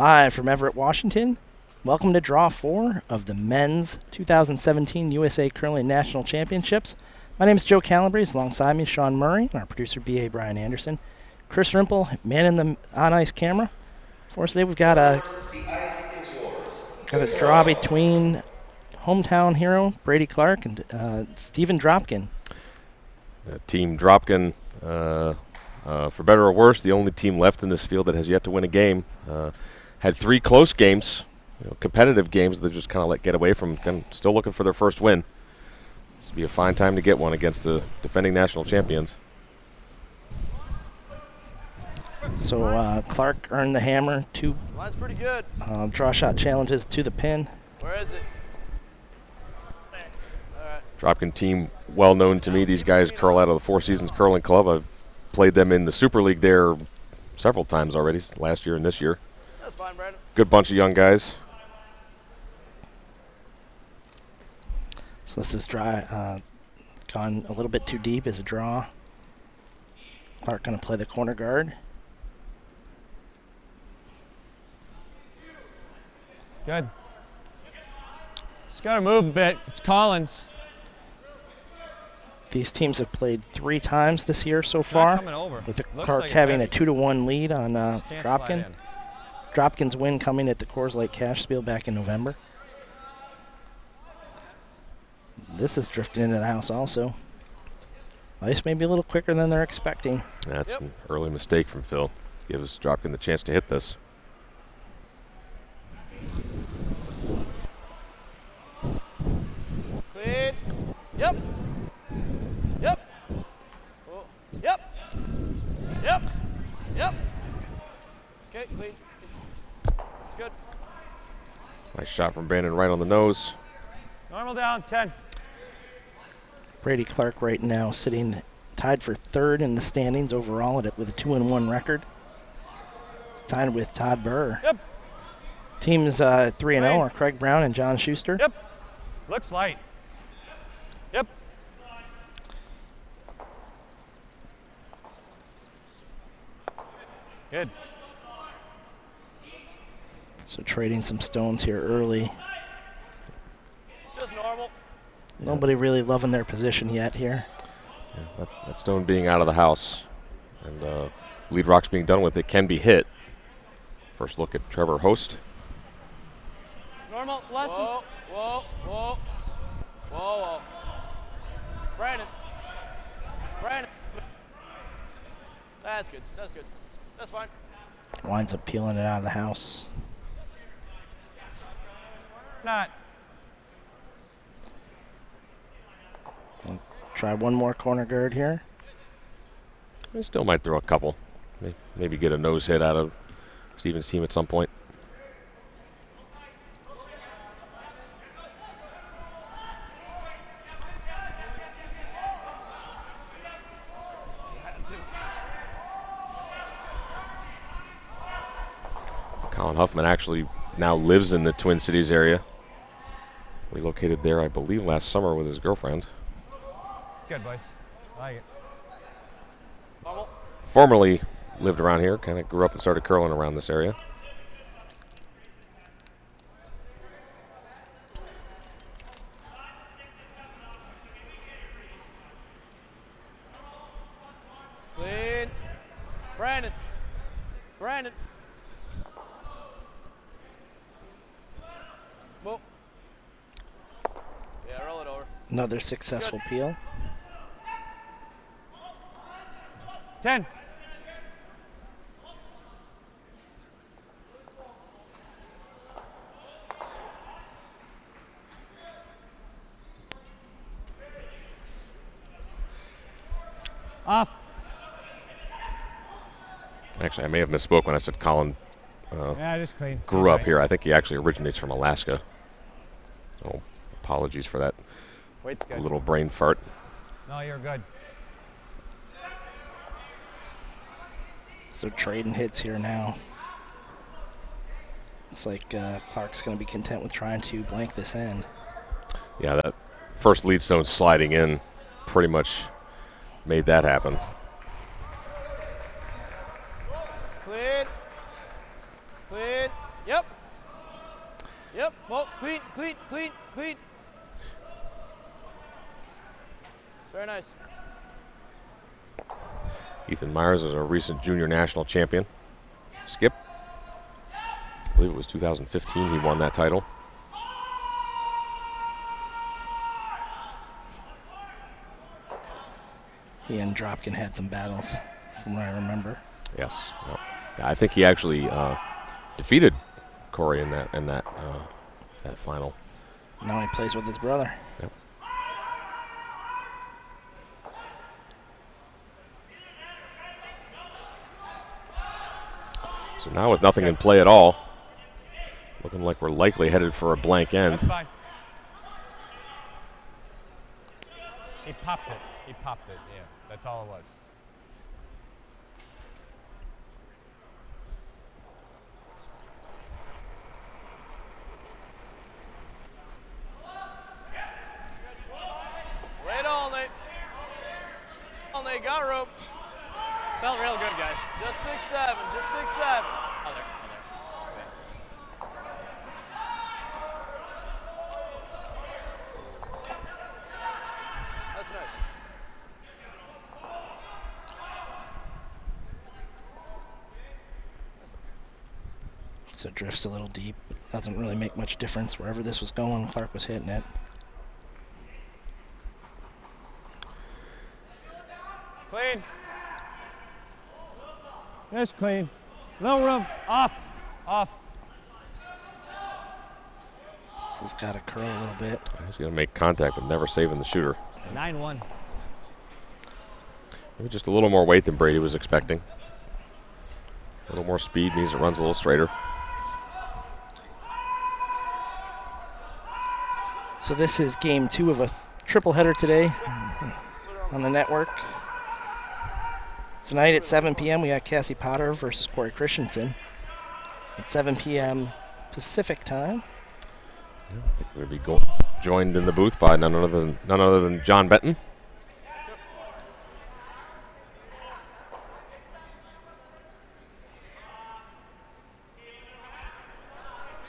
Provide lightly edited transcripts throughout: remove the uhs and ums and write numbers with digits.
Live from Everett, Washington, welcome to Draw 4 of the Men's 2017 USA Curling National Championships. My name is Joe Calabrese, alongside me Sean Murray, and our producer B.A. Brian Anderson. Chris Rimple, manning the on-ice camera. For us today, we've got a draw between hometown hero Brady Clark and Steven Dropkin. Team Dropkin, for better or worse, the only team left in this field that has yet to win a game. Had 3 close games, competitive games that just kind of let get away from, still looking for their first win. This will be a fine time to get one against the defending national champions. So Clark earned the hammer, 2 Line's pretty good. draw shot challenges to the pin. Where is it? Dropkin team, well known to me. These guys curl out of the Four Seasons Curling Club. I've played them in the Super League there several times already, last year and this year. That's fine, Brandon. Good bunch of young guys. So this is gone a little bit too deep as a draw. Clark going to play the corner guard. Good. Just got to move a bit. It's Collins. These teams have played 3 times this year so far, with Clark like having a 2-1 lead on Dropkin. in. Dropkin's win coming at the Coors Light Cash Spiel back in November. This is drifting into the house also. Ice may be a little quicker than they're expecting. That's an early mistake from Phil. Gives Dropkin the chance to hit this. Clean. Yep. Yep. Oh. Yep. Yep. Yep. Okay, clean. It's good. Nice shot from Brandon right on the nose. Normal down, 10. Brady Clark right now sitting tied for 3rd in the standings overall with a 2-1 record. It's tied with Todd Burr. Yep. Teams 3-0 are Craig Brown and John Schuster. Yep. Looks light. Yep. Good. So trading some stones here early. Just normal. Nobody really loving their position yet here. Yeah, that stone being out of the house and lead rocks being done with, it can be hit. First look at Trevor Host. Normal. Lesson. Whoa. Whoa. Whoa. Whoa. Whoa. Brandon. Brandon. That's good. That's good. That's fine. Winds up peeling it out of the house. Not. Try one more corner guard here. He still might throw a couple. Maybe get a nose hit out of Steven's team at some point. Colin Huffman actually now lives in the Twin Cities area. Relocated there, I believe, last summer with his girlfriend. Good, boys. I like it. Normal. Formerly lived around here, kind of grew up and started curling around this area. Clean. Brandon. Brandon. Whoa. Yeah, roll it over. Another successful peel. 10. Off. Actually, I may have misspoke when I said Colin Yeah, just clean. grew up here. I think he actually originates from Alaska. So apologies for that Wait's good. little brain fart. No, you're good. So trading hits here now. Looks like Clark's going to be content with trying to blank this end. Yeah, that first lead stone sliding in pretty much made that happen. Clean. Clean. Yep. Well, clean, clean, clean, clean. Very nice. Ethan Myers is a recent junior national champion. Skip. I believe it was 2015 he won that title. He and Dropkin had some battles, from what I remember. Yes. Yep. Yeah, I think he actually defeated Corey in that that final. Now he plays with his brother. Yep. So now with nothing in play at all, looking like we're likely headed for a blank end. That's fine. He popped it. He popped it. Yeah, that's all it was. Wait only. Only got rope. Felt real good, guys. Just 6-7. Just 6-7. Oh, there. That's okay. That's nice. So it drifts a little deep. Doesn't really make much difference. Wherever this was going, Clark was hitting it. Clean. That's clean. Little room. Off. Off. This has got to curl a little bit. He's going to make contact, but never saving the shooter. 9-1. Maybe just a little more weight than Brady was expecting. A little more speed means it runs a little straighter. So this is game 2 of a triple header today on the network. Tonight at 7 p.m. we got Cassie Potter versus Corey Christensen. At 7 p.m. Pacific time. I think we'll be joined in the booth by none other than John Benton.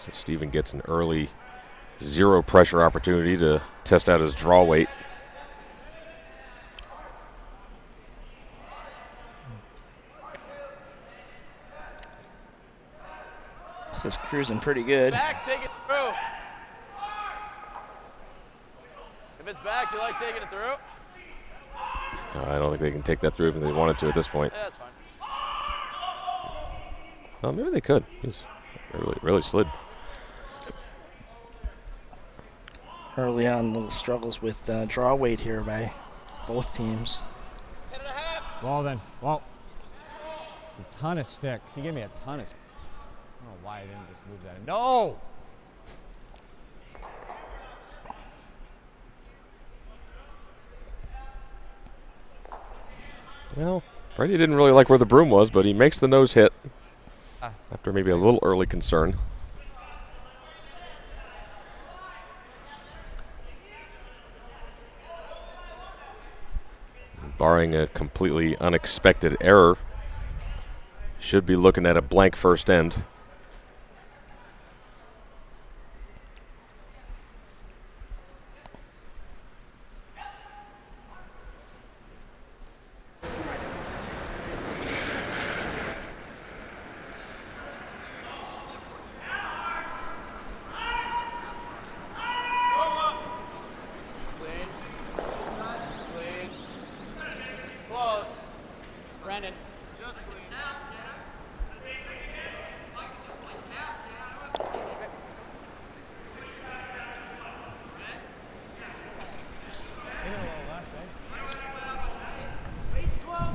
So Steven gets an early zero pressure opportunity to test out his draw weight. This is cruising pretty good. Back, take it through. If it's back, do you like taking it through? I don't think they can take that through if they wanted to at this point. Yeah, that's fine. Well, maybe they could. He's really slid. Early on, little struggles with draw weight here by both teams. 10.5. Well then. Well. A ton of stick. He gave me a ton of stick. I don't know why I didn't just move that in. No! Well, Brady didn't really like where the broom was, but he makes the nose hit after maybe a little early concern. Barring a completely unexpected error, should be looking at a blank first end. Clean. Clean. Close. Brandon. Just clean.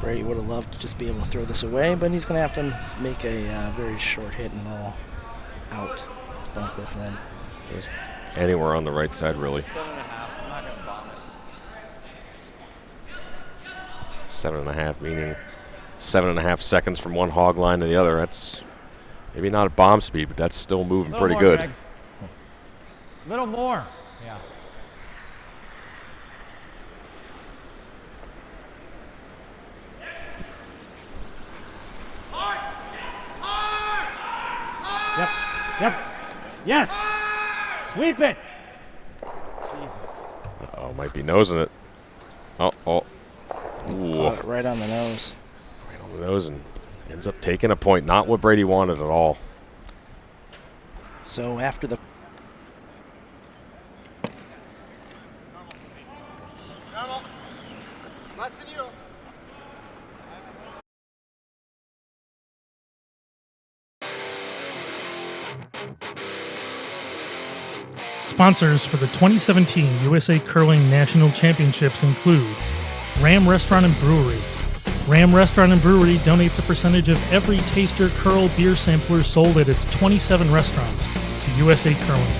Brady would have loved to just be able to throw this away, but he's going to have to make a very short hit and roll out to bump this in. Just anywhere on the right side, really. 7.5. I'm not going to bomb it. 7.5, meaning 7.5 seconds from one hog line to the other. That's maybe not at bomb speed, but that's still moving pretty good. Greg. Little more. Yeah. Yep. Yep. Yes. Sweep it. Jesus. Oh, might be nosing it. Oh. Ooh. Caught it right on the nose. Right on the nose and ends up taking a point. Not what Brady wanted at all. So after the Sponsors for the 2017 USA Curling National Championships include Ram Restaurant and Brewery. Ram Restaurant and Brewery donates a percentage of every Taster Curl beer sampler sold at its 27 restaurants to USA Curling.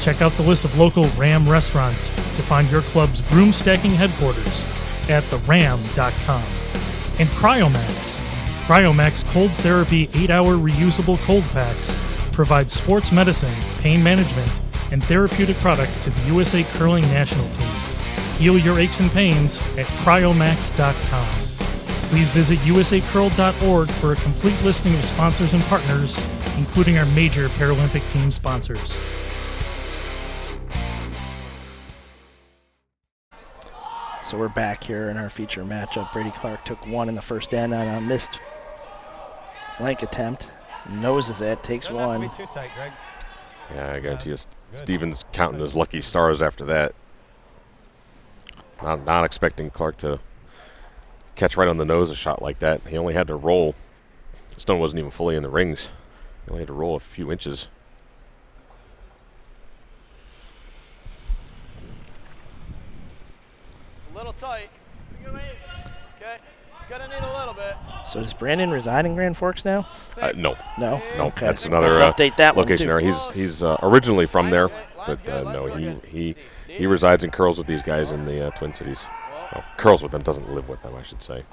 Check out the list of local Ram restaurants to find your club's broom stacking headquarters at theram.com. And Cryomax. Cryomax Cold Therapy 8-hour reusable cold packs provide sports medicine, pain management, and therapeutic products to the USA Curling National Team. Heal your aches and pains at cryomax.com. Please visit usacurl.org for a complete listing of sponsors and partners, including our major Paralympic team sponsors. So we're back here in our feature matchup. Brady Clark took one in the first end on a missed blank attempt. Noses it, takes one. Be too tight, Greg. Yeah, I guarantee you Stevens counting his lucky stars after that. Not expecting Clark to catch right on the nose a shot like that. He only had to roll. Stone wasn't even fully in the rings. He only had to roll a few inches. A little tight. Okay, it's gonna need a little bit. So does Brandon reside in Grand Forks now? No. No? No, Okay. that's another Update that one, location too. error. He's originally from there, but no, he resides and curls with these guys in the Twin Cities. Well, curls with them, doesn't live with them, I should say.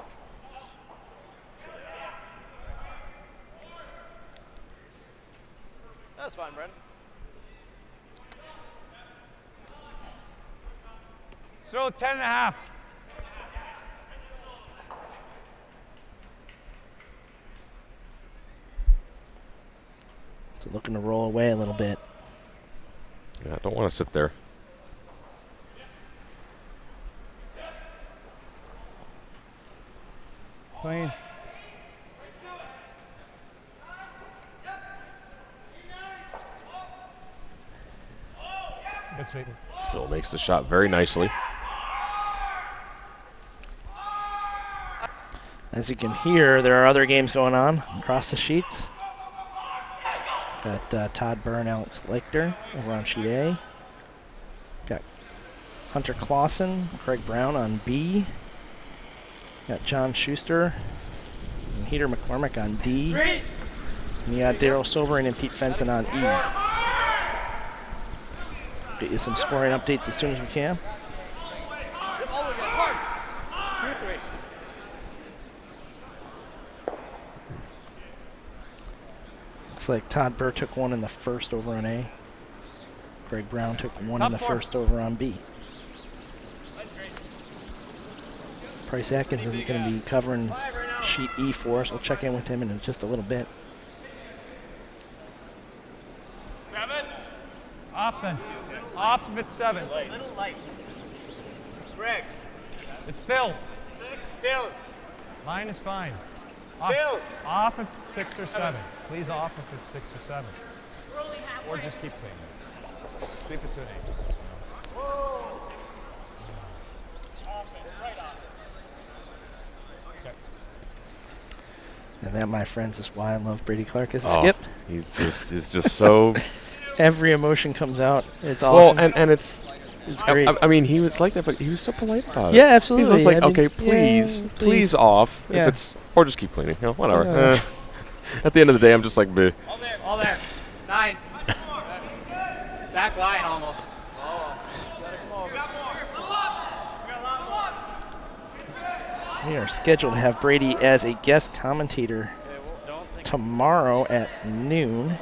That's fine, Brendan. Throw 10.5. So looking to roll away a little bit. Yeah, I don't want to sit there. Clean. Good sweep. Phil makes the shot very nicely. As you can hear, there are other games going on across the sheets. Got Todd Burr and Alex Lichter over on sheet A. Got Hunter Clausen, Craig Brown on B. Got John Schuster and Peter McCormick on D. And you got Daryl Sobering and Pete Fenson on E. Get you some scoring updates as soon as we can. Yep, all the way, guys, hard. 2-3. Looks like Todd Burr took one in the first over on A. Greg Brown took one in the Top four. first over on B. Price Atkins is going to be covering sheet E for us. We'll check in with him in just a little bit. Off of it 7. Little light. Greg. It's Phil. Phils. Mine is fine. Phils. Off if 6 or 7. Please off if it's 6 or 7. Or just keep clean. Sweep it to an 8. Okay. And that, my friends, is why I love Brady Clark as a Oh, skip. He's just so Every emotion comes out. It's well, awesome. and it's great. I mean, he was like that, but he was so polite about it. Yeah, absolutely. He's just like, I mean, okay, please, yeah, please off. Yeah. If it's or just keep cleaning. You know, whatever. Yeah. At the end of the day, I'm just like, bleh. All there. 9. Back line almost. Oh. Gotta come over. We are scheduled to have Brady as a guest commentator tomorrow at noon.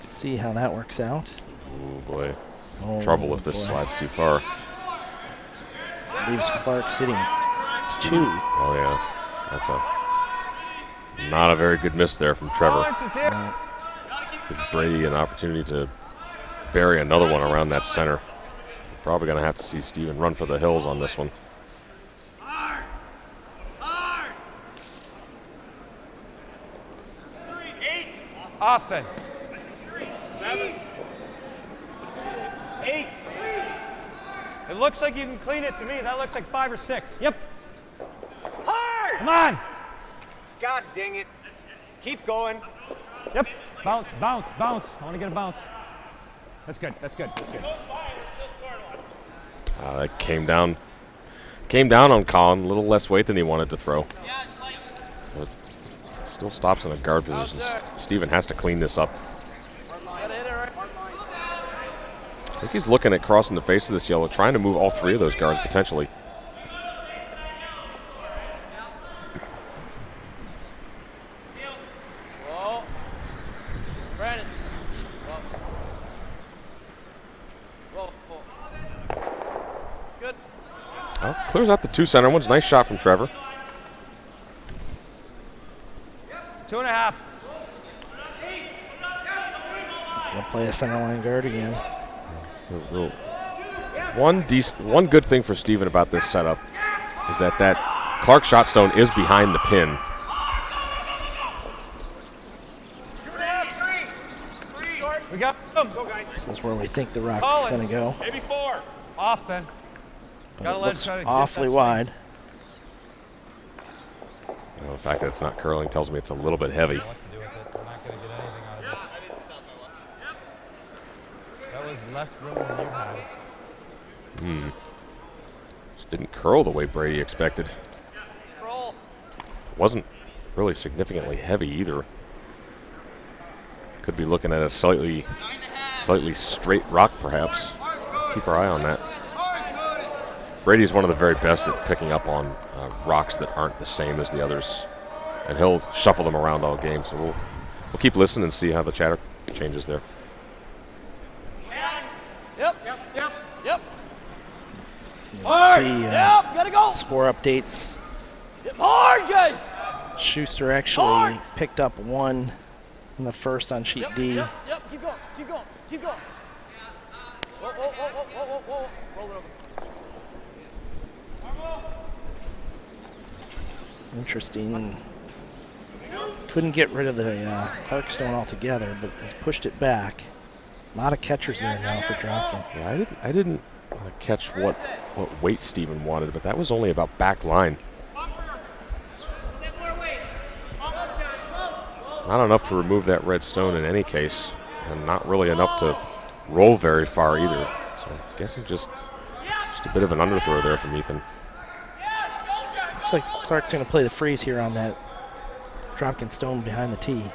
See how that works out. Oh boy, Oh, trouble if this boy. slides too far. Leaves Clark sitting 2. Oh yeah, that's not a very good miss there from Trevor. Lawrence is here. Gives Brady an opportunity to bury another one around that center. Probably going to have to see Steven run for the hills on this one. Offense. 8. It looks like you can clean it to me. That looks like 5 or 6. Yep. Hard! Come on. God dang it. Keep going. Yep. Bounce, bounce, bounce. I want to get a bounce. That's good. That's good. That's good. That came down on Colin. A little less weight than he wanted to throw. But still stops in a guard position. Steven has to clean this up. I think he's looking at crossing the face of this yellow, trying to move all 3 of those guards potentially. Whoa. Brandon. Whoa. Whoa. Good. Well, clears out the 2 center ones. Nice shot from Trevor. 2.5. Gonna play a center line guard again. One good thing for Steven about this setup is that Clark shot stone is behind the pin. We got him. Go, guys. This is where we think the rock is gonna go. Maybe 4. Off then. But Gotta it let looks it try to get awfully that wide. The fact that it's not curling tells me it's a little bit heavy. What to do with it. We're not going to get anything out of this. That was less room than you had. Just didn't curl the way Brady expected. Roll. Wasn't really significantly heavy either. Could be looking at a slightly straight rock perhaps. Keep our eye on that. Brady's one of the very best at picking up on rocks that aren't the same as the others, and he'll shuffle them around all game. So we'll keep listening and see how the chatter changes there. Yep. Hard. See Gotta go. score updates. Yep. Hard, guys. Schuster actually picked up 1 in the first on sheet D. Yep. Keep going. Whoa. Roll it over. Interesting. Couldn't get rid of the Clark stone altogether, but has pushed it back. A lot of catchers there now for Dropkin. Yeah, I didn't catch what weight Steven wanted, but that was only about back line. Not enough to remove that red stone in any case, and not really enough to roll very far either. So I'm guessing just a bit of an underthrow there from Ethan. Looks like Clark's going to play the freeze here on that Dropkin stone behind the tee. You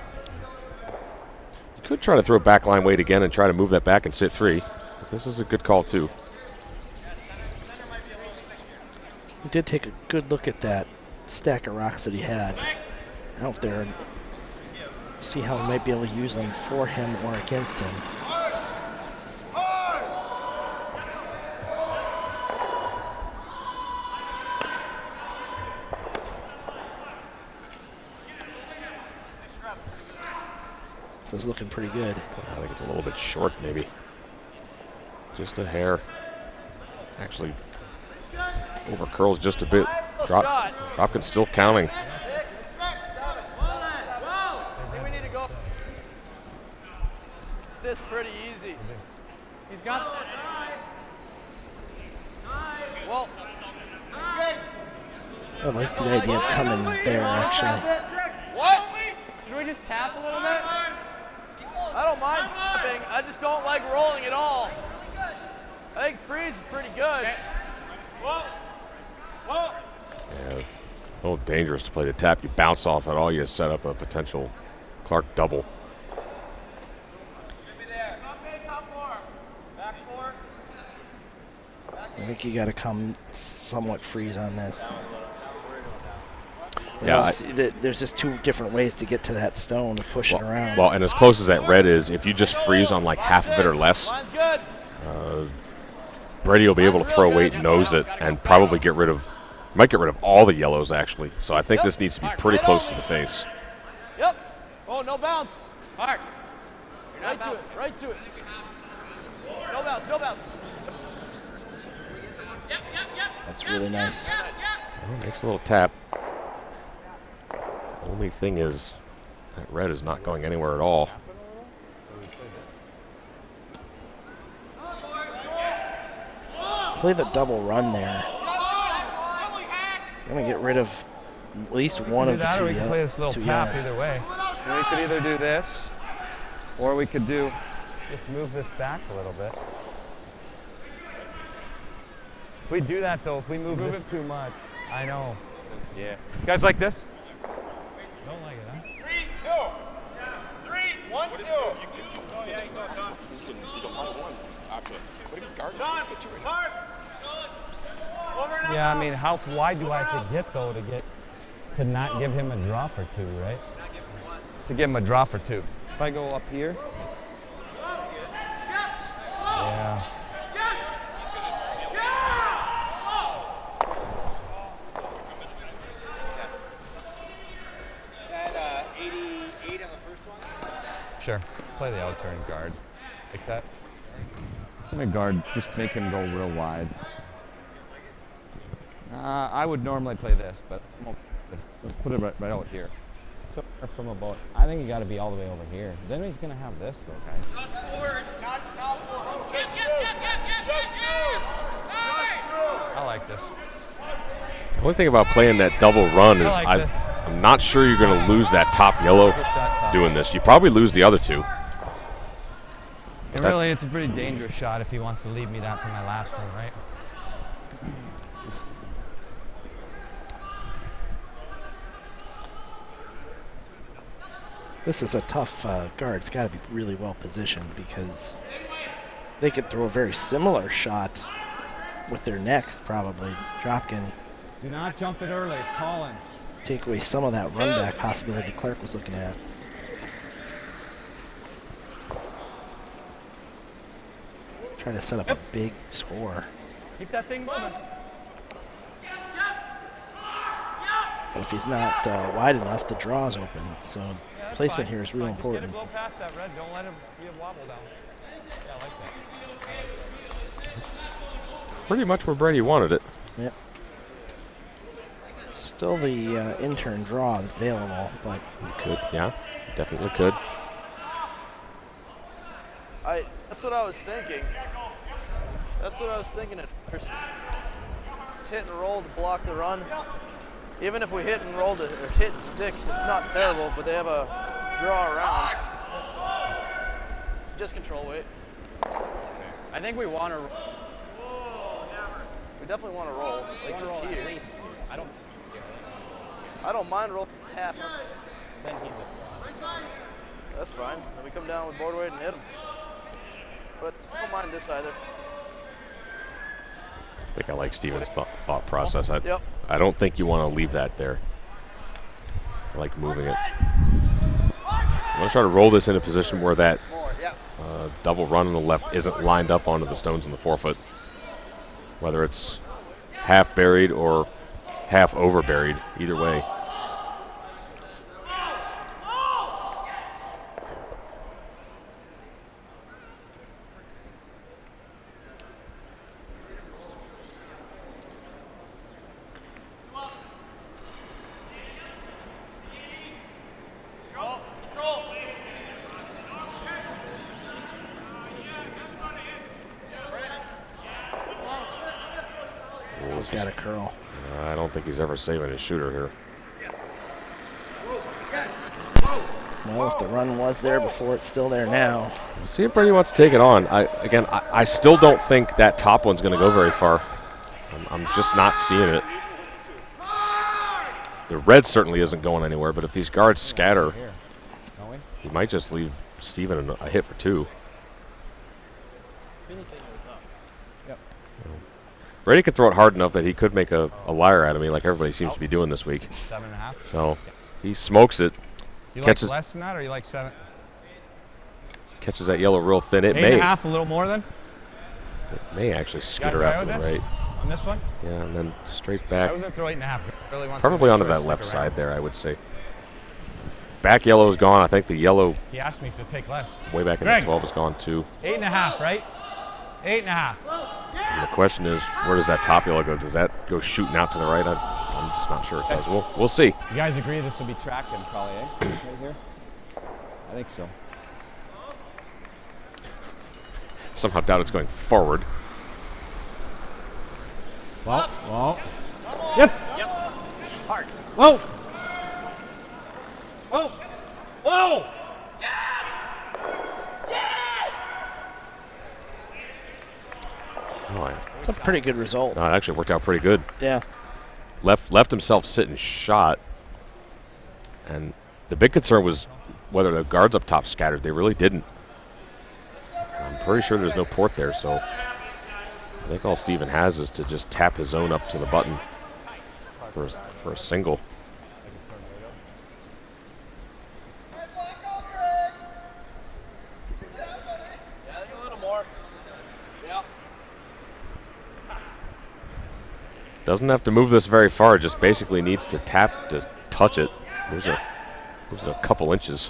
could try to throw back line weight again and try to move that back and sit 3. But this is a good call too. He did take a good look at that stack of rocks that he had out there and see how he might be able to use them for him or against him. This is looking pretty good. I think it's a little bit short, maybe. Just a hair. Actually, over curls just a bit. Dropkin's still counting. 6, 7. I think we need to go. This pretty easy. He's got. Well. I like the idea of coming there, actually. What? Should we just tap a little bit? I don't mind tapping. I just don't like rolling at all. I think freeze is pretty good. Yeah, a little dangerous to play the tap. You bounce off at all, you set up a potential Clark double. I think you got to come somewhat freeze on this. Yeah, there's just 2 different ways to get to that stone to push it around. Well, and as close as that red is, if you just freeze on like half of it or less, Mine's good. Brady will be able to throw weight, knows it, and probably might get rid of all the yellows actually. So I think this needs to be pretty close to the face. Yep. Oh, no bounce. All right. Right to it. No bounce, no bounce. That's really nice. Well, makes a little tap. Only thing is, that red is not going anywhere at all. Play the double run there. I'm gonna get rid of at least one of the two. Or we can play this little tap yellow. either way. And we could either do this, or we could do just move this back a little bit. If we do that though, if we move this too much, I know. Yeah. You guys like this? Don't like it, huh? 3, 2, 3, 1, 2. Yeah, I mean, how wide do I have to get though to not give him a draw for 2, right? To give him a draw for 2. If I go up here. Yeah. That 88 on the first one? Sure. Play the out turn guard. Like that. I'm gonna guard, just make him go real wide. I would normally play this, but let's put it right out here. So from about, I think you got to be all the way over here. Then he's gonna have this though, guys. I like this. The only thing about playing that double run is I'm not sure you're going to lose that top yellow doing this. You probably lose the other two. And really, it's a pretty dangerous shot if he wants to leave me that for my last one, right? This is a tough guard. It's got to be really well positioned because they could throw a very similar shot with their next, probably. Dropkin. Do not jump it early. It's Collins. Take away some of that run back possibility Clark was looking at. Trying to set up a big score. Keep that thing moving. But if he's not wide enough, the draw's open. So placement here is real important. Just get it blow past that red. Don't let him be a wobble down. Yeah, I like that. Pretty much where Brady wanted it. Yep. Still the intern draw available, but You could, yeah, definitely could. That's what I was thinking. That's what I was thinking at first. Just hit and roll to block the run. Even if we hit and roll or hit and stick, it's not terrible, but they have a draw around. Just control weight. I think we want to. We definitely want to roll, like just here. At least. I don't mind rolling half. Then he was. That's fine. Then we come down with board weight and hit him. But I don't mind this either. I think I like Steven's thought process. Yep. I don't think you want to leave that there. I like moving it. I'm going to try to roll this in a position where that double run on the left isn't lined up onto the stones in the forefoot. Whether it's half buried or half over buried, either way. he's got a curl. I don't think he's ever saving his shooter here. Well, if the run was there before, it's still there now. See if Brady wants to take it on. I still don't think that top one's going to go very far. I'm just not seeing it. The red certainly isn't going anywhere, but if these guards scatter, he might just leave Steven a hit for 2. Brady could throw it hard enough that he could make a liar out of me, like everybody seems to be doing this week. 7.5. So he smokes it. You Catches- like less than that, or you like 7? Catches that yellow real thin. It 8.5, a little more than? may actually Guys, skitter right out to with the this? right. On this one? Yeah, and then straight I back. was going to throw 8.5. Really wants Probably to onto make sure that I left stick around. side there, I would say. Back yellow is gone. I think the yellow He asked me to take less. way back in Greg. the 12 is gone too. 8.5, right? 8.5. And the question is, where does that Tapiola go? Does that go shooting out to the right? I'm just not sure it does. We'll see. You guys agree this will be tracking probably, eh? Right here? I think so. Somehow doubt it's going forward. Well. Yep. Hard. Whoa. Whoa! Whoa! Oh, It's a pretty good result. no, it actually worked out pretty good. Yeah. Left himself sitting shot. And the big concern was whether the guards up top scattered. They really didn't. I'm pretty sure there's no port there, so I think all Steven has is to just tap his own up to the button for a single. A little more. Yeah. Doesn't have to move this very far, just basically needs to tap to touch it. There's a couple inches.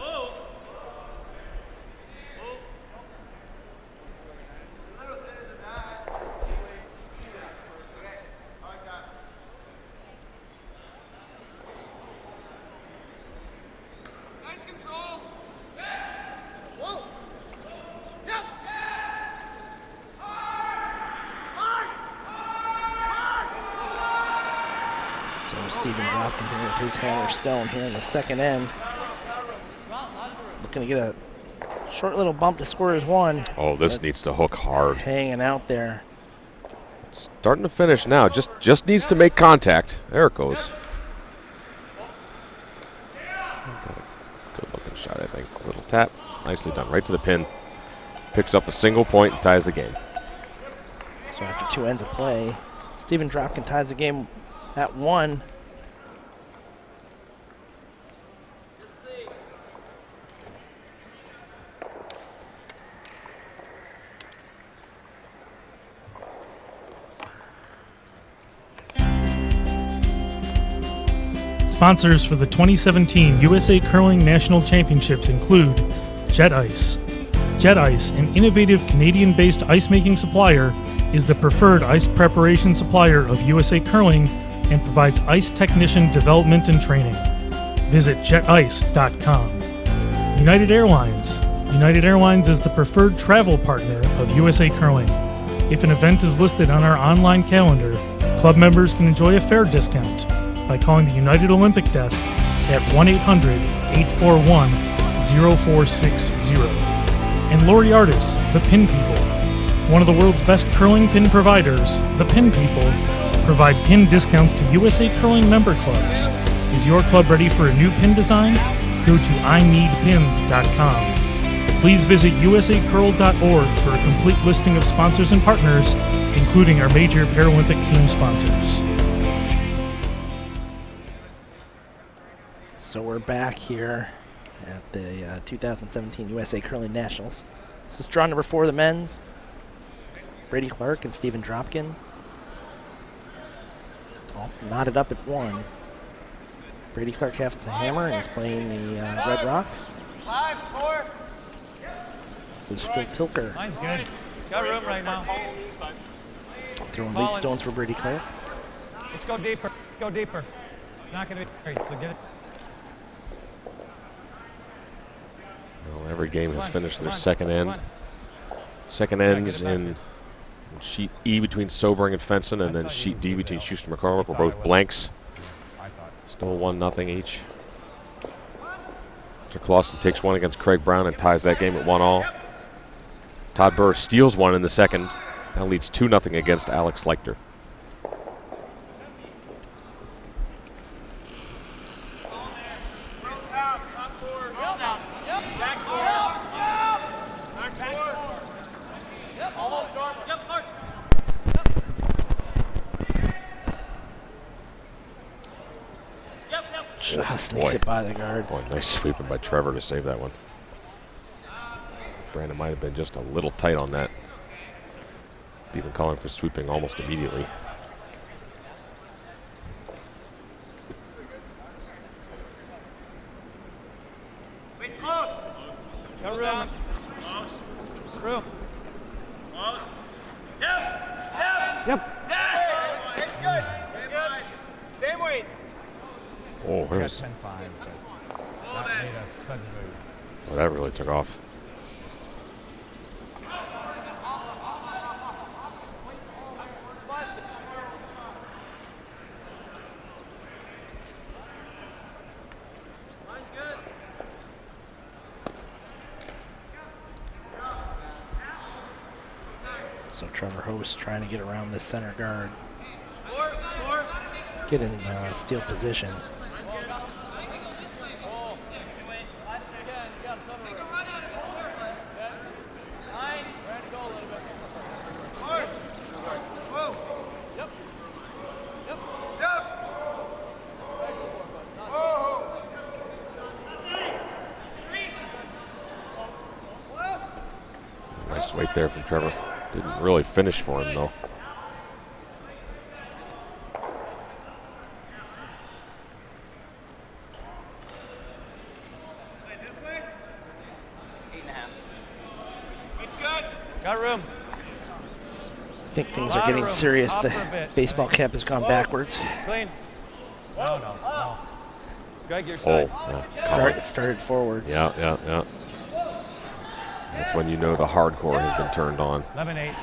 So Steven Dropkin here with his hammer stone here in the second end. Looking to get a short little bump to score his one. Oh, this That's needs to hook hard. hanging out there. Starting to finish now. Just needs to make contact. There it goes. Good looking shot, I think. Little tap. Nicely done. Right to the pin. Picks up a single point and ties the game. So after 2 ends of play, Steven Dropkin ties the game at 1. Sponsors for the 2017 USA Curling National Championships include Jet Ice. Jet Ice, an innovative Canadian-based ice-making supplier, is the preferred ice preparation supplier of USA Curling and provides ice technician development and training. Visit jetice.com. United Airlines. United Airlines is the preferred travel partner of USA Curling. If an event is listed on our online calendar, club members can enjoy a fare discount by calling the United Olympic Desk at 1-800-841-0460. And Lori Artis, the Pin People. One of the world's best curling pin providers, the Pin People, provide pin discounts to USA Curling member clubs. Is your club ready for a new pin design? Go to ineedpins.com. Please visit usacurl.org for a complete listing of sponsors and partners, including our major Paralympic team sponsors. So we're back here at the 2017 USA Curling Nationals. This is draw number 4 of the men's. Brady Clark and Steven Dropkin. All knotted up at 1. Brady Clark has a hammer and he's playing the Red Rocks. 5, 4. This is Phil Tilker Mine's good. Got room right now. throwing lead stones for Brady Clark. Let's go deeper. Go deeper. It's not going to be great, so get it. Well, every game has finished their Come on, second come end. on. Second Yeah, ends get it back in sheet E between Sobering and Fenson, and then thought you sheet would D do between that. Schuster and McCormick were I thought I both would. blanks. I thought. Still 1-0 each. Mr. Clausen takes one against Craig Brown and ties that game at 1-all. Todd Burr steals one in the second. Now leads 2-0 against Alex Leichter. Just sneaks it by the guard. Boy, nice sweeping by Trevor to save that one. Brandon might have been just a little tight on that. Stephen calling for sweeping almost immediately. Got room. Room. Oh, We got there's. 10-5, but that made a sudden move. Oh, that really took off. So Trevor Host trying to get around this center guard. Get in steal position. Nice wait there from Trevor. Didn't really finish for him, though. Got room. I think things are getting serious. The baseball cap has gone backwards. Clean. No. Greg, your Oh, side. yeah. It started forwards. Yeah. That's when you know the hardcore has been turned on. 11-8.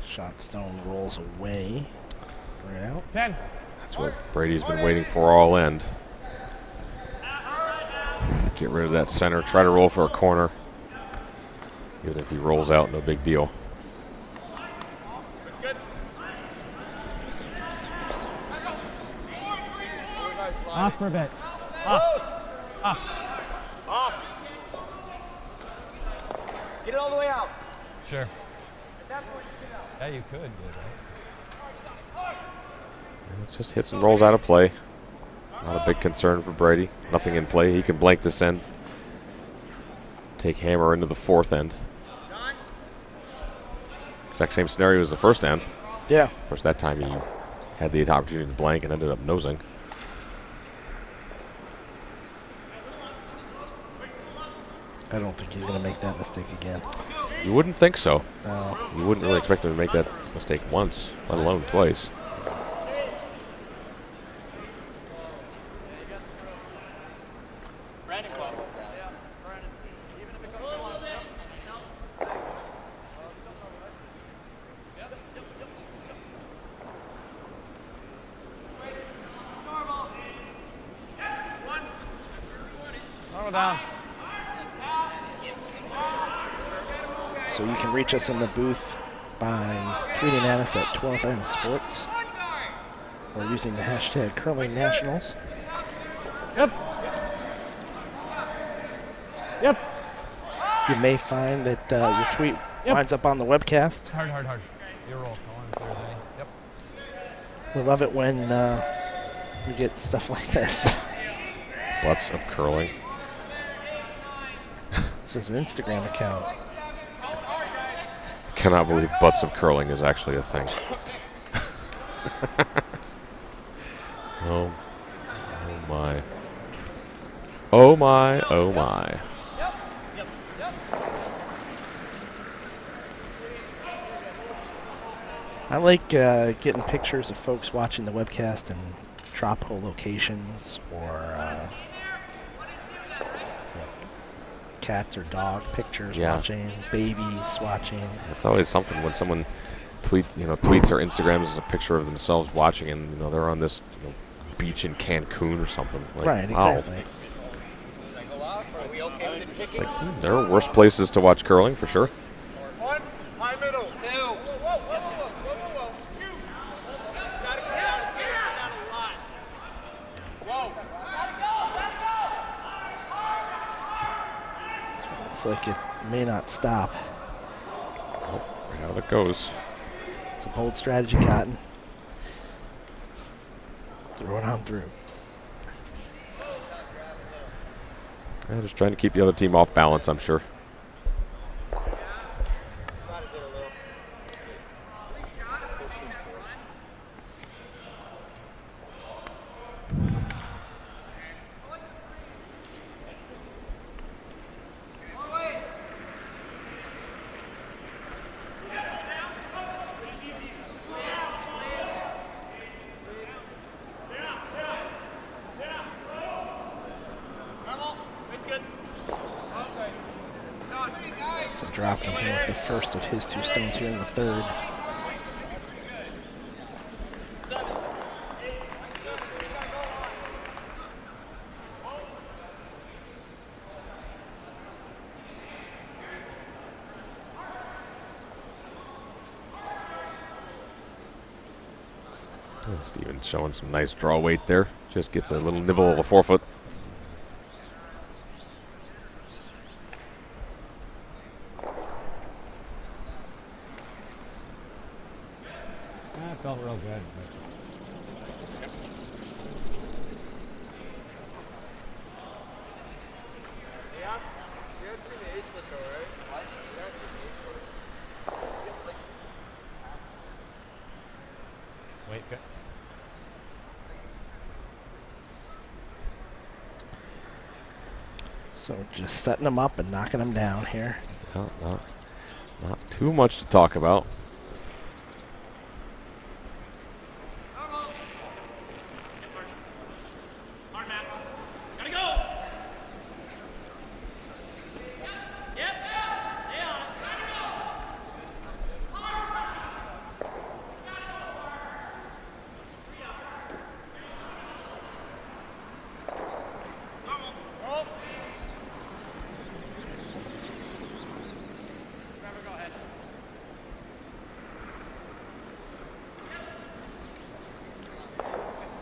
Shot stone rolls away. Right out. 10. That's what Brady's been waiting for all end. Get rid of that center. Try to roll for a corner. Even if he rolls out, no big deal. Off for a bit. Off. Get it all the way out. Sure. At that point, sit out. Yeah, you could. It just hits and rolls out of play. Not a big concern for Brady. Nothing in play. He can blank this end. Take Hammer into the fourth end. Exact same scenario as the first end. Yeah. Of course, that time he had the opportunity to blank and ended up nosing. I don't think he's going to make that mistake again. You wouldn't think so. No. You wouldn't really expect him to make that mistake once, let alone twice. Down. So you can reach us in the booth by tweeting at us at 12N Sports or using the hashtag Curling Nationals. Yep. You may find that your tweet winds up on the webcast. Hard. Your roll on Thursday. Yep. We love it when we get stuff like this. Butts of curling. This is an Instagram account. Cannot believe butts of curling is actually a thing. Oh my. Oh my. I like getting pictures of folks watching the webcast in tropical locations or cats or dog pictures watching, babies watching. It's always something when someone tweets or Instagrams a picture of themselves watching, and they're on this beach in Cancun or something. Like, right, wow. exactly. It's like, there are worse places to watch curling for sure. One, high middle. Two. Looks like it may not stop. Right out it goes. It's a bold strategy, Cotton. Throw it on through. Yeah, just trying to keep the other team off balance, I'm sure. So dropped him here with the first of his 2 stones here in the third. Stevens showing some nice draw weight there. Just gets a little nibble of a forefoot. That felt real good. Wait, good. So just setting him up and knocking him down here. No, not too much to talk about.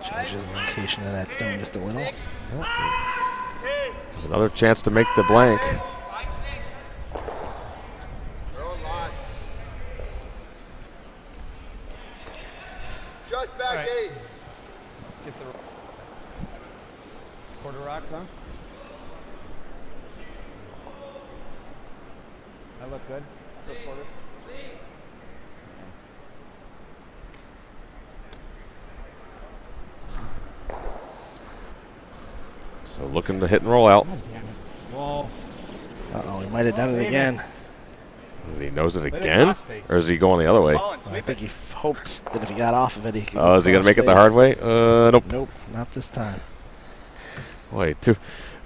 Changes the location of that stone just a little. Another chance to make the blank. Just back Right. 8. Get the quarter rock, huh? That look good? Good quarter. So looking to hit and roll out. God damn it. Whoa. Uh-oh, he might have done it again. He knows it it again? cross face. Or is he going the other way? Well, I think he hoped that if he got off of it, he could. Oh, is he going to make it the hard way? Nope. Nope, not this time. Wait,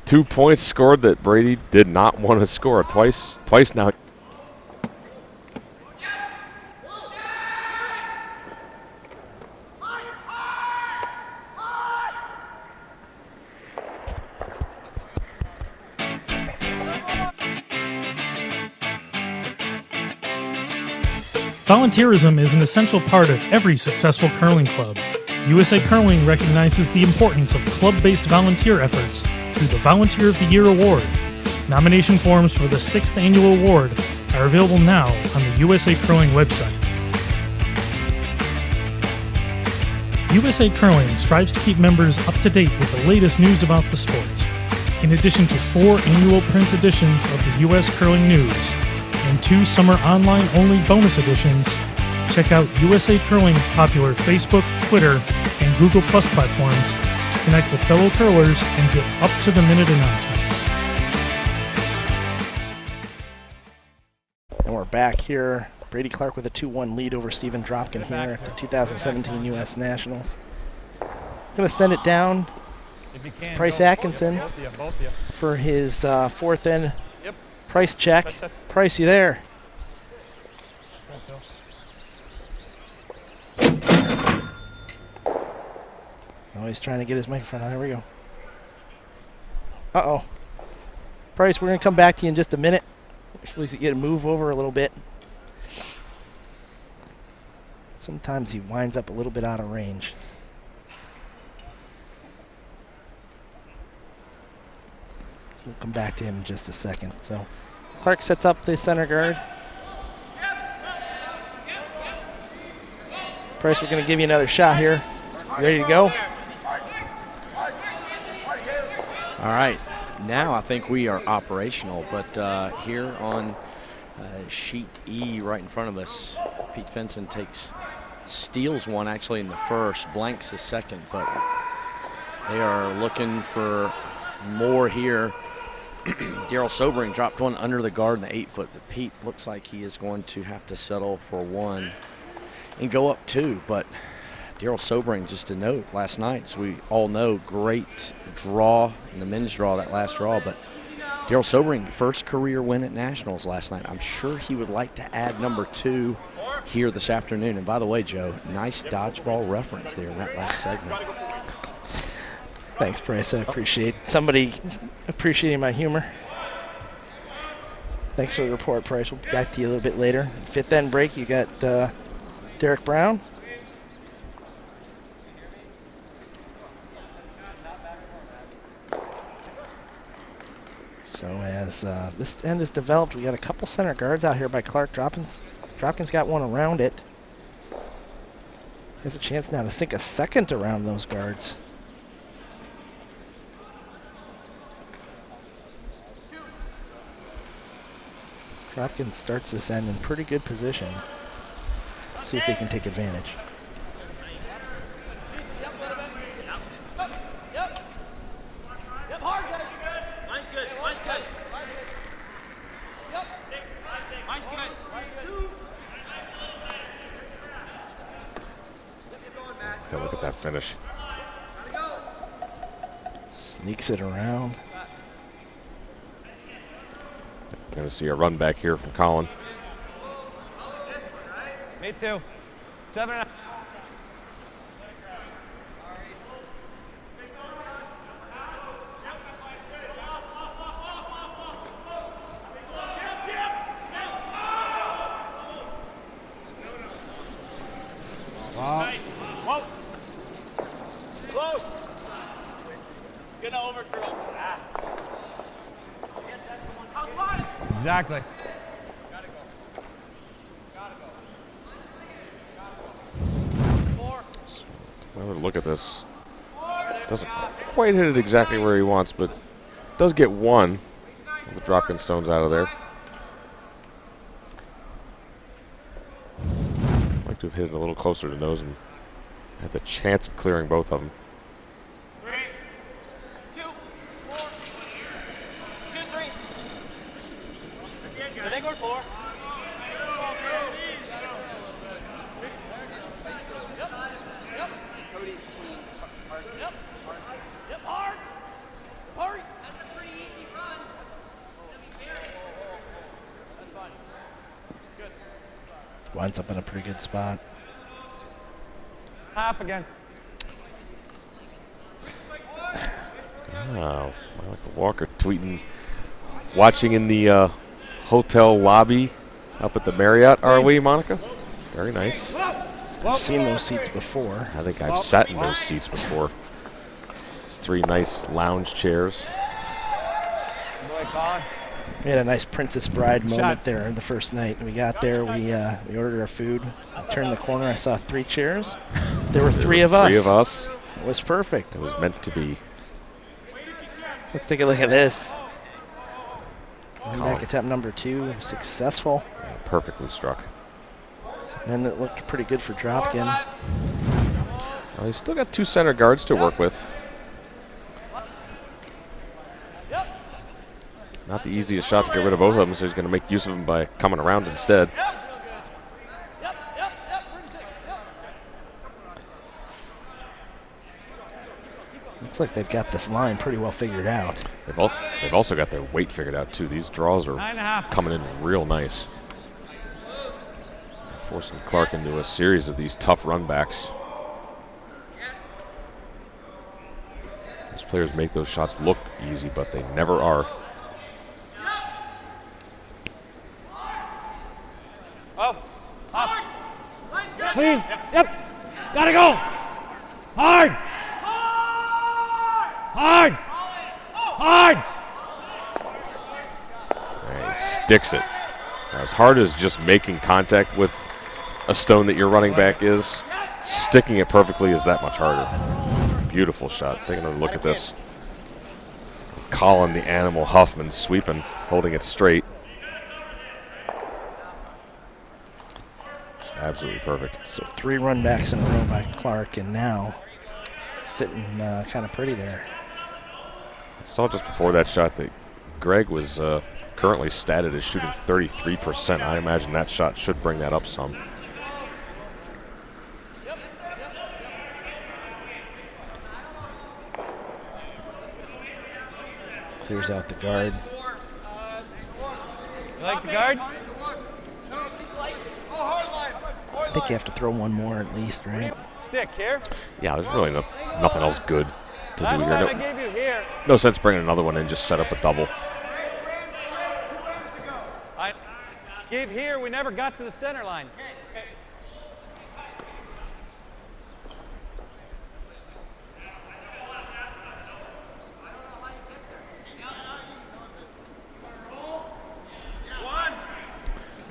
two points scored that Brady did not want to score. Twice now. Volunteerism is an essential part of every successful curling club. USA Curling recognizes the importance of club-based volunteer efforts through the Volunteer of the Year Award. Nomination forms for the 6th annual award are available now on the USA Curling website. USA Curling strives to keep members up to date with the latest news about the sport. In addition to 4 annual print editions of the US Curling News and 2 summer online-only bonus editions, check out USA Curling's popular Facebook, Twitter, and Google Plus platforms to connect with fellow curlers and get up-to-the-minute announcements. And we're back here. Brady Clark with a 2-1 lead over Steven Dropkin here at the 2017 U.S. Nationals. Going to send it down. If you can, Price go. Atkinson Both of you. for his 4th in. Yep. Price check. Price, you there? Oh, he's trying to get his microphone on. Here we go. Uh-oh. Price, we're going to come back to you in just a minute. Please get to move over a little bit. Sometimes he winds up a little bit out of range. We'll come back to him in just a second. So Clark sets up the center guard. Price, we're going to give you another shot here. You ready to go? All right. Now I think we are operational, but here on sheet E right in front of us, Pete Fenson steals one actually in the first, blanks the second, but they are looking for more here. Daryl Sobering dropped one under the guard in the 8-foot, but Pete looks like he is going to have to settle for one and go up two. But Daryl Sobering, just to note, last night, as we all know, great draw in the men's draw, that last draw. But Daryl Sobering, first career win at Nationals last night. I'm sure he would like to add number 2 here this afternoon. And by the way, Joe, nice dodgeball reference there in that last segment. Thanks, Price. I appreciate somebody appreciating my humor. Thanks for the report, Price. We'll be back to you a little bit later. Fifth end break, you got Derek Brown. So as this end is developed, we got a couple center guards out here by Clark. Dropkin's got one around it. He has a chance now to sink a second around those guards. Dropkin starts this end in pretty good position. See if they can take advantage. Okay, look at that finish. Sneaks it around. Going to see a run back here from Colin. Me too. 7.5. Whoa. Close. It's gonna overthrow. Exactly. I would look at this. Doesn't quite hit it exactly where he wants, but does get one. The Dropkin stones out of there. Like to have hit it a little closer to nose and had the chance of clearing both of them. 3, 2, 4. 2, 3. I think we're 4. Yep, hard. Hurry. That's a pretty easy run. That's fine. Good. Winds up in a pretty good spot. Half again. Wow, Monica Walker tweeting, watching in the hotel lobby up at the Marriott, are we, Monica? Very nice. I've seen those seats before. I think I've sat in those seats before. It's 3 nice lounge chairs. We had a nice Princess Bride moment Shots. there the first night. We got there, we ordered our food. I turned the corner, I saw 3 chairs. There were 3 of us. 3 of us. It was perfect. It was meant to be. Let's take a look at this. Run Colin. back attempt number 2, successful. Yeah, perfectly struck. And it looked pretty good for Dropkin. Well, he's still got 2 center guards to work with. Not the easiest shot to get rid of both of them, so he's going to make use of them by coming around instead. Looks like they've got this line pretty well figured out. They've also got their weight figured out too. These draws are 9.5. coming in real nice. Forcing Clark into a series of these tough runbacks. These players make those shots look easy, but they never are. Up. Up. Clean. Yep. Gotta go. Hard. Hard. Hard. And he sticks it. Now, as hard as just making contact with a stone that your running back is, sticking it perfectly is that much harder. Beautiful shot. Take another look at this. Colin the Animal Huffman sweeping, holding it straight. Just absolutely perfect. So 3 runbacks in a row by Clark, and now sitting kind of pretty there. I saw just before that shot that Greg was currently statted as shooting 33%. I imagine that shot should bring that up some. Clears out the guard. You like the guard? I think you have to throw one more at least, right? Stick here. Yeah, there's really nothing else good to do Last here. time I gave you here. No sense bringing another one in, just set up a double. I gave here, we never got to the center line.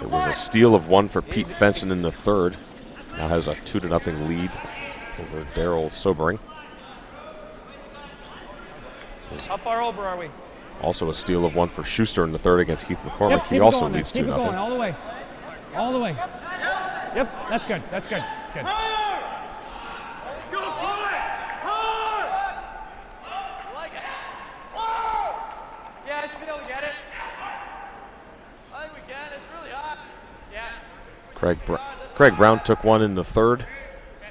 It was a steal of 1 for Pete Fenson in the third. Now has a 2-0 lead over Daryl Sobering. How far over are we? Also a steal of 1 for Schuster in the third against Heath McCormick. Yep, He also leads 2-0. Keep it going all the way. All the way. Yep, that's good. That's good. Good. Yeah, I should be able to get it. I think we can. It's really hot. Yeah. Craig Brown took one in the third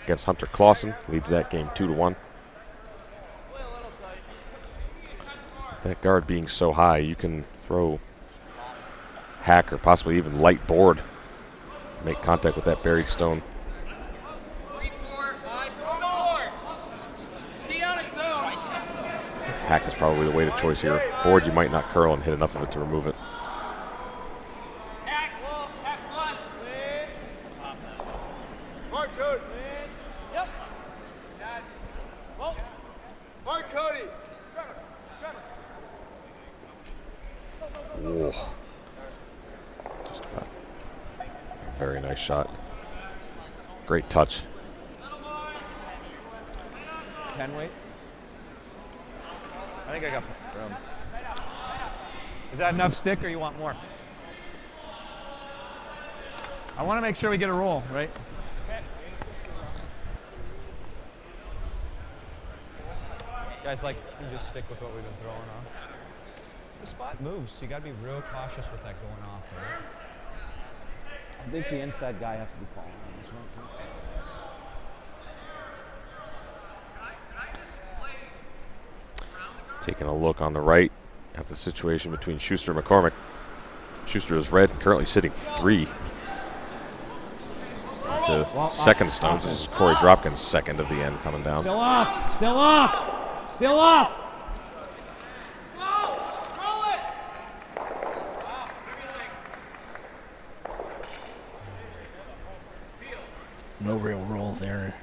against Hunter Clausen. Leads that game 2-1. That guard being so high, you can throw hack or possibly even light board. Make contact with that buried stone. Hack is probably the weighted choice here. Board, you might not curl and hit enough of it to remove it. Mark Cody. Yep. Mark Cody. Whoa. Just about. Very nice shot. Great touch. 10 weight? I think I got room. Is that enough stick or you want more? I want to make sure we get a roll, right? Guys, like, you just stick with what we've been throwing on. The spot moves, so you got to be real cautious with that going off, right? I think the inside guy has to be calling on this one. Taking a look on the right at the situation between Schuster and McCormick. Schuster is red, currently sitting 3. To second stones. This is Corey Dropkin's second of the end coming down. Still off! Still off! Still off! No real roll there.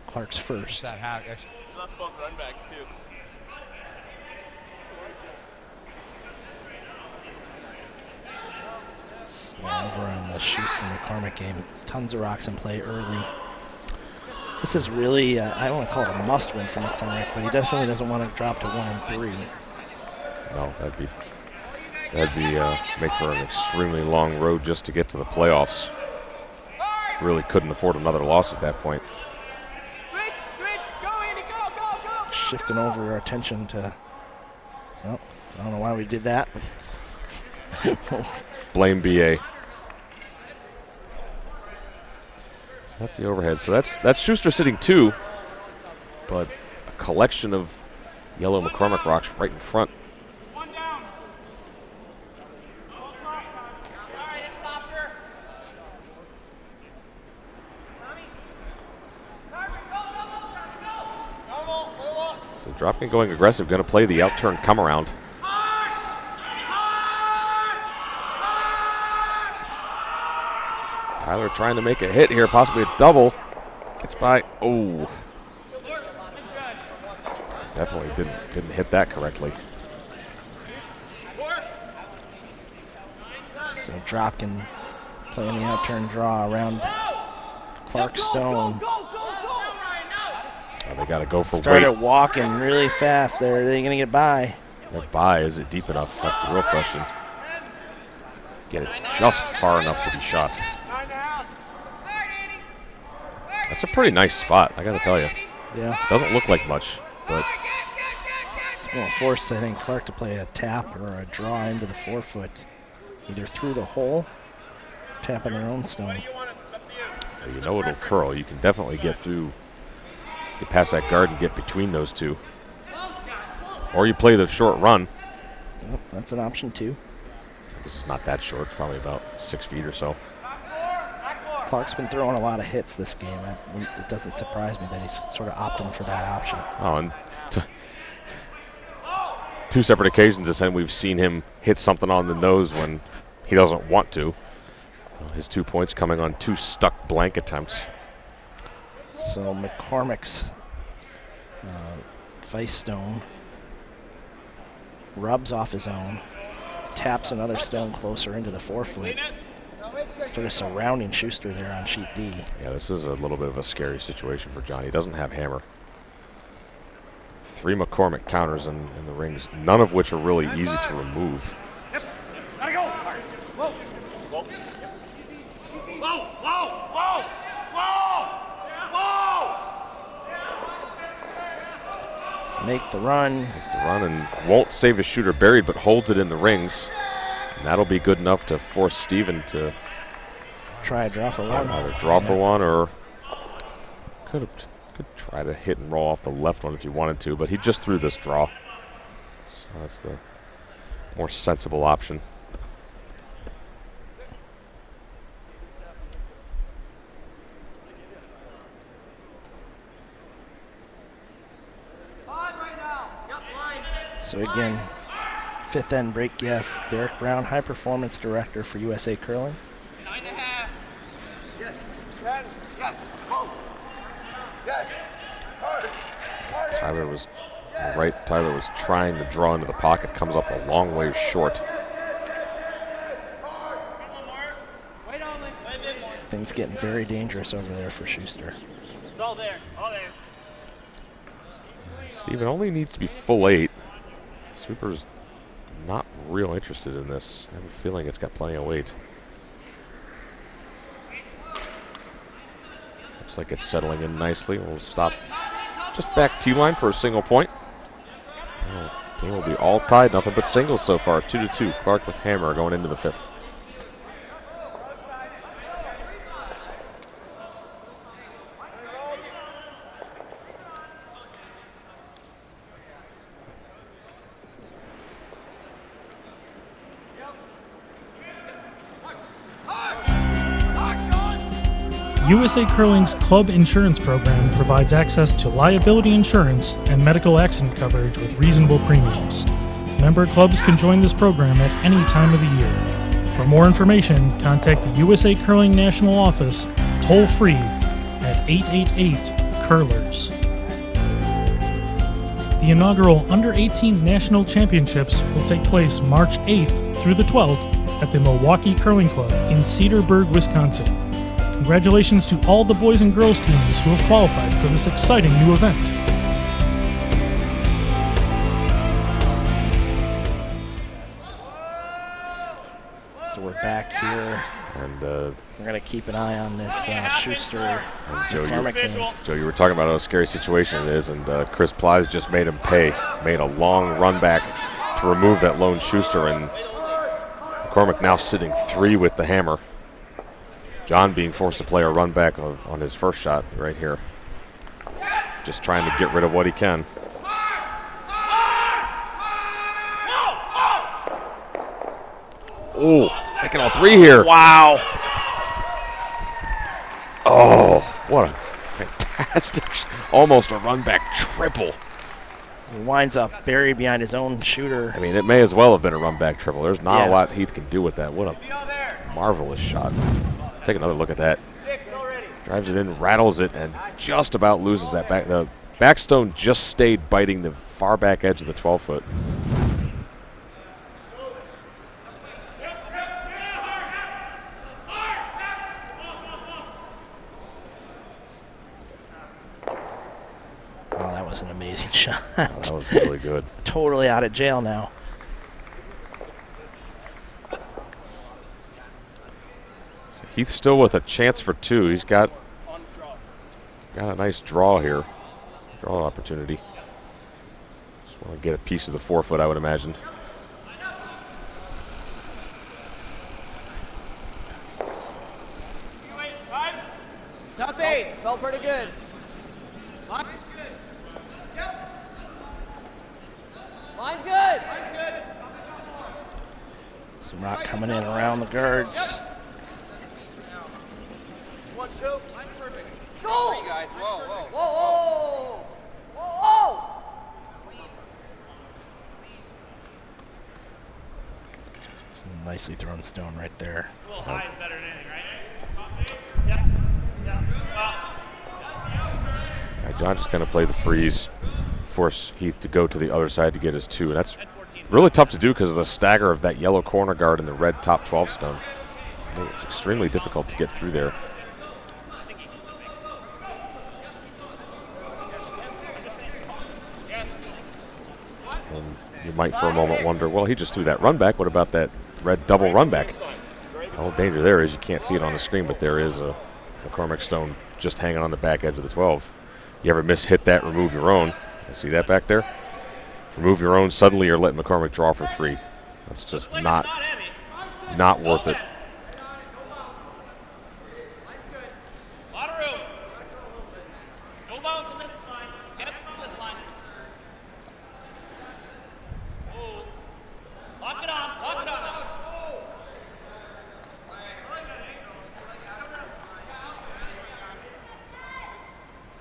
Clark's first. That hack, actually. Left both runbacks too. Over on the Schuster-McCormick game. Tons of rocks in play early. This is really, I don't want to call it a must-win for McCormick, but he definitely doesn't want to drop to 1-3. No, that'd be make for an extremely long road just to get to the playoffs. Really couldn't afford another loss at that point. Shifting over our attention to, well, I don't know why we did that. Blame BA. So that's the overhead. So that's Schuster sitting 2, but a collection of yellow McCormick rocks right in front. So Dropkin going aggressive, going to play the out-turn come around. Tyler trying to make a hit here, possibly a double. Gets by. Oh, definitely didn't hit that correctly. So Dropkin playing the out-turn draw around Clark Stone. They got to go for Started weight. walking really fast there. Are they going to get by? If by, is it deep enough? That's the real question. Get it just far enough to be shot. That's a pretty nice spot, I got to tell you. Yeah. Doesn't look like much, but It's going to force, I think, Clark to play a tap or a draw into the 4-foot, either through the hole, tapping their own stone. you know it'll curl. You can definitely get past that guard and get between those two. Or you play the short run. Oh, that's an option too. This is not that short, probably about 6 feet or so. Clark's been throwing a lot of hits this game. It doesn't surprise me that he's sort of opting for that option. Oh, and two separate occasions this end we've seen him hit something on the nose when he doesn't want to. His 2 points coming on 2 stuck blank attempts. So McCormick's vice stone rubs off his own, taps another stone closer into the 4-foot. Sort of surrounding Schuster there on sheet D. Yeah, this is a little bit of a scary situation for John. He doesn't have hammer. 3 McCormick counters in the rings, none of which are really easy to remove. Make the run. Makes the run and won't save his shooter buried, but holds it in the rings. And that'll be good enough to force Steven to try a draw for one. Either draw for one or could try to hit and roll off the left one if you wanted to, but he just threw this draw. So that's the more sensible option. So again, 5th end break, yes. Derek Brown, High Performance Director for USA Curling. 9.5. Yes. 10. Yes. Go. Yes. Hard. Tyler was trying to draw into the pocket, comes up a long way short. Things getting very dangerous over there for Schuster. It's all there. All there. Steven only needs to be full 8. Sweeper's not real interested in this. I have a feeling it's got plenty of weight. Looks like it's settling in nicely. We'll stop just back T-line for a single point. Game will be all tied, nothing but singles so far, 2-2. Clark with hammer going into the 5th. USA Curling's Club Insurance Program provides access to liability insurance and medical accident coverage with reasonable premiums. Member clubs can join this program at any time of the year. For more information, contact the USA Curling National Office toll-free at 888-CURLERS. The inaugural Under-18 National Championships will take place March 8th through the 12th at the Milwaukee Curling Club in Cedarburg, Wisconsin. Congratulations to all the boys and girls teams who have qualified for this exciting new event. So we're back here, and we're going to keep an eye on this Schuster and Joe, McCormick. Joe, you were talking about how scary situation it is, and Chris Plies just made him pay. Made a long run back to remove that lone Schuster, and McCormick now sitting 3 with the hammer. John being forced to play a run back on his first shot right here. Just trying to get rid of what he can. Oh, making all 3 here. Wow. Oh, what a fantastic, almost a run back triple. He winds up buried behind his own shooter. I mean, it may as well have been a run back triple. There's not a Yeah. lot Heath can do with that. What a marvelous shot. Take another look at that. Drives it in, rattles it, and just about loses that back. The backstone just stayed biting the far back edge of the 12-foot. was an amazing shot. That was really good. Totally out of jail now. So Heath's still with a chance for 2. He's got a nice draw here. Draw opportunity. Just want to get a piece of the forefoot, I would imagine. Top 8. Felt pretty good. Mine's good. Some rock coming in around the guards. 1, 2. Mine's perfect. Go! Three guys. Whoa, whoa. Whoa, whoa! Whoa, whoa! Nicely thrown stone right there. A little high is better than anything, right? John just kind of played the freeze, force Heath to go to the other side to get his 2. And that's really tough to do because of the stagger of that yellow corner guard and the red top 12 stone. I mean, it's extremely difficult to get through there. And you might for a moment wonder, well, he just threw that run back. What about that red double run back? The whole danger there is you can't see it on the screen, but there is a McCormick stone just hanging on the back edge of the 12. You ever hit that, remove your own. I see that back there? Remove your own, suddenly you're letting McCormick draw for 3. That's just not worth it. A lot of room. No bounce on this line. Yep, this line. Oh. Lock it on. Lock it on now.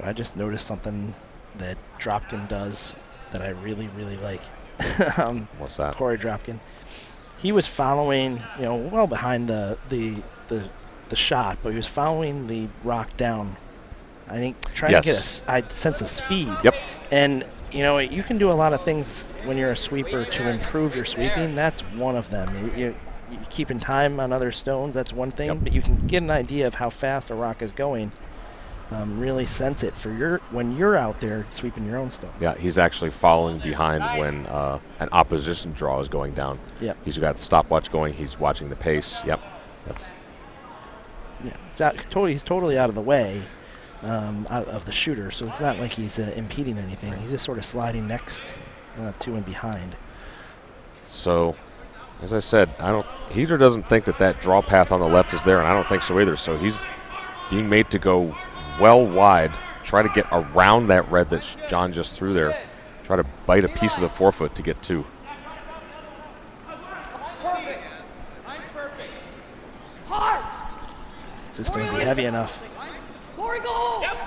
I just noticed something that Dropkin does that I really, really like. What's that? Corey Dropkin. He was following, well behind the shot, but he was following the rock down. I think trying to get a sense of speed. Yep. And you can do a lot of things when you're a sweeper to improve your sweeping. That's one of them. You keeping time on other stones. That's one thing. Yep. But you can get an idea of how fast a rock is going. Really sense it for when you're out there sweeping your own stone. Yeah, he's actually following behind when an opposition draw is going down. Yep. He's got the stopwatch going. He's watching the pace. Yep. He's totally out of the way out of the shooter, so it's not like he's impeding anything. He's just sort of sliding next to and behind. So, as I said, Heater doesn't think that draw path on the left is there, and I don't think so either. So he's being made to go well wide, try to get around that red that John just threw there, try to bite a piece of the forefoot to get 2. Perfect. Mine's perfect. Hard! Is this going to be heavy enough? Corey, go! Yep.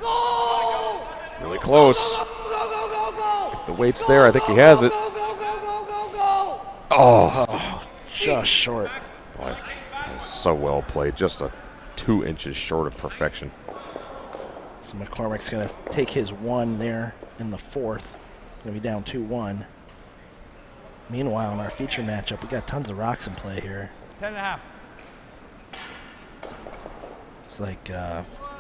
Go! Really close. Go, go, go, go! If the weight's there, I think he has it. Go, go, go, go, go, go! Oh, just short. Boy, that was so well played. Just 2 inches short of perfection. So McCormick's going to take his 1 there in the 4th. Going to be down 2-1. Meanwhile, in our feature matchup, we got tons of rocks in play here. 10.5. It's like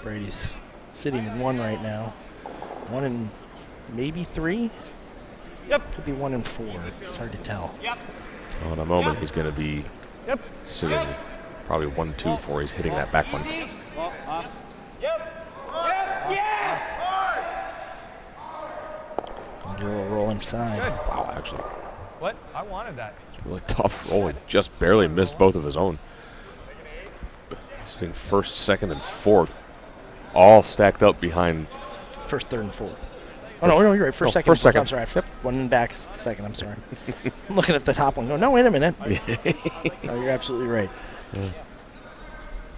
Brady's sitting in 1 right now. 1 and maybe 3? Yep. Could be 1 and 4. It's hard to tell. Yep. Well, in a moment, he's going to be Yep. sitting probably 1-2 before he's hitting that back one. Well, Do a little roll inside. Wow, actually, what? I wanted that. it's a really tough roll. He just barely missed both of his own. Sitting 1st, 2nd, and 4th, all stacked up behind. 1st, 3rd, and 4th. Oh, no, you're right. 1st, 2nd, 1st, 2nd. I'm sorry. Yep. 1 and back, 2nd. I'm sorry. I'm looking at the top one. Go, no, wait a minute. No, you're absolutely right.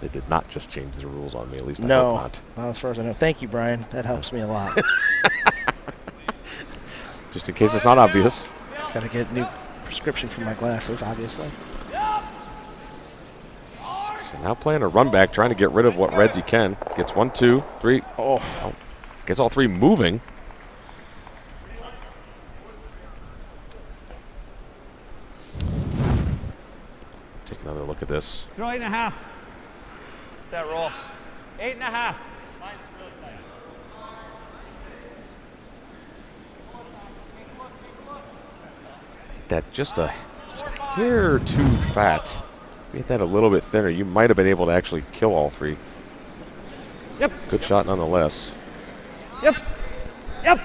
They did not just change the rules on me, at least I No, hope not. well, as far as I know. Thank you, Brian. That helps me a lot. Just in case it's not obvious. Got to get a new prescription for my glasses, obviously. So now playing a run back, trying to get rid of what reds he can. Gets 1, 2, 3. Oh, gets all 3 moving. Take another look at this. Throw 8.5. That roll. 8.5. that just a hair too fat. If you hit that a little bit thinner, you might have been able to actually kill all three. Yep. Good shot nonetheless. Yep. Yep.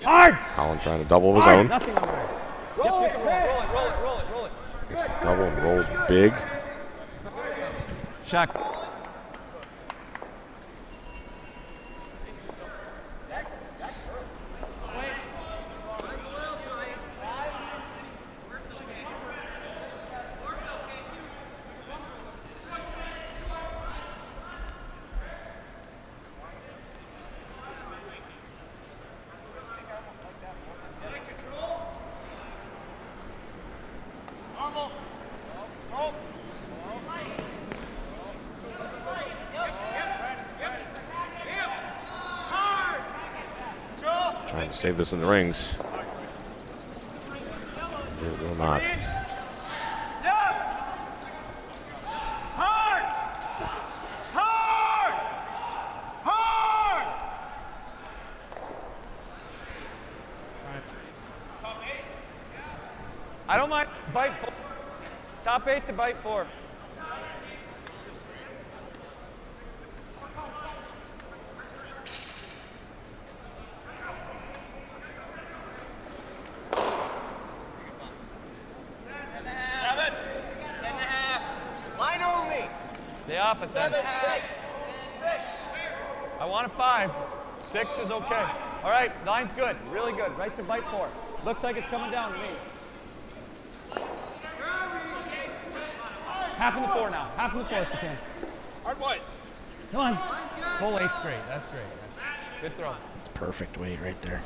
Hard. Colin trying to double his Hard. own. Nothing under it. Roll it. Roll it. Gets the double and rolls big. Check. Trying to save this in the rings. It will not. I don't mind. Bite 4. Top 8 to bite 4. The opposite. I want a 5. 6 is okay. All right, 9's good. Really good. Right to bite 4. Looks like it's coming down to me. Half in the 4 now. Half in the 4 if you can. Hard boys. Come on. Full 8's great. That's great. Good throw. It's perfect weight right there.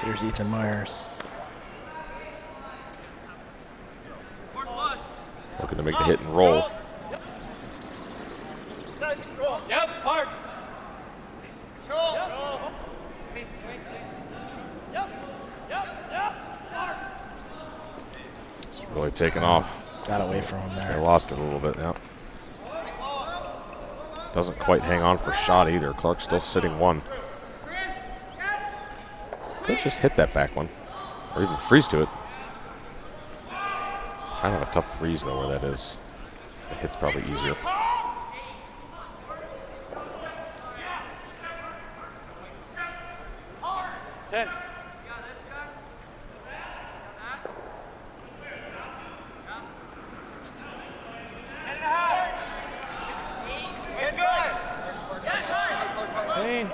Here's Ethan Myers. Looking to make the hit and roll. Yep, hard. It's really taken off. Got away from him They there. lost it a little bit now. Doesn't quite hang on for shot either. Clark's still sitting 1. Could just hit that back one, or even freeze to it. Kind of a tough freeze though where that is. The hit's probably easier. Ten. Clean.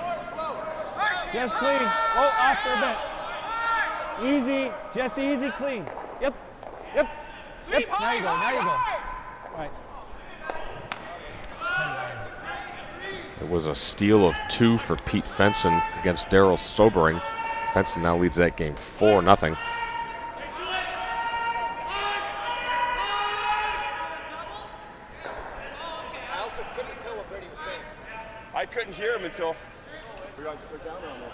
Just clean. Oh, off for a bit. Easy. Just easy, clean. Yep. Yep. Yep. Now you go. Now you go. All right. It was a steal of 2 for Pete Fenson against Daryl Sobering. Fenson now leads that game 4-0. I also couldn't tell what Brady was saying. I couldn't hear him until we got down on there.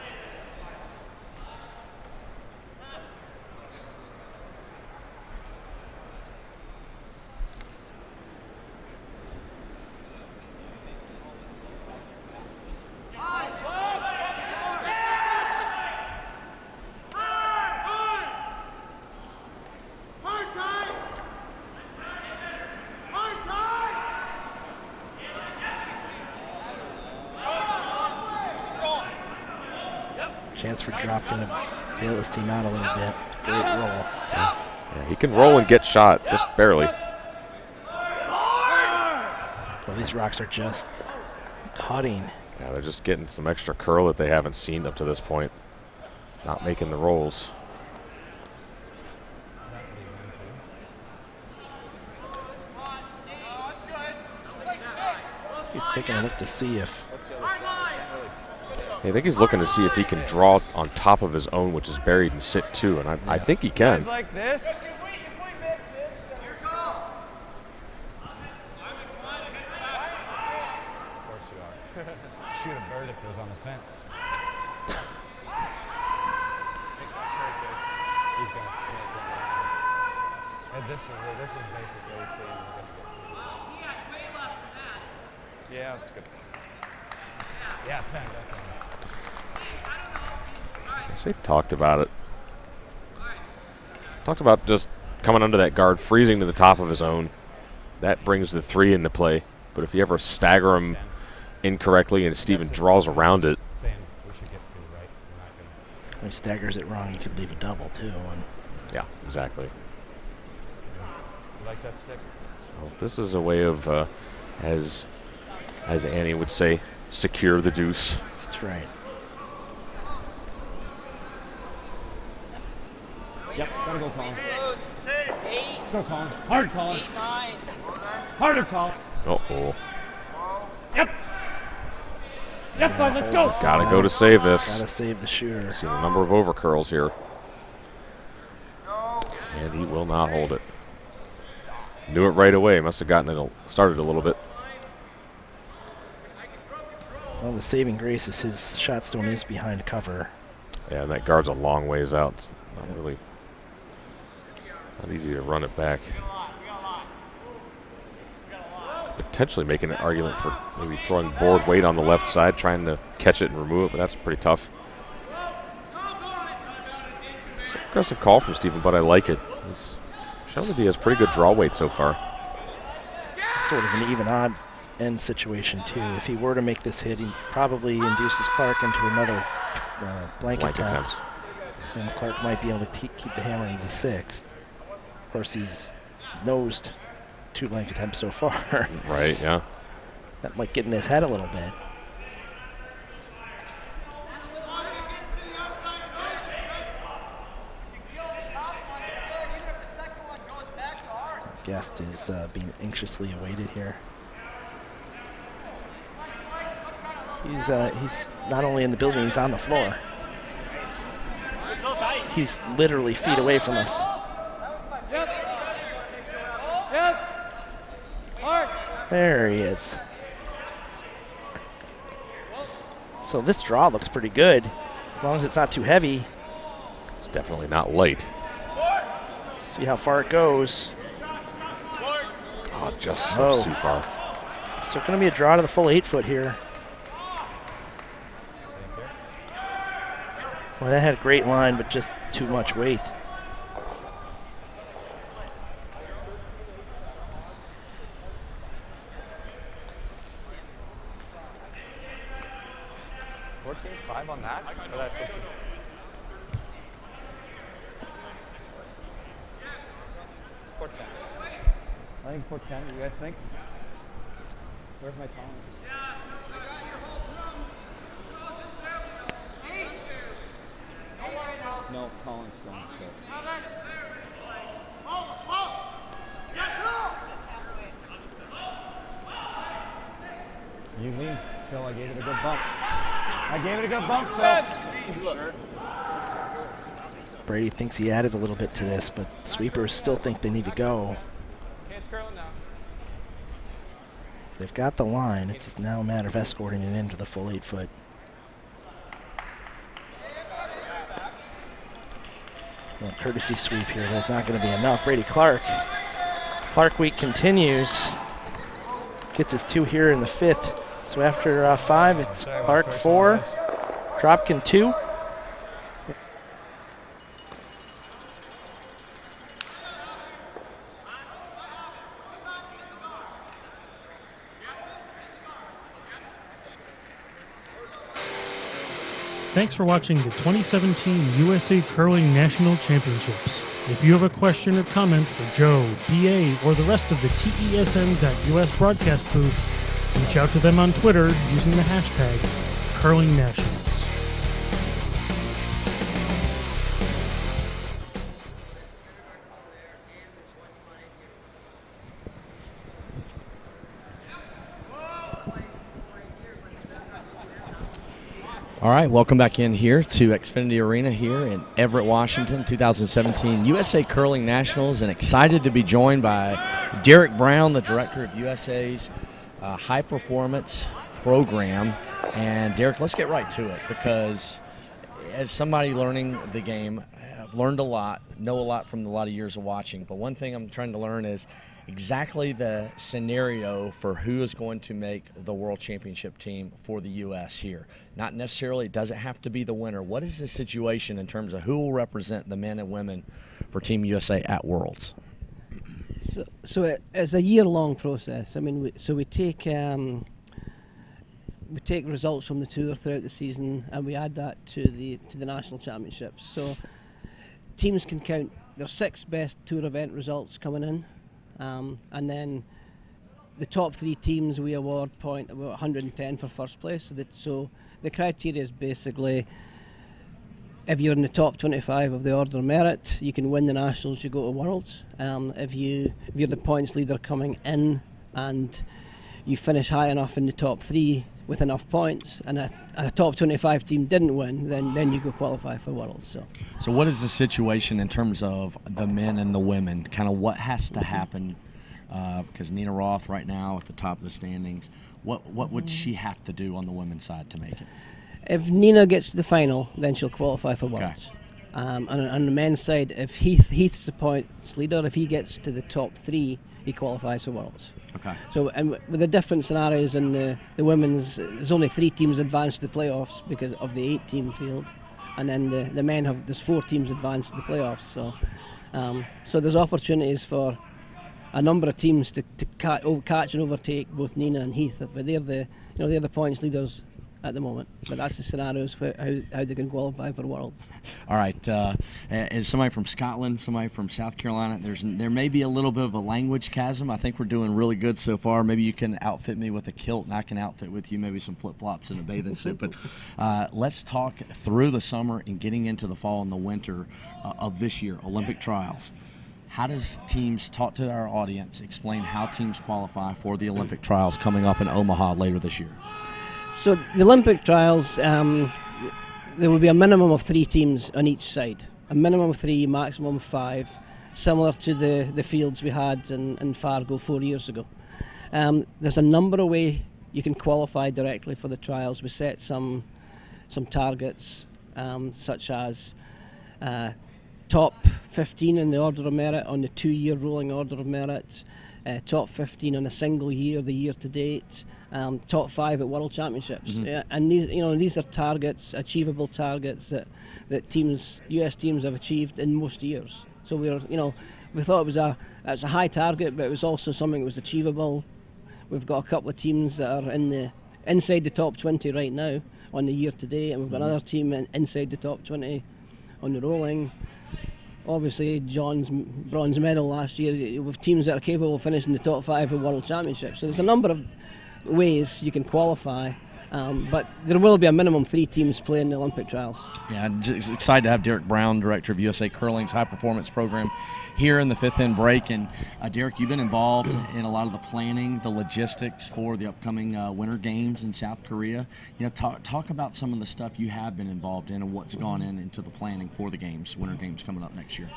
Chance for Dropkin to bail his team out a little bit. Great roll. Yeah, he can roll and get shot, just barely. Well, these rocks are just cutting. Yeah, they're just getting some extra curl that they haven't seen up to this point. Not making the rolls. He's taking a look to see if I think he's looking to see if he can draw on top of his own, which is buried in sit 2, and I think he can. Guys like this. Of course you are. Shoot a bird if it was on the fence. this is basically saying we're going to get to. He had way less than that. Yeah, that's good. Yeah, 10, definitely. So he talked about it. Talked about just coming under that guard, freezing to the top of his own. That brings the 3 into play. But if you ever stagger him incorrectly and Steven draws around it. Saying we should get to, right? We're not going If he staggers it wrong, you could leave a double too. And Yeah, exactly. You like that stick? So this is a way of, as Annie would say, secure the deuce. that's right. Yep, gotta go, Colin. Eight, Let's go, Colin. Hard, Colin. 8, 9. Harder, Colin. Uh-oh. Yep. Yep, bud, let's go. Gotta go to save this. Gotta save the shooter. Seen a number of overcurls here. And he will not hold it. Knew it right away. Must have gotten it started a little bit. Well, the saving grace is his shot stone is behind cover. Yeah, and that guard's a long ways out. It's not easy to run it back. Potentially making an argument for maybe throwing board weight on the left side, trying to catch it and remove it, but that's pretty tough. It's an aggressive call from Steven, but I like it. He's shown that he has pretty good draw weight so far. Sort of an even odd end situation too. If he were to make this hit, he probably induces Clark into another blank attempt. Attempts. And Clark might be able to keep the hammer in the 6th. Of course, he's nosed 2 blank attempts so far. Right, yeah. That might get in his head a little bit. Guest is being anxiously awaited here. He's not only in the building, he's on the floor. He's literally feet away from us. There he is. So this draw looks pretty good, as long as it's not too heavy. It's definitely not light. See how far it goes. Oh, just slips too far. So it's going to be a draw to the full 8-foot here. Well, that had a great line, but just too much weight. $14.5 on that? Or that 15? $4.10. I think $4.10. You guys think? Where's my tolerance? No, Colin's still on scope. You lean, Phil. I gave it a good bump. Phil. Brady thinks he added a little bit to this, but sweepers still think they need to go. They've got the line. It's just now a matter of escorting it into the full 8-foot. Well, courtesy sweep here. That's not going to be enough. Brady Clark. Clark week continues. Gets his 2 here in the 5th. So after 5, it's Clark 4, Dropkin 2. Thanks for watching the 2017 USA Curling National Championships. If you have a question or comment for Joe, BA, or the rest of the TESN.US broadcast booth, reach out to them on Twitter using the hashtag CurlingNationals. All right, welcome back in here to Xfinity Arena here in Everett, Washington, 2017 USA Curling Nationals, and excited to be joined by Derek Brown, the director of USA's High Performance Program. And Derek, let's get right to it, because as somebody learning the game, I've learned a lot, know a lot from a lot of years of watching, but one thing I'm trying to learn is exactly the scenario for who is going to make the World Championship team for the U.S. here. Not necessarily, it doesn't have to be the winner. What is the situation in terms of who will represent the men and women for Team USA at Worlds? So it's a year-long process. I mean, we take results from the tour throughout the season, and we add that to the national championships. So teams can count their 6 best tour event results coming in, and then the top 3 teams we award about 110 for first place. So the criteria is basically, if you're in the top 25 of the order of merit, you can win the nationals, you go to Worlds. If you're the points leader coming in and you finish high enough in the top 3 with enough points, and a top 25 team didn't win, then you go qualify for Worlds. So what is the situation in terms of the men and the women? Kind of what has to happen? Because Nina Roth right now at the top of the standings, what would she have to do on the women's side to make it? If Nina gets to the final, then she'll qualify for Worlds. Okay. And on the men's side, if Heath's the points leader, if he gets to the top 3, he qualifies for Worlds. Okay. So, and with the different scenarios in the women's, there's only 3 teams advanced to the playoffs because of the 8-team field, and then the men there's 4 teams advanced to the playoffs. So there's opportunities for a number of teams to catch and overtake both Nina and Heath, but they're the points leaders at the moment. But that's the scenarios for how they can qualify for Worlds. All right. As somebody from Scotland, somebody from South Carolina, there may be a little bit of a language chasm. I think we're doing really good so far. Maybe you can outfit me with a kilt, and I can outfit with you maybe some flip-flops and a bathing suit. But let's talk through the summer and getting into the fall and the winter of this year, Olympic trials. How does teams talk to our audience, explain how teams qualify for the Olympic trials coming up in Omaha later this year? So the Olympic trials, there will be a minimum of 3 teams on each side. A minimum of 3, maximum of 5, similar to the fields we had in Fargo 4 years ago. There's a number of ways you can qualify directly for the trials. We set some targets, such as top 15 in the order of merit on the 2-year rolling order of merit, top 15 on a single year, the year to date, top 5 at World Championships. Mm-hmm. And these are targets, achievable targets that US teams have achieved in most years. So we thought it was a high target, but it was also something that was achievable. We've got a couple of teams that are inside the top 20 right now on the year to date, and we've got another team inside the top 20 on the rolling. Obviously, John's bronze medal last year, with teams that are capable of finishing the top 5 at World Championships. So there's a number of ways you can qualify, but there will be a minimum 3 teams playing the Olympic trials. Yeah, I'm just excited to have Derek Brown, Director of USA Curling's High Performance Program, here in the 5th End break. And Derek, you've been involved in a lot of the planning, the logistics for the upcoming Winter Games in South Korea. Talk about some of the stuff you have been involved in and what's gone into the planning for the games, Winter Games coming up next year.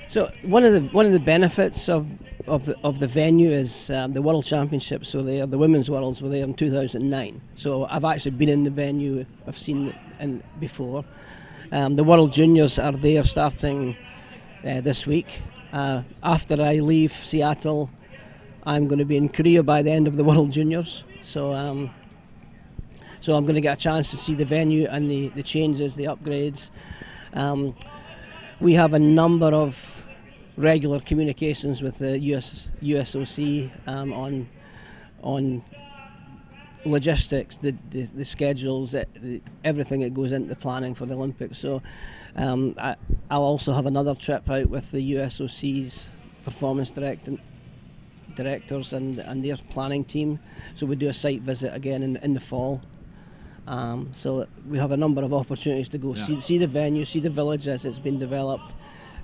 So one of the benefits of the venue is the World Championships were there, the Women's Worlds were there in 2009. So I've actually been in the venue, I've seen it before. The World Juniors are there starting this week. After I leave Seattle, I'm going to be in Korea by the end of the World Juniors. So I'm going to get a chance to see the venue and the changes, the upgrades. We have a number of regular communications with the USOC on logistics, the schedules, everything that goes into the planning for the Olympics. So I'll also have another trip out with the USOC's performance directors and their planning team. So we do a site visit again in the fall. So we have a number of opportunities to go see the venue, see the village as it's been developed,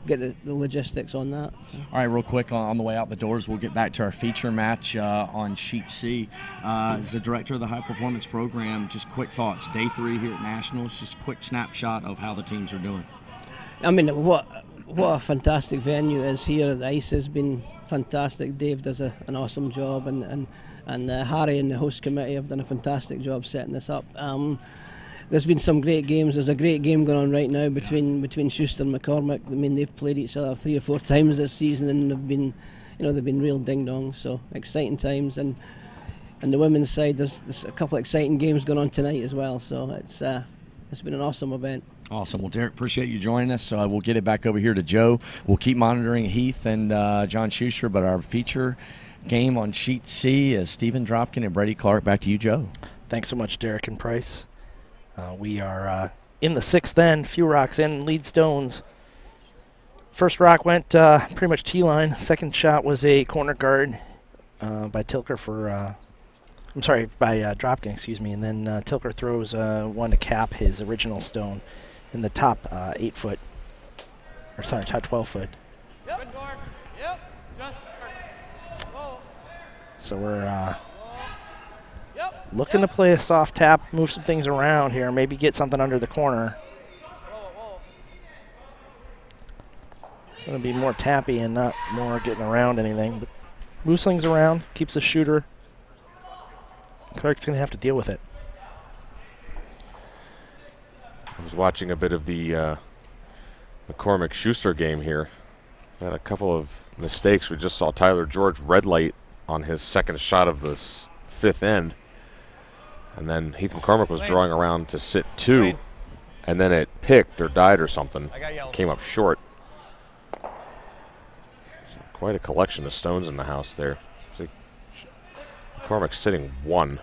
get the logistics on that. All right, real quick on the way out the doors, we'll get back to our feature match on Sheet C. As the director of the High Performance Program, just quick thoughts. Day 3 here at Nationals, just quick snapshot of how the teams are doing. I mean, what a fantastic venue is here. The ice has been fantastic. Dave does an awesome job, and Harry and the host committee have done a fantastic job setting this up. there's been some great games. There's a great game going on right now between Schuster and McCormick. I mean, they've played each other 3 or 4 times this season, and they've been real ding dongs. So exciting times, and the women's side, there's a couple of exciting games going on tonight as well. So it's been an awesome event. Awesome. Well, Derek, appreciate you joining us. So we'll get it back over here to Joe. We'll keep monitoring Heath and John Schuster, but our feature game on Sheet C is Stephen Dropkin and Brady Clark. Back to you, Joe. Thanks so much, Derek and Price. We are in the 6th end. Few rocks in, lead Stones. First rock went pretty much T-line. Second shot was a corner guard by Tilker by Dropkin, excuse me. And then Tilker throws one to cap his original stone in the top 8 foot, or sorry, top 12 foot. Yep. Yep. Just. Whoa. So we're Yep. looking to play a soft tap, move some things around here, maybe get something under the corner. Whoa. Going to be more tappy and not more getting around anything. But moves things around, keeps the shooter. Clark's going to have to deal with it. I was watching a bit of the McCormick-Schuster game here. Had a couple of mistakes. We just saw Tyler George red light on his second shot of this 5th end. And then Heath McCormick was drawing around to sit 2, and then it picked or died or something. Came up short. So quite a collection of stones in the house there. McCormick sitting 1.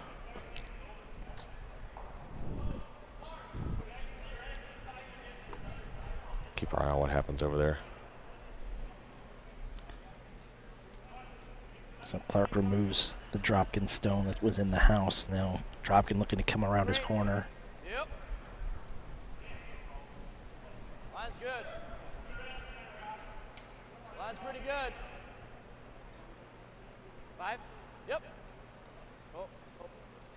Keep our eye on what happens over there. So Clark removes the Dropkin stone that was in the house. Now Dropkin looking to come around his corner. Yep. Line's good. Line's pretty good. 5. Yep. Oh.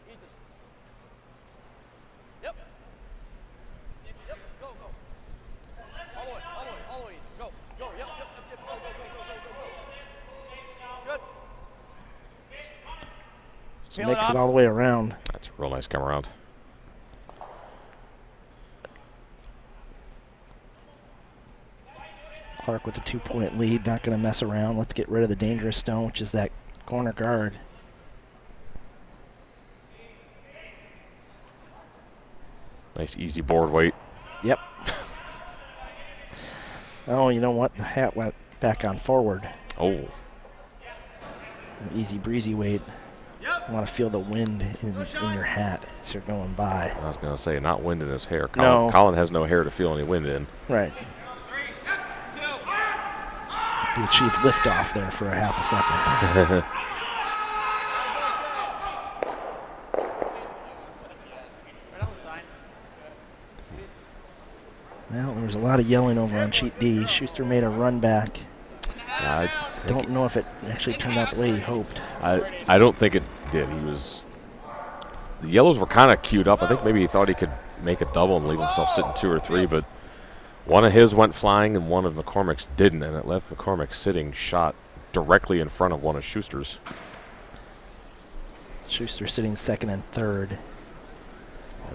Ethan. Yep. Yep. Go. All the way. Go. Yep. Go. Good. So makes it all the way around. That's a real nice come around. Clark with a 2-point lead, not going to mess around. Let's get rid of the dangerous stone, which is that corner guard. Nice easy board weight. Yep. Oh, you know what? The hat went back on forward. Oh. An easy breezy weight. You want to feel the wind in your hat as you're going by. I was going to say, not wind in his hair. No. Colin has no hair to feel any wind in. Right. You achieve liftoff there for a half a second. Well, there was a lot of yelling over on sheet D. Schuster made a run back. I don't know if it actually turned out the way he hoped. I don't think it did. The yellows were kind of queued up. I think maybe he thought he could make a double and leave himself sitting 2 or 3, but one of his went flying and one of McCormick's didn't, and it left McCormick sitting shot directly in front of one of Schuster's. Schuster sitting 2nd and 3rd. Yeah,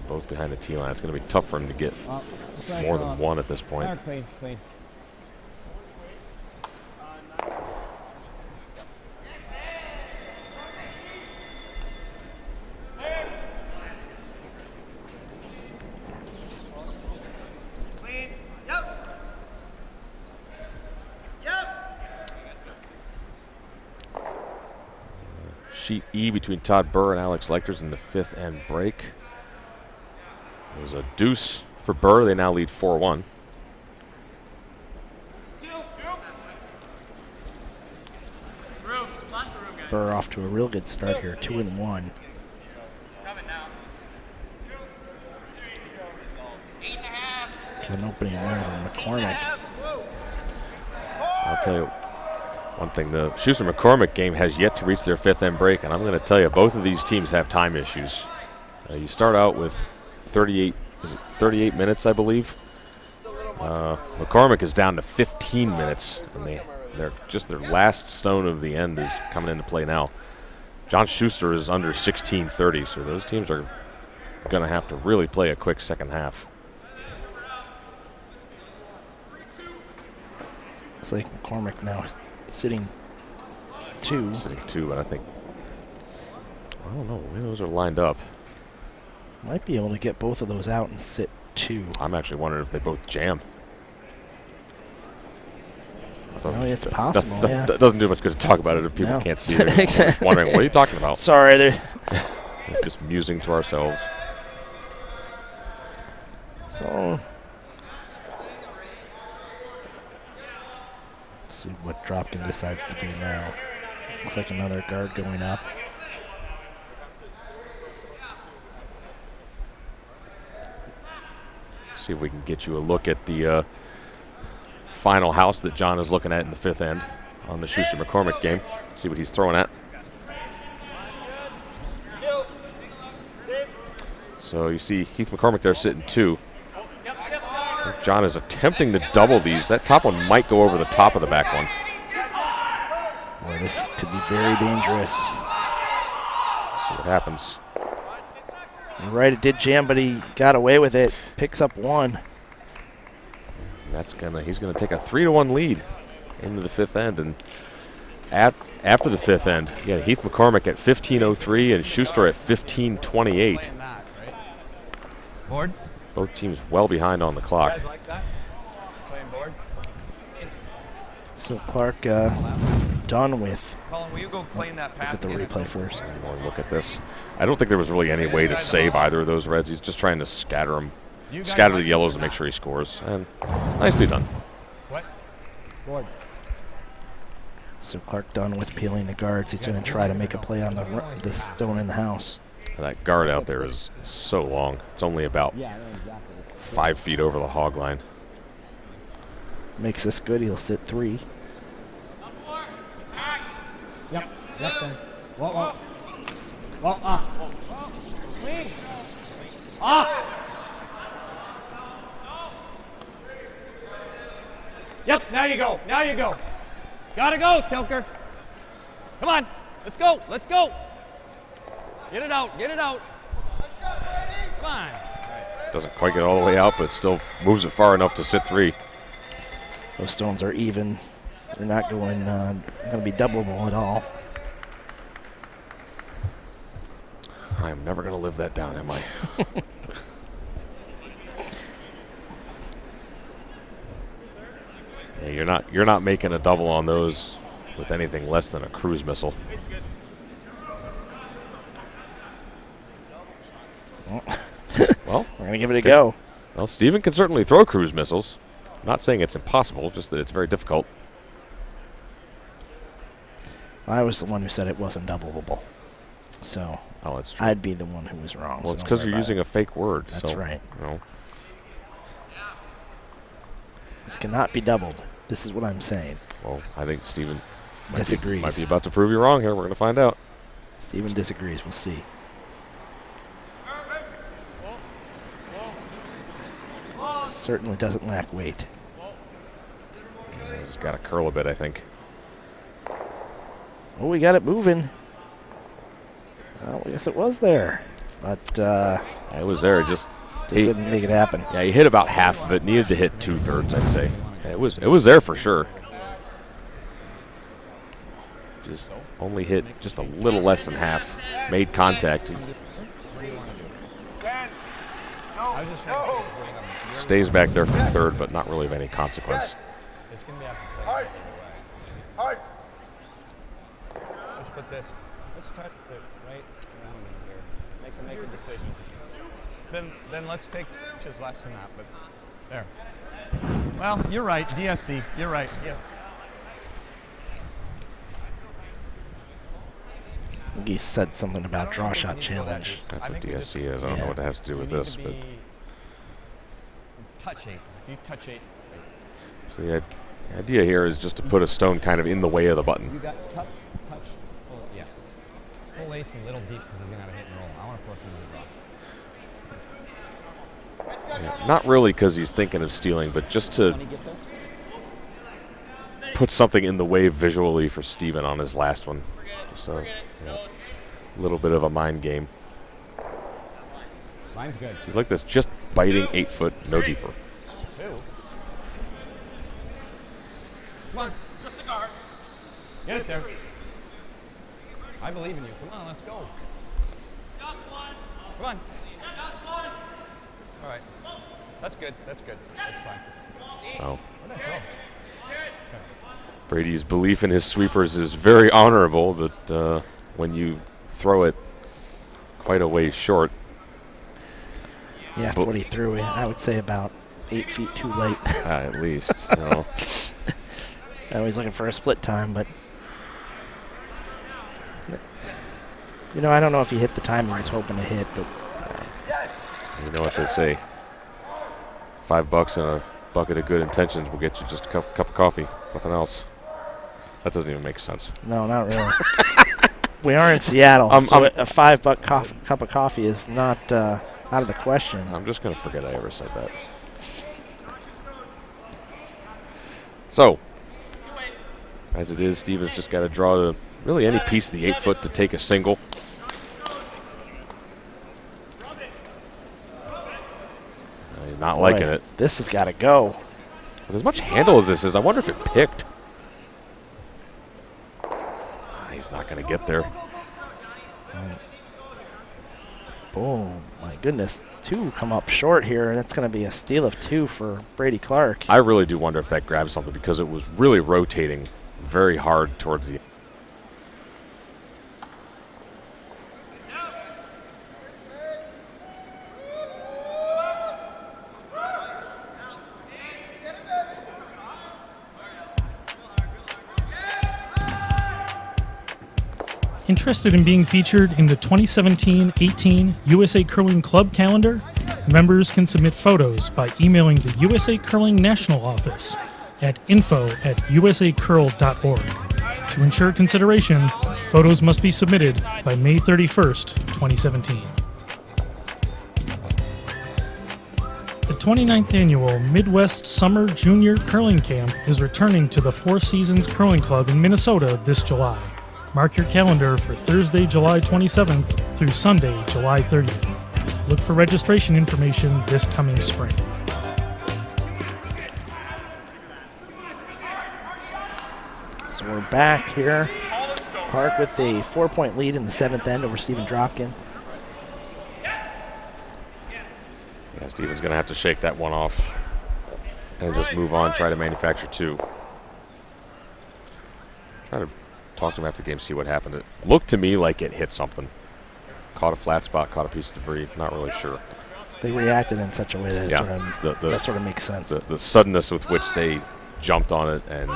both behind the tee line. It's going to be tough for him to get more than one at this point. Clean. Sheet E between Todd Burr and Alex Lecters in the 5th end break. It was a deuce for Burr. They now lead 4-1. Burr off to a real good start here, 2-1. An opening run from McCormick. I'll tell you one thing, the Schuster-McCormick game has yet to reach their 5th end break, and I'm going to tell you, both of these teams have time issues. You start out with 38 minutes, I believe. McCormick is down to 15 minutes, and they're just their last stone of the end is coming into play now. John Schuster is under 16:30, so those teams are going to have to really play a quick second half. It's like McCormick now sitting 2. Sitting 2, and I think, I don't know, maybe those are lined up. Might be able to get both of those out and sit 2. I'm actually wondering if they both jam. Oh, it's possible, yeah. That doesn't do much good to talk about it if people can't see it. Exactly. We're just wondering, what are you talking about? Sorry. They're just musing to ourselves. So, let's see what Dropkin decides to do now. Looks like another guard going up. See if we can get you a look at the final house that John is looking at in the 5th end on the Schuster-McCormick game. See what he's throwing at. So you see Heath McCormick there sitting 2. John is attempting to double these. That top one might go over the top of the back one. Boy, this could be very dangerous. See what happens. You're right, it did jam, but he got away with it. Picks up 1. He's gonna take a 3-1 lead into the 5th end, and after the 5th end, yeah, Heath McCormick at 15:03 and Schuster at 15:28. Board. Both teams well behind on the clock. Guys like that? Playing board. So Clark done with. Colin, will you go clean that path? Look at the replay first. More look at this. I don't think there was really any way to save either of those reds. He's just trying to scatter them. Scatter the yellows and make sure he scores. And nicely done. What? Board. So Clark done with peeling the guards. He's going to try to make a play on the stone in the house. That guard out there is so long. It's only about 5 feet over the hog line. Makes this good. He'll sit 3. Yep, then. Whoa. Yep, now you go. Gotta go, Tilker. Come on, let's go. Get it out. Come on. Doesn't quite get all the way out, but still moves it far enough to sit 3. Those stones are even. They're not going to be doubleable at all. I am never going to live that down, am I? Yeah, you're not making a double on those with anything less than a cruise missile. Well, we're going to give it a go. Well, Steven can certainly throw cruise missiles. I'm not saying it's impossible, just that it's very difficult. I was the one who said it wasn't doubleable. So that's true. I'd be the one who was wrong. Well, so it's because you're using a fake word. That's so, right. You know. This cannot be doubled. This is what I'm saying. Well, I think Steven disagrees. Might be about to prove you wrong here. We're going to find out. Steven disagrees. We'll see. Certainly doesn't lack weight. He's got to curl a bit, I think. Oh, we got it moving. Well, I guess it was there. But it was there. Just didn't make it happen. Yeah, he hit about half of it. Needed to hit 2/3, I'd say. Yeah, it was there for sure. Just only hit just a little less than half. Made contact. Stays back there for 3rd, but not really of any consequence. It's going to be after play. Let's put this. Let's touch it right around in here. Make a decision. Then let's take touches less than that. But there. Well, you're right, DSC. You're right. Yeah. I think he said something about draw shot challenge. That's what DSC is. I don't know what it has to do with this, but touch 8. If you touch 8. So the idea here is just to put a stone kind of in the way of the button. You got touch. Full, yeah. Full 8's a little deep because he's gonna have a hit and roll. I want to force him to the draw. Yeah, not really because he's thinking of stealing, but just to put something in the way visually for Steven on his last one. Just a little bit of a mind game. Mine's good. He's like this, just biting 8 foot, no deeper. Ew. Come on. Get it there. I believe in you. Come on, let's go. Come on. All right. That's good. That's good. That's fine. Wow. Where'd that go? Brady's belief in his sweepers is very honorable, but when you throw it quite a ways short. You asked what he threw. I would say about 8 feet too late. At least, you know. I was looking for a split time, but you know, I don't know if he hit the time he was hoping to hit, but you know what they say. $5 and a bucket of good intentions will get you just a cup of coffee, nothing else. That doesn't even make sense. no, not really. We are in Seattle, so a $5 cup of coffee is not out of the question. I'm just going to forget I ever said that. So, as it is, Stevens just got to draw really any piece of the 8 foot to take a single. Not liking it. This has got to go. With as much handle as this is, I wonder if it picked. He's not going to get there. Boom. My goodness. 2 come up short here, and that's going to be a steal of 2 for Brady Clark. I really do wonder if that grabbed something because it was really rotating very hard towards the. Interested in being featured in the 2017-18 USA Curling Club calendar? Members can submit photos by emailing the USA Curling National Office at info@usacurl.org. To ensure consideration, photos must be submitted by May 31st, 2017. The 29th annual Midwest Summer Junior Curling Camp is returning to the Four Seasons Curling Club in Minnesota this July. Mark your calendar for Thursday, July 27th through Sunday, July 30th. Look for registration information this coming spring. So we're back here. Clark with a 4-point lead in the 7th end over Stephen Dropkin. Yeah, Stevens going to have to shake that one off and just move on, try to manufacture 2. Try to talk to him after the game, see what happened. It looked to me like it hit something. Caught a flat spot, caught a piece of debris, not really sure. They reacted in such a way that that sort of makes sense. The suddenness with which they jumped on it and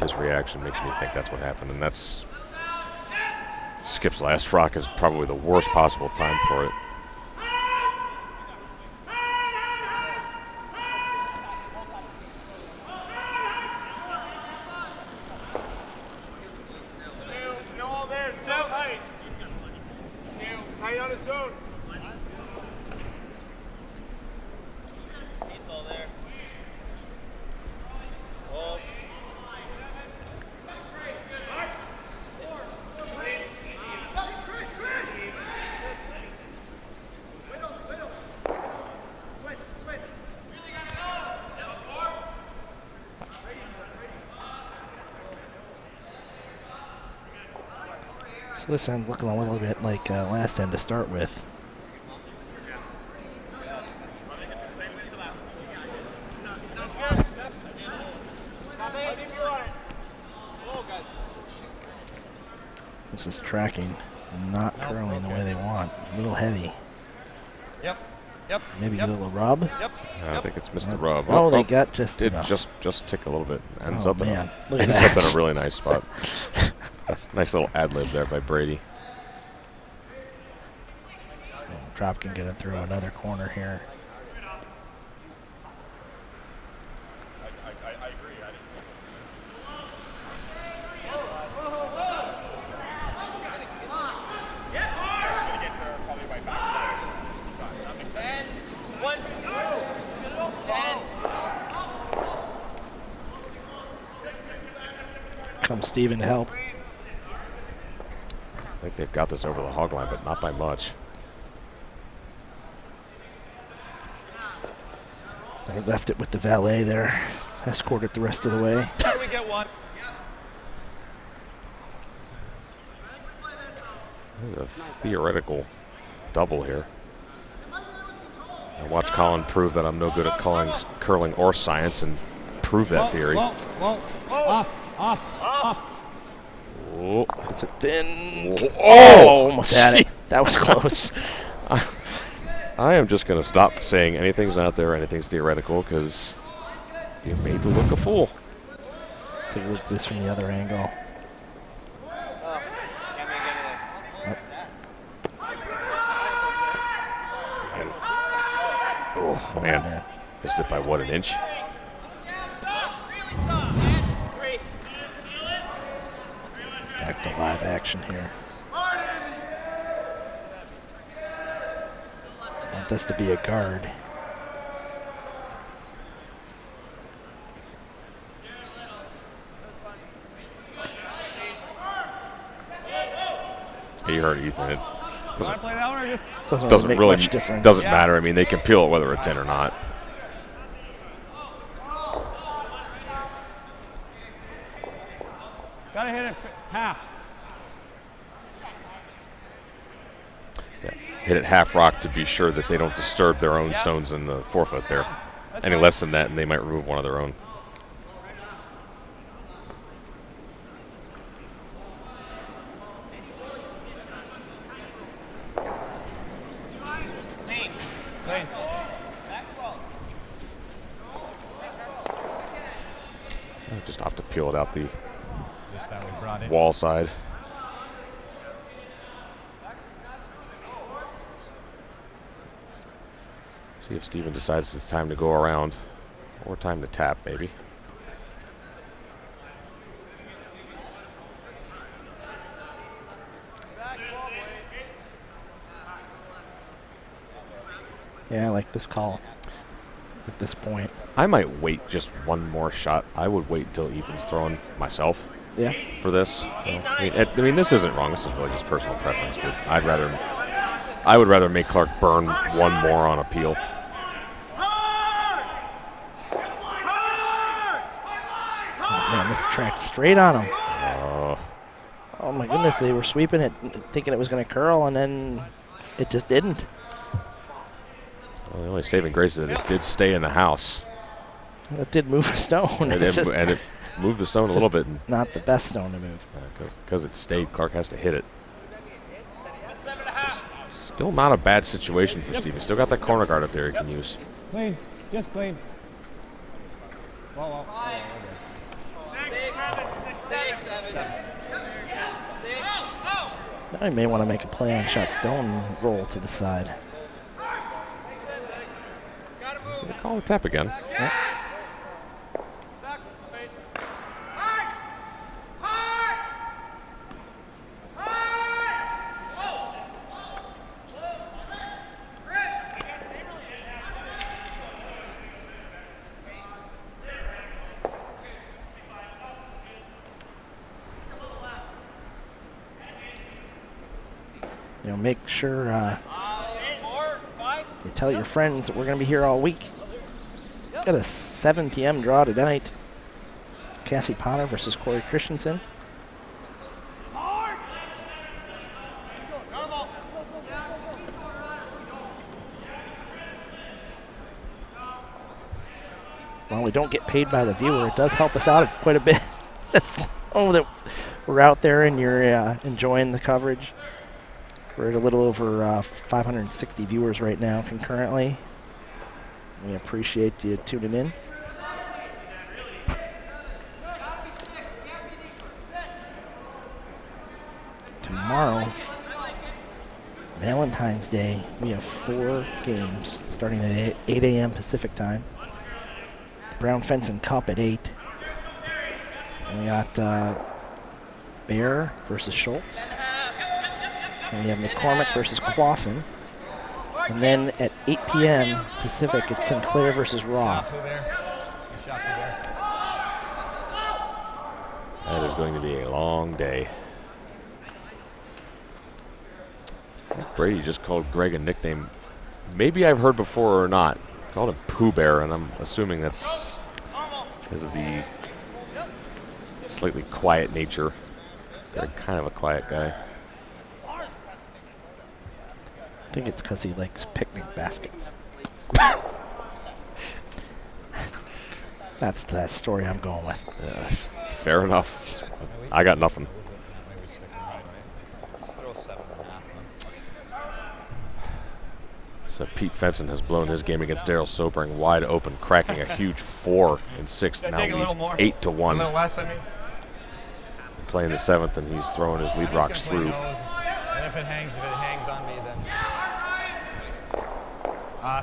his reaction makes me think that's what happened. And that's Skip's last rock is probably the worst possible time for it. So this end's looking a little bit like last end to start with. This is tracking, not curling the way they want. A little heavy. Yep. Maybe a little rub. Yep. I think it's missed the rub. Oh, they got just did enough. just tick a little bit. Ends Oh, up man. Look at ends that. up in a really nice spot. That's a nice little ad lib there by Brady. So Dropkin gonna throw another corner here. Comes Steven to help. I think they've got this over the hog line, but not by much. I left it with the valet there. Escorted the rest of the way. How do we get one? There's a theoretical double here. I watched Colin prove that I'm no good at calling curling or science and prove that theory. Whoa. Off. Oh, It's a thin. Oh, Almost had it. That was close. I am just going to stop saying anything's out there, anything's theoretical, because you're made to look a fool. Take a look at this from the other angle. Oh, man. Missed it by what, an inch? Back to live action here. Want this to be a guard. You heard it, Ethan. It Doesn't make really much difference. Doesn't matter. I mean, they can peel it whether it's in or not. Gotta hit it half. Yeah. Hit it half rock to be sure that they don't disturb their own stones in the forefoot there. Any less than that, and they might remove one of their own. Clean. Just have to peel it out the Just that we brought it. wall side. See if Steven decides it's time to go around or time to tap, maybe. Yeah, I like this call at this point. I might wait just one more shot. I would wait until Ethan's throwing myself Yeah. for this. I mean, this isn't wrong. This is really just personal preference, but I would rather make Clark burn one more on appeal. Oh, man, this tracked straight on him. Uh, Oh my goodness, they were sweeping it, thinking it was going to curl, and then it just didn't. well, the only saving grace is that it did stay in the house. It did move a stone. And it moved the stone a little bit. Not the best stone to move. Because it stayed, Clark has to hit it. So still not a bad situation for Steven. Still got that corner guard up there he can use. Clean. Just clean. Whoa. Now he may want to make a play on shot stone and roll to the side. They call a tap again. Yeah. Make sure you tell your friends that we're going to be here all week. Got a 7 p.m. draw tonight. It's Cassie Potter versus Corey Christensen. While we don't get paid by the viewer, it does help us out quite a bit. Oh, that we're out there and you're enjoying the coverage. We're at a little over 560 viewers right now concurrently. We appreciate you tuning in. Tomorrow, Valentine's Day, we have 4 games starting at 8 a.m. Pacific time. The Brown Fencing Cup at 8. And we got Bear versus Schultz. And we have McCormick versus Clausen. And then at 8 p.m. Pacific, it's Sinclair versus Roth. That is going to be a long day. Brady just called Greg a nickname maybe I've heard before or not. Called him Pooh Bear, and I'm assuming that's because of the slightly quiet nature. They're kind of a quiet guy. I think it's because he likes picnic baskets. That's the story I'm going with. Fair enough. I got nothing. Let's throw 7.5. So Pete Fenson has blown his game against Daryl Sobering wide open, cracking a huge 4 in 6th. Now he's 8-1. less, I mean. Playing the 7th, and he's throwing his lead rocks through. And if it hangs on me, then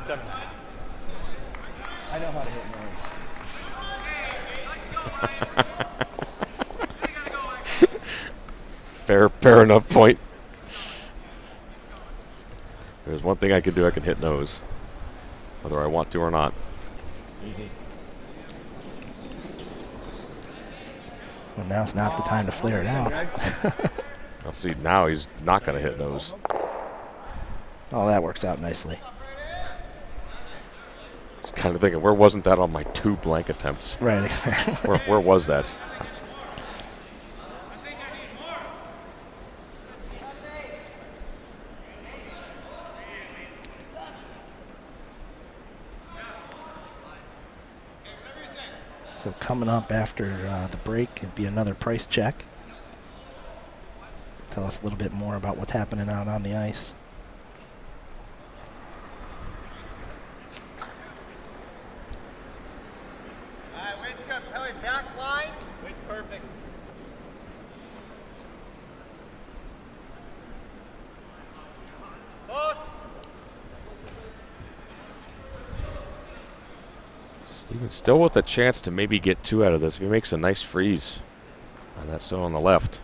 7. I know how to hit nose. Fair enough point. There's one thing I can do, I can hit nose, whether I want to or not. Easy. Well, now's not the time to flare it out. I'll see, now he's not going to hit nose. Oh, that works out nicely. Just kind of thinking, where wasn't that on my 2 blank attempts? Right, exactly. Where was that? So coming up after the break, it'd be another price check. Tell us a little bit more about what's happening out on the ice. All right, weight's good. Pelly, back line. Weight's perfect. Close. Steven still with a chance to maybe get 2 out of this if he makes a nice freeze on that stone on the left.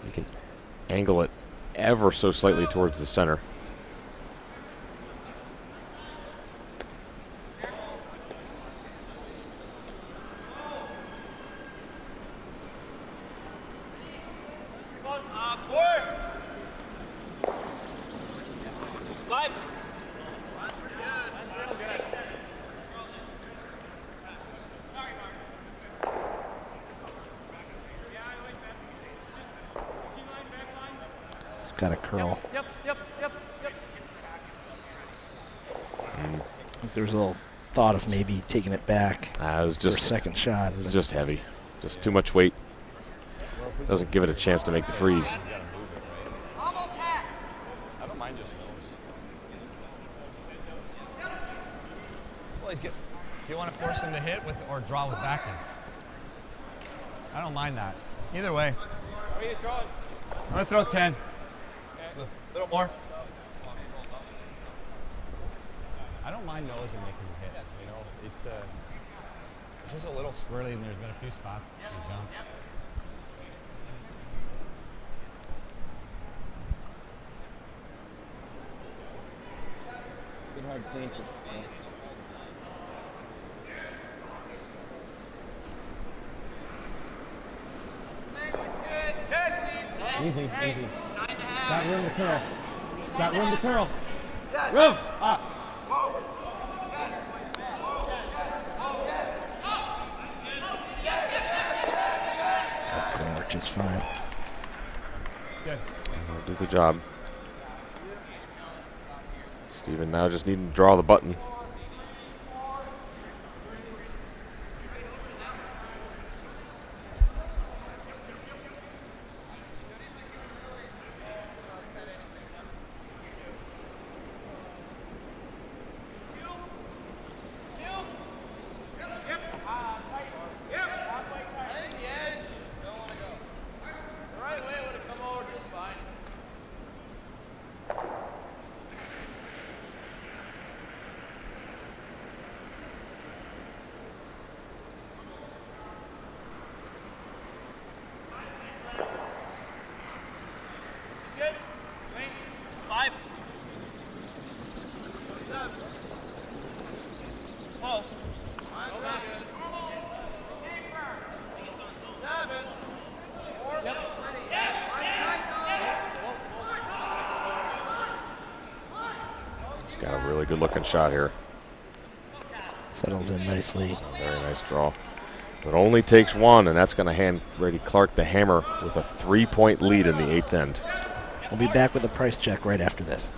You can angle it ever so slightly towards the center. Close. 4. 5. That's real good. It's got a curl. Yep. I think there's a little thought of maybe taking it back It was for a just second shot. it was just heavy. Just too much weight. Doesn't give it a chance to make the freeze. Almost half. I don't mind just nose. Well, he's good. Do you want to force him to hit with or draw with backhand? I don't mind that. Either way. Are you throwing? I'm going to throw 10. A little more. I don't mind nose and making hit. You know, it's just a little squirrely, and there's been a few spots he jumped. Good hard clean. Easy. Got room to curl. Got room to curl. Room! Up! That's going to work just fine. Good. That'll do the job. Steven now just needing to draw the button. Got a really good looking shot here. Settles in nicely. A very nice draw. It only takes one, and that's going to hand Brady Clark the hammer with a 3-point lead in the 8th end. We'll be back with a price check right after this.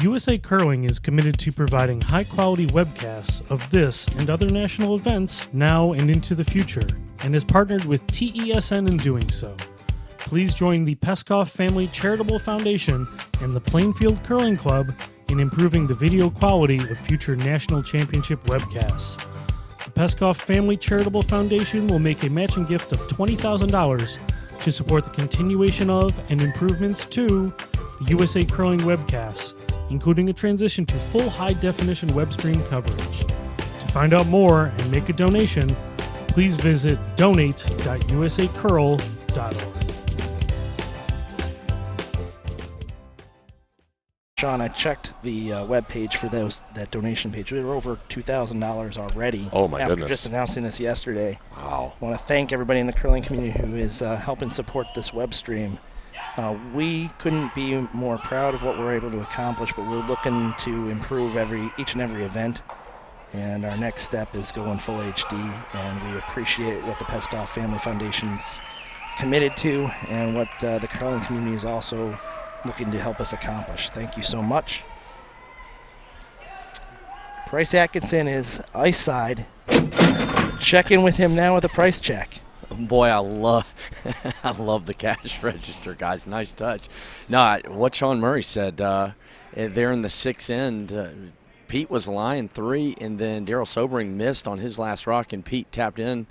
USA Curling is committed to providing high-quality webcasts of this and other national events now and into the future, and has partnered with TESN in doing so. Please join the Peskoff Family Charitable Foundation and the Plainfield Curling Club in improving the video quality of future national championship webcasts. The Peskoff Family Charitable Foundation will make a matching gift of $20,000 to support the continuation of and improvements to the USA Curling webcasts, including a transition to full high-definition web stream coverage. To find out more and make a donation, please visit donate.usacurl.org. Sean, I checked the web page for that donation page. We were over $2,000 already. Oh, my after goodness. Just announcing this yesterday. Wow. I want to thank everybody in the curling community who is helping support this web stream. We couldn't be more proud of what we're able to accomplish, but we're looking to improve each and every event. And our next step is going full HD, and we appreciate what the Peskoff Family Foundation's committed to and what the curling community is also looking to help us accomplish. Thank you so much. Bryce Atkinson is ice side. Check in with him now with a price check. Boy, I love the cash register, guys. Nice touch. No, what Sean Murray said, there in the 6th end, Pete was line 3, and then Daryl Sobering missed on his last rock, and Pete tapped in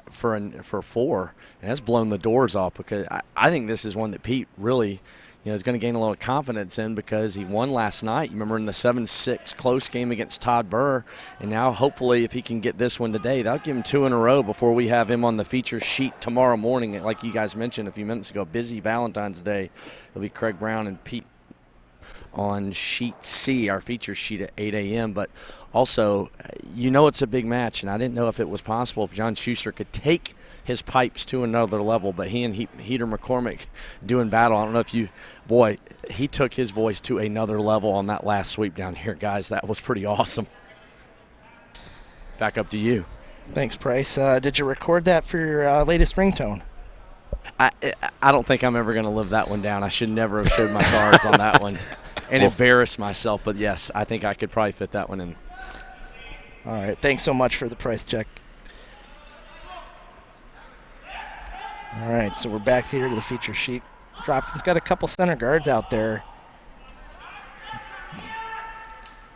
for 4, and that's blown the doors off, because I think this is one that Pete really is going to gain a little confidence in, because he won last night. You remember in the 7-6 close game against Todd Burr, and now hopefully if he can get this one today, that'll give him 2 in a row before we have him on the feature sheet tomorrow morning. Like you guys mentioned a few minutes ago, busy Valentine's Day. It'll be Craig Brown and Pete on sheet C, our feature sheet at 8 a.m. But also, it's a big match, and I didn't know if it was possible if John Schuster could take his pipes to another level, but he and Heater McCormick doing battle. I don't know if he took his voice to another level on that last sweep down here, guys. That was pretty awesome. Back up to you. Thanks, Bryce. Did you record that for your latest ringtone? I don't think I'm ever going to live that one down. I should never have showed my cards on that one and embarrassed myself, but yes, I think I could probably fit that one in. All right, thanks so much for the price check. All right, so we're back here to the feature sheet. Dropkin's got a couple center guards out there.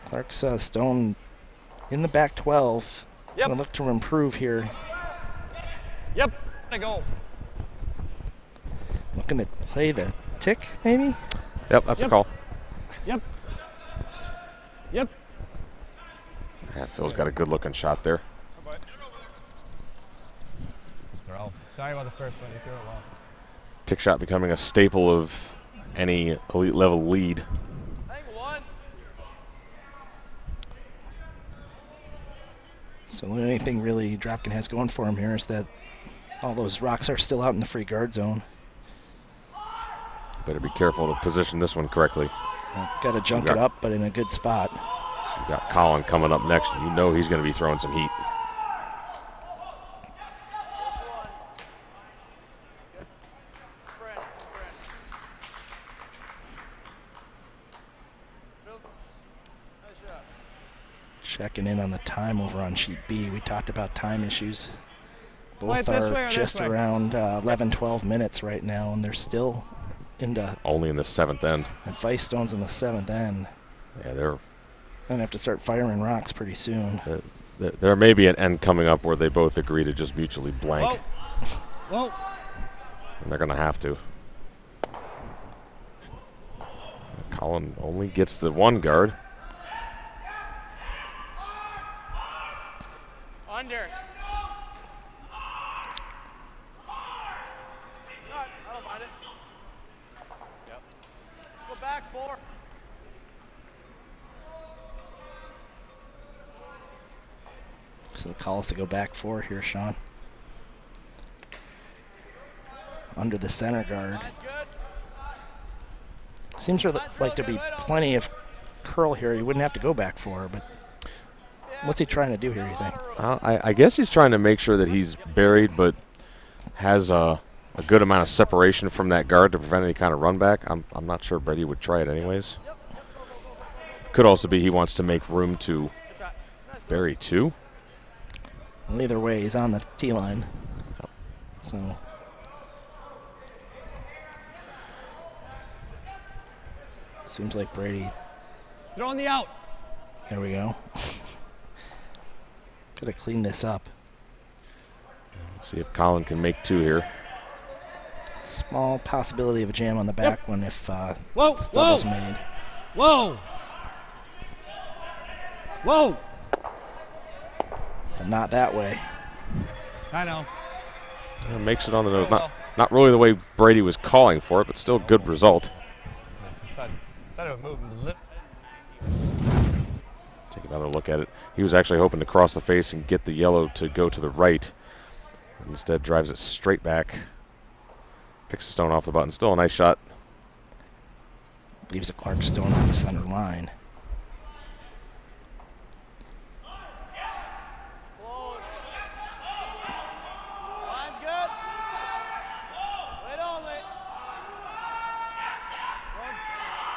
Clark's Stone in the back 12. Yep. Gonna look to improve here. Yep. I go. Looking to play the tick, maybe? Yep, that's the call. Yep. Yep. Yeah, Phil's got a good looking shot there. Sorry about the first one. You threw it well. Tick shot becoming a staple of any elite level lead. So the only thing really Dropkin has going for him here is that all those rocks are still out in the free guard zone. Better be careful to position this one correctly. Got to jump it up, but in a good spot. So you got Colin coming up next. He's going to be throwing some heat. Checking in on the time over on sheet B. We talked about time issues. Both are just around 11, 12 minutes right now, and they're still only in the 7th end. And Vice Stone's in the 7th end. Yeah, they're gonna have to start firing rocks pretty soon. There may be an end coming up where they both agree to just mutually blank. Whoa. And they're gonna have to. Colin only gets the one guard. Under. I don't mind it. Yep. Go back 4. So the call is to go back 4 here, Sean. Under the center guard. Seems like there'd be plenty of curl here. He wouldn't have to go back 4, but what's he trying to do here, you think? I guess he's trying to make sure that he's buried, but has a good amount of separation from that guard to prevent any kind of run back. I'm not sure Brady would try it anyways. Could also be he wants to make room to bury 2. Well, either way, he's on the T line. So seems like Brady. Throwing the out. There we go. Gotta clean this up. See if Colin can make 2 here. Small possibility of a jam on the back one if the Whoa, double's whoa. made. Whoa. Whoa. But not that way. I know. Makes it on the nose. Not really the way Brady was calling for it, but still a good result. Thought it would move a little. Take another look at it. He was actually hoping to cross the face and get the yellow to go to the right. Instead drives it straight back. Picks the stone off the button. Still a nice shot. Leaves a Clark stone on the center line. Line's good. Wait only.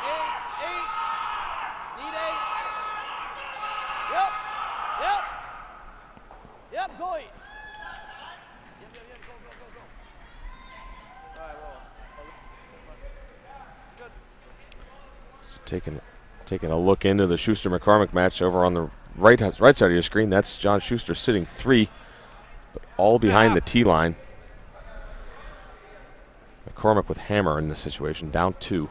8. Need 8. Yep, go 8. Yep, go. All right, roll. Good. So taking a look into the Schuster-McCormick match over on the right side of your screen. That's John Schuster sitting 3, but all behind the T line. McCormick with hammer in this situation, down 2.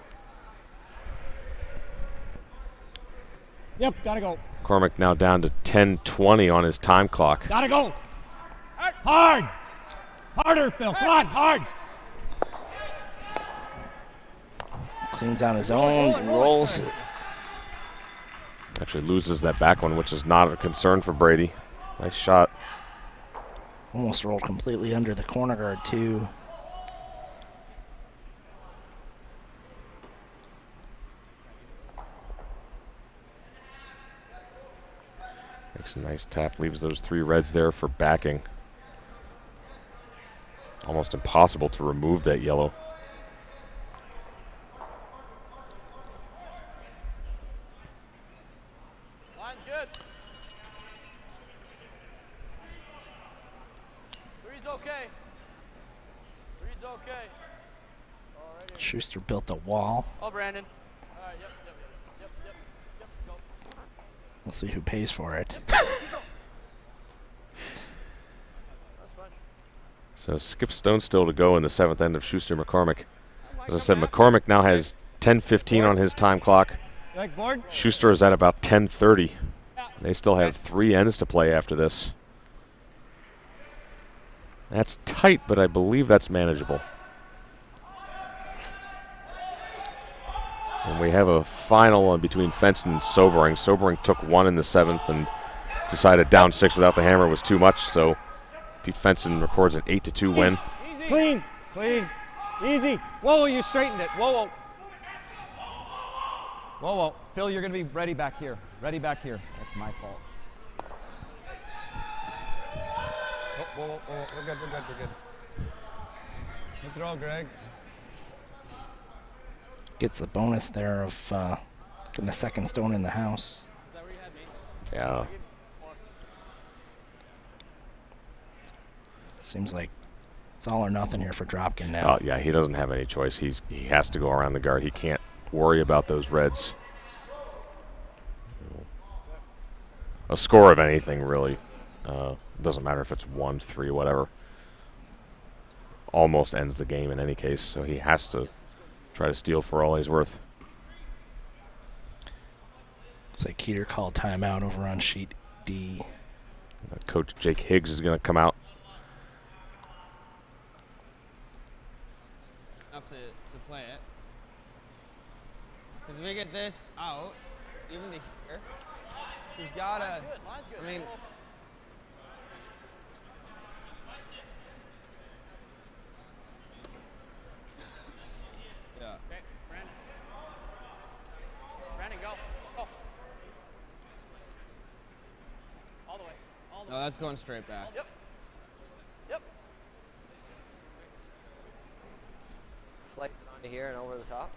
Yep, gotta go. McCormick now down to 10:20 on his time clock. Gotta go. Hard. Harder, Phil. Come on, hard. Cleans on his own and rolls. Actually loses that back one, which is not a concern for Brady. Nice shot. Almost rolled completely under the corner guard, too. Makes a nice tap, leaves those 3 reds there for backing. Almost impossible to remove that yellow. Line's good. 3's okay. 3's okay. Alrighty. Schuster built a wall. Oh, Brandon. All right, yep. Go. We'll see who pays for it. That's fine. So Skip Stone still to go in the 7th end of Schuster-McCormick. As I said, McCormick now has 10:15 on his time clock. Like board? Schuster is at about 10:30. They still have 3 ends to play after this. That's tight, but I believe that's manageable. And we have a final between Fenton and Sobering. Sobering took 1 in the 7th and decided down 6 without the hammer was too much, so Pete Fenton records an 8-2 win. Clean. Easy. Whoa, you straightened it. Whoa. Phil, you're going to be ready back here. That's my fault. Whoa. We're good. Good throw, Greg. Gets the bonus there of getting the second stone in the house. Is that where you had me? Yeah. Seems like it's all or nothing here for Dropkin now. Yeah, he doesn't have any choice. He has to go around the guard. He can't worry about those reds. A score of anything, really. Doesn't matter if it's 1, 3, whatever. Almost ends the game in any case, so he has to try to steal for all he's worth. Looks like Keeter called timeout over on sheet D. Coach Jake Higgs is going to come out. Enough to play it. Because if we get this out, even to here, he's got to, I mean, No, that's going straight back. Yep. Yep. Slice it onto here and over the top.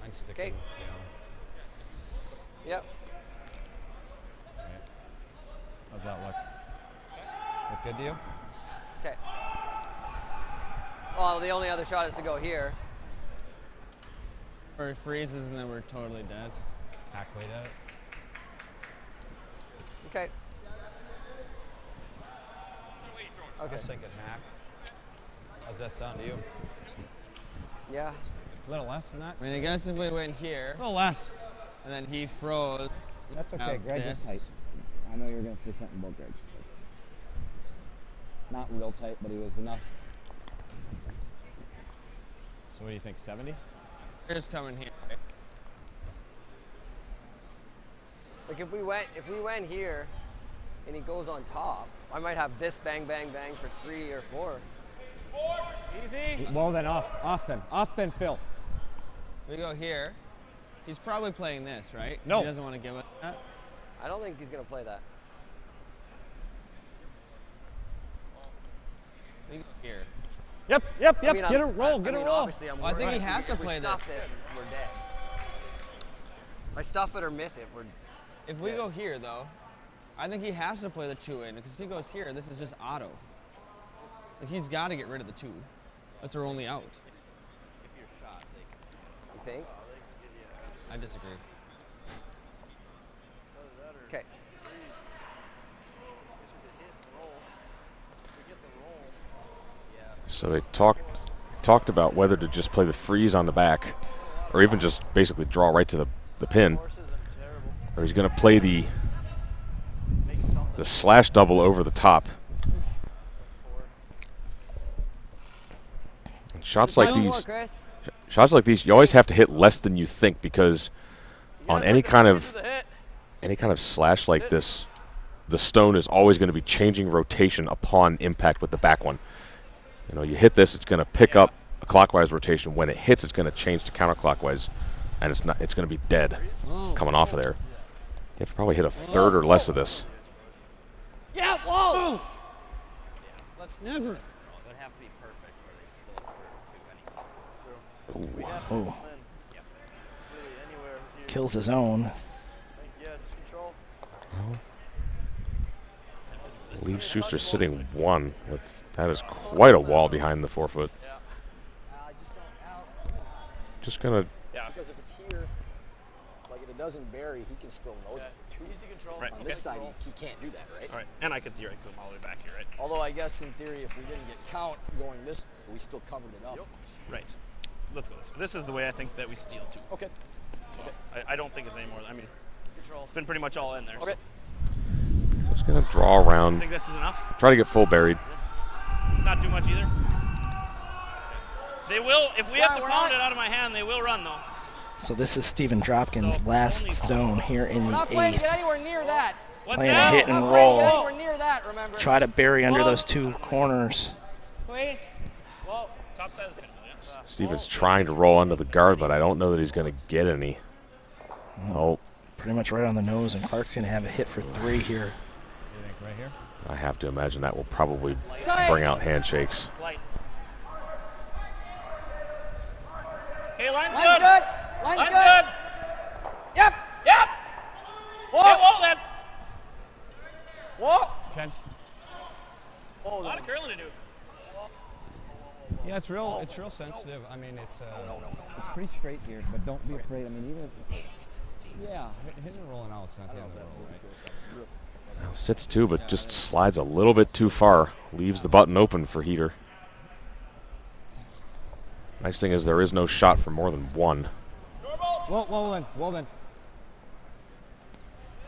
I'm sticking, Okay. you know. Yep. Right. How's that look? Look good to you? Okay. Well, the only other shot is to go here. Or it freezes and then we're totally dead. Hack weight out. Okay. I Okay. was thinking hack. How's that sound to you? Yeah. A little less than that? I mean, I guess if we went here, A little less. and then he froze. That's okay. have Greg is this. tight. I know you were going to say something about Greg. Not real tight, but he was enough. So what do you think, 70? Here's coming here. Like if we went here, and he goes on top, I might have this bang bang bang for 3 or 4. Easy. Well then, off then, Phil. We go here. He's probably playing this, right? No. He doesn't want to give it that. I don't think he's gonna play that. We go here. Yep. I mean, Get a roll. Get a roll. Obviously, I'm Well, I think he worried. has to If we play stuff that. this, we're dead. If I stuff it or miss it, we're. If we go here, though, I think he has to play the 2 in, because if he goes here, this is just auto. Like, he's got to get rid of the 2. That's our only out. You think? I disagree. Okay. So they talked about whether to just play the freeze on the back, or even just basically draw right to the pin, or he's going to play the slash double over the top. And shots like these, you always have to hit less than you think, because on any kind of slash like this, the stone is always going to be changing rotation upon impact with the back one. You know, you hit this, it's going to pick up a clockwise rotation. When it hits, it's going to change to counterclockwise, and it's going to be dead coming off of there. You have to probably hit a third or less of this. Yeah. Whoa. Let's never. It would have to be perfect where they still hurt 2 anyway. Oh. Really anywhere here. Kills his own. Yeah, just control. I believe Schuster's sitting 1 with that is quite a wall behind the 4 foot. Just gonna. Yeah. Because if it's here, like if it doesn't bury, he can still nose it for 2. Easy control. Right. On this side, he can't do that, right? All right, and I could theoretically come all the way back here, right? Although I guess in theory, if we didn't get count going this, we still covered it up. Right. Let's go this way. This is the way I think that we steal too. Okay. So I don't think it's any more. I mean, it's been pretty much all in there. Okay. So. Just gonna draw I around. think this is enough. Try to get full buried. It's not too much either. They will, if we have to pound it out of my hand, they will run though. So this is Stephen Dropkin's last stone here in the Not playing to 8th. get anywhere near that. What's Playing a that? hit and Not playing to get roll. anywhere near that. Remember. Try to bury under those 2 corners. Wait. Well, top side of the pin. Yeah. Steven's trying to roll under the guard, but I don't know that he's going to get any. Oh, Pretty much right on the nose, and Clark's going to have a hit for 3 here. You think right here? I have to imagine that will probably bring out handshakes. Flight. Okay, line's Line's good. good. Line's good. Yep. Yep. Whoa. Hey, whoa then. Whoa. 10. A lot of curling to do. Yeah, it's real sensitive. I mean, It's pretty straight here, but don't be afraid. I mean, even yeah, hitting and rolling out is not the end of the world, right? Now sits 2, but just slides a little bit too far. Leaves the button open for heater. Nice thing is there is no shot for more than 1. well then.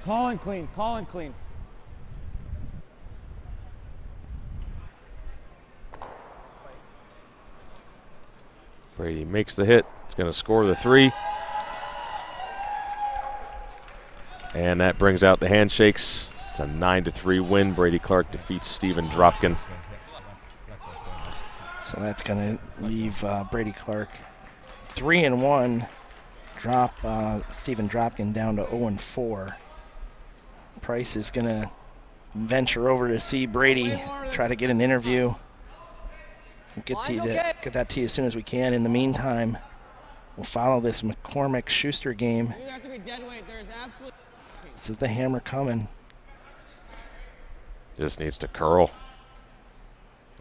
Call and clean. Brady makes the hit. He's going to score the 3. And that brings out the handshakes. It's a 9-3 win. Brady Clark defeats Stephen Dropkin. So that's going to leave Brady Clark 3-1. Drop Stephen Dropkin down to 0-4. Price is going to venture over to see Brady, try to get an interview. We'll get that to you as soon as we can. In the meantime, we'll follow this McCormick-Schuster game. This is the hammer coming. Just needs to curl.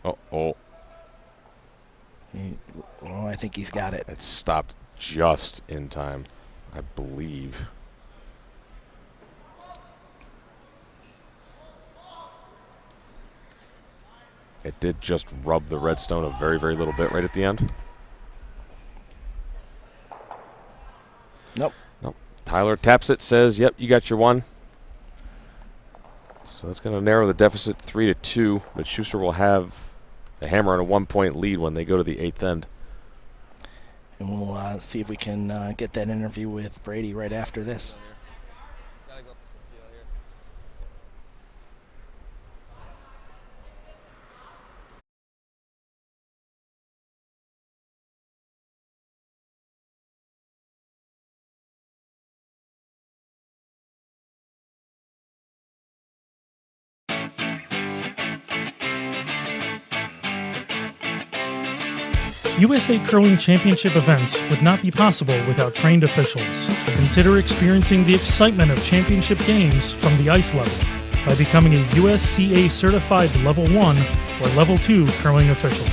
Oh, I think he's got it. It stopped just in time, I believe. It did just rub the redstone a very, very little bit right at the end. Nope. Tyler taps it, says, yep, you got your one. So that's going to narrow the deficit 3-2, but Schuster will have the hammer on a 1-point lead when they go to the 8th end. And we'll see if we can get that interview with Brady right after this. USA Curling Championship events would not be possible without trained officials. Consider experiencing the excitement of championship games from the ice level by becoming a USCA certified Level 1 or Level 2 curling official.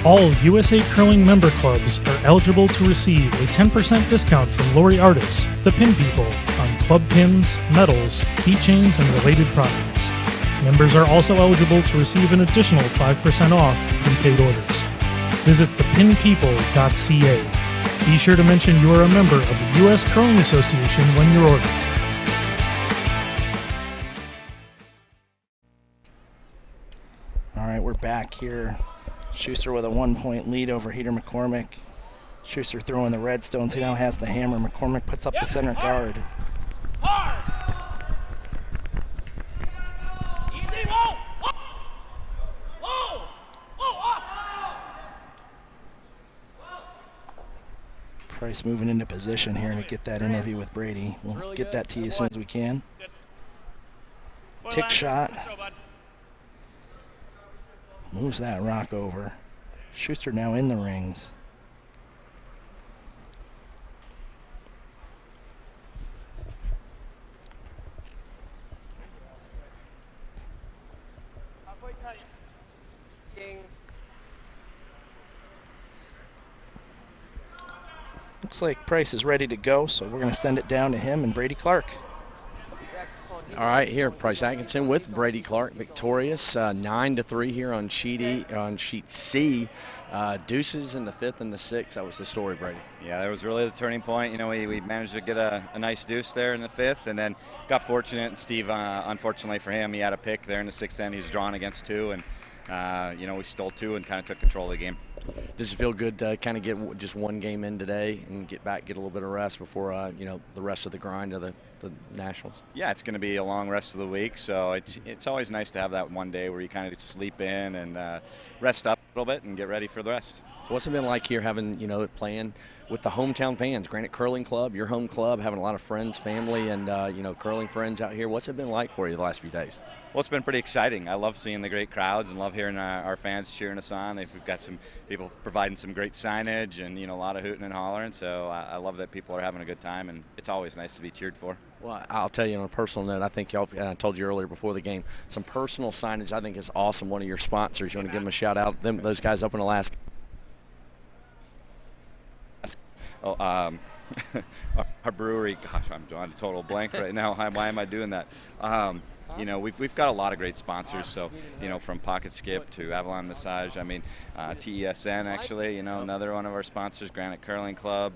All USA Curling member clubs are eligible to receive a 10% discount from Lori Artis, the Pin People, on club pins, medals, keychains, and related products. Members are also eligible to receive an additional 5% off prepaid orders. Visit thepinpeople.ca. Be sure to mention you are a member of the U.S. Curling Association when you're ordering. All right, we're back here. Schuster with a 1-point lead over Heater McCormick. Schuster throwing the redstones. He now has the hammer. McCormick puts up the center guard. Price moving into position here to get that interview with Brady. We'll get that to you as soon as we can. Tick shot. Moves that rock over. Schuster now in the rings. Looks like Price is ready to go, so we're going to send it down to him and Brady Clark. All right, here Price Atkinson with Brady Clark, victorious 9-3 here on sheet C. Deuces in the 5th and the 6th. That was the story, Brady. Yeah, that was really the turning point. You know, we managed to get a nice deuce there in the 5th, and then got fortunate. And Steve, unfortunately for him, he had a pick there in the 6th end. He was drawn against 2, and you know, we stole 2 and kind of took control of the game. Does it feel good to kind of get just one game in today and get a little bit of rest before you know, the rest of the grind of the Nationals? Yeah, it's going to be a long rest of the week, so it's always nice to have that one day where you kind of sleep in and rest up a little bit and get ready for the rest. So what's it been like here having, you know, playing with the hometown fans, Granite Curling Club, your home club, having a lot of friends, family, and you know, curling friends out here? What's it been like for you the last few days? Well, it's been pretty exciting. I love seeing the great crowds and love hearing our fans cheering us on. We've got some people providing some great signage and, you know, a lot of hooting and hollering. So I love that people are having a good time, and it's always nice to be cheered for. Well, I'll tell you on a personal note, I think y'all, I told you earlier before the game, some personal signage I think is awesome. One of your sponsors, you want to give them a shout out, those guys up in Alaska? Oh, our brewery, gosh, I'm drawing a total blank right now. Why am I doing that? You know, we've got a lot of great sponsors. So, you know, from Pocket Skip to Avalon Massage. I mean, TESN actually. You know, another one of our sponsors, Granite Curling Club.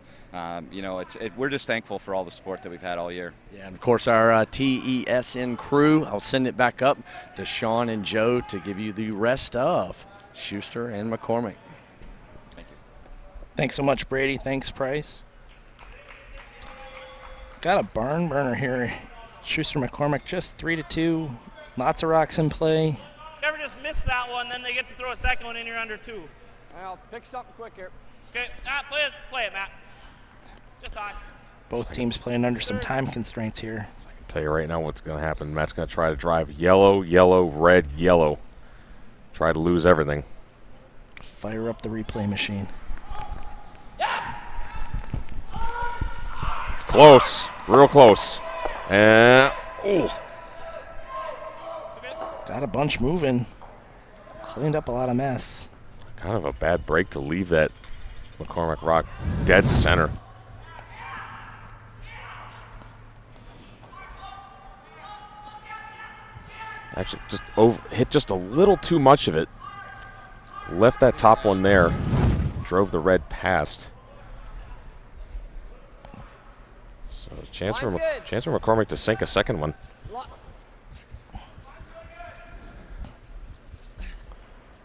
You know, we're just thankful for all the support that we've had all year. Yeah, and of course our TESN crew. I'll send it back up to Sean and Joe to give you the rest of Schuster and McCormick. Thank you. Thanks so much, Brady. Thanks, Price. Got a barn burner here. Schuster McCormick just 3-2. Lots of rocks in play. Never just miss that one, then they get to throw a second one and you're under 2. I'll pick something quick here. Okay, play it, Matt. Just high. Both teams playing under some time constraints here. Tell you right now what's going to happen. Matt's going to try to drive yellow, yellow, red, yellow. Try to lose everything. Fire up the replay machine. Close, real close. And, ooh. Got a bunch moving. Cleaned up a lot of mess. Kind of a bad break to leave that McCormick rock dead center. Actually, just hit just a little too much of it. Left that top one there. Drove the red past. So chance for McCormick to sink a second one.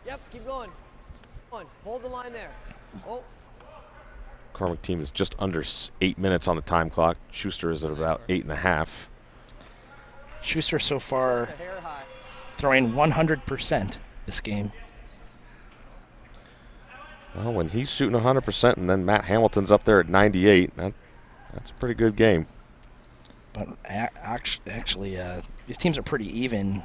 Yep, keep going. Come on, hold the line there. Oh. McCormick team is just under 8 minutes on the time clock. Schuster is at about 8.5. Schuster so far throwing 100% this game. Well, when he's shooting 100% and then Matt Hamilton's up there at 98, that's a pretty good game. But actually, these teams are pretty even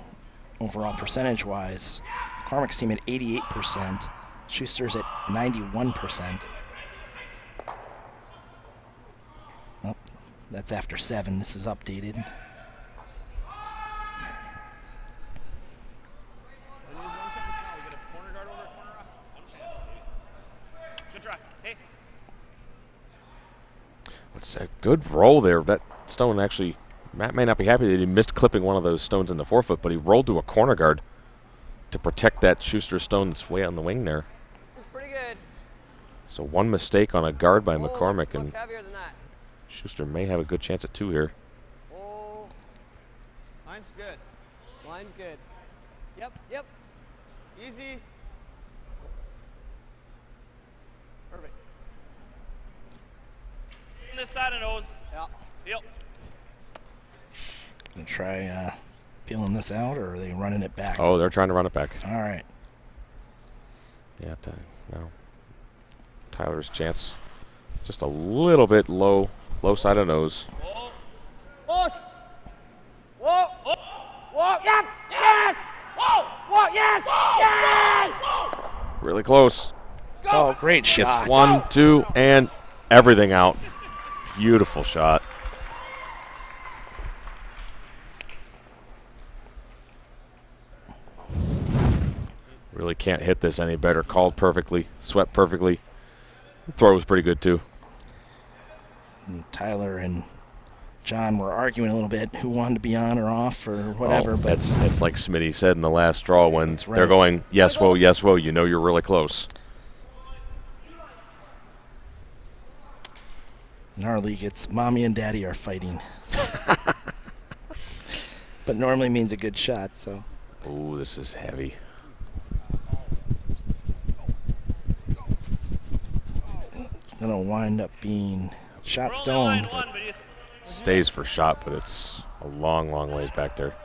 overall percentage-wise. McCormick's team at 88%. Schuster's at 91%. Oh, that's after 7. This is updated. It's a good roll there. That stone actually, Matt may not be happy that he missed clipping one of those stones in the forefoot, but he rolled to a corner guard to protect that Schuster stone that's way on the wing there. That's pretty good. So one mistake on a guard by McCormick, and heavier than that. Schuster may have a good chance at 2 here. Oh. Line's good. Line's good. Yep, yep. Easy. Perfect. On this side of nose. Yeah. Yep. Gonna try peeling this out, or are they running it back? Oh, they're trying to run it back. All right. Yeah, no. Tyler's chance. Just a little bit low side of nose. Push. Whoa. Whoa. Yep. Yes. Whoa. Whoa. Yes. Yes. Really close. Oh, great Gets shot. 1, 2, and everything out. Beautiful shot. Really can't hit this any better. Called perfectly, swept perfectly. Throw was pretty good too. And Tyler and John were arguing a little bit who wanted to be on or off or whatever. Oh, but it's like Smitty said in the last straw when That's they're right. going, yes, whoa, yes, whoa. You know you're really close. in our league, it's mommy and daddy are fighting. But normally means a good shot, so. Ooh, this is heavy. It's going to wind up being shot stone. Stays for shot, but it's a long, long ways back there.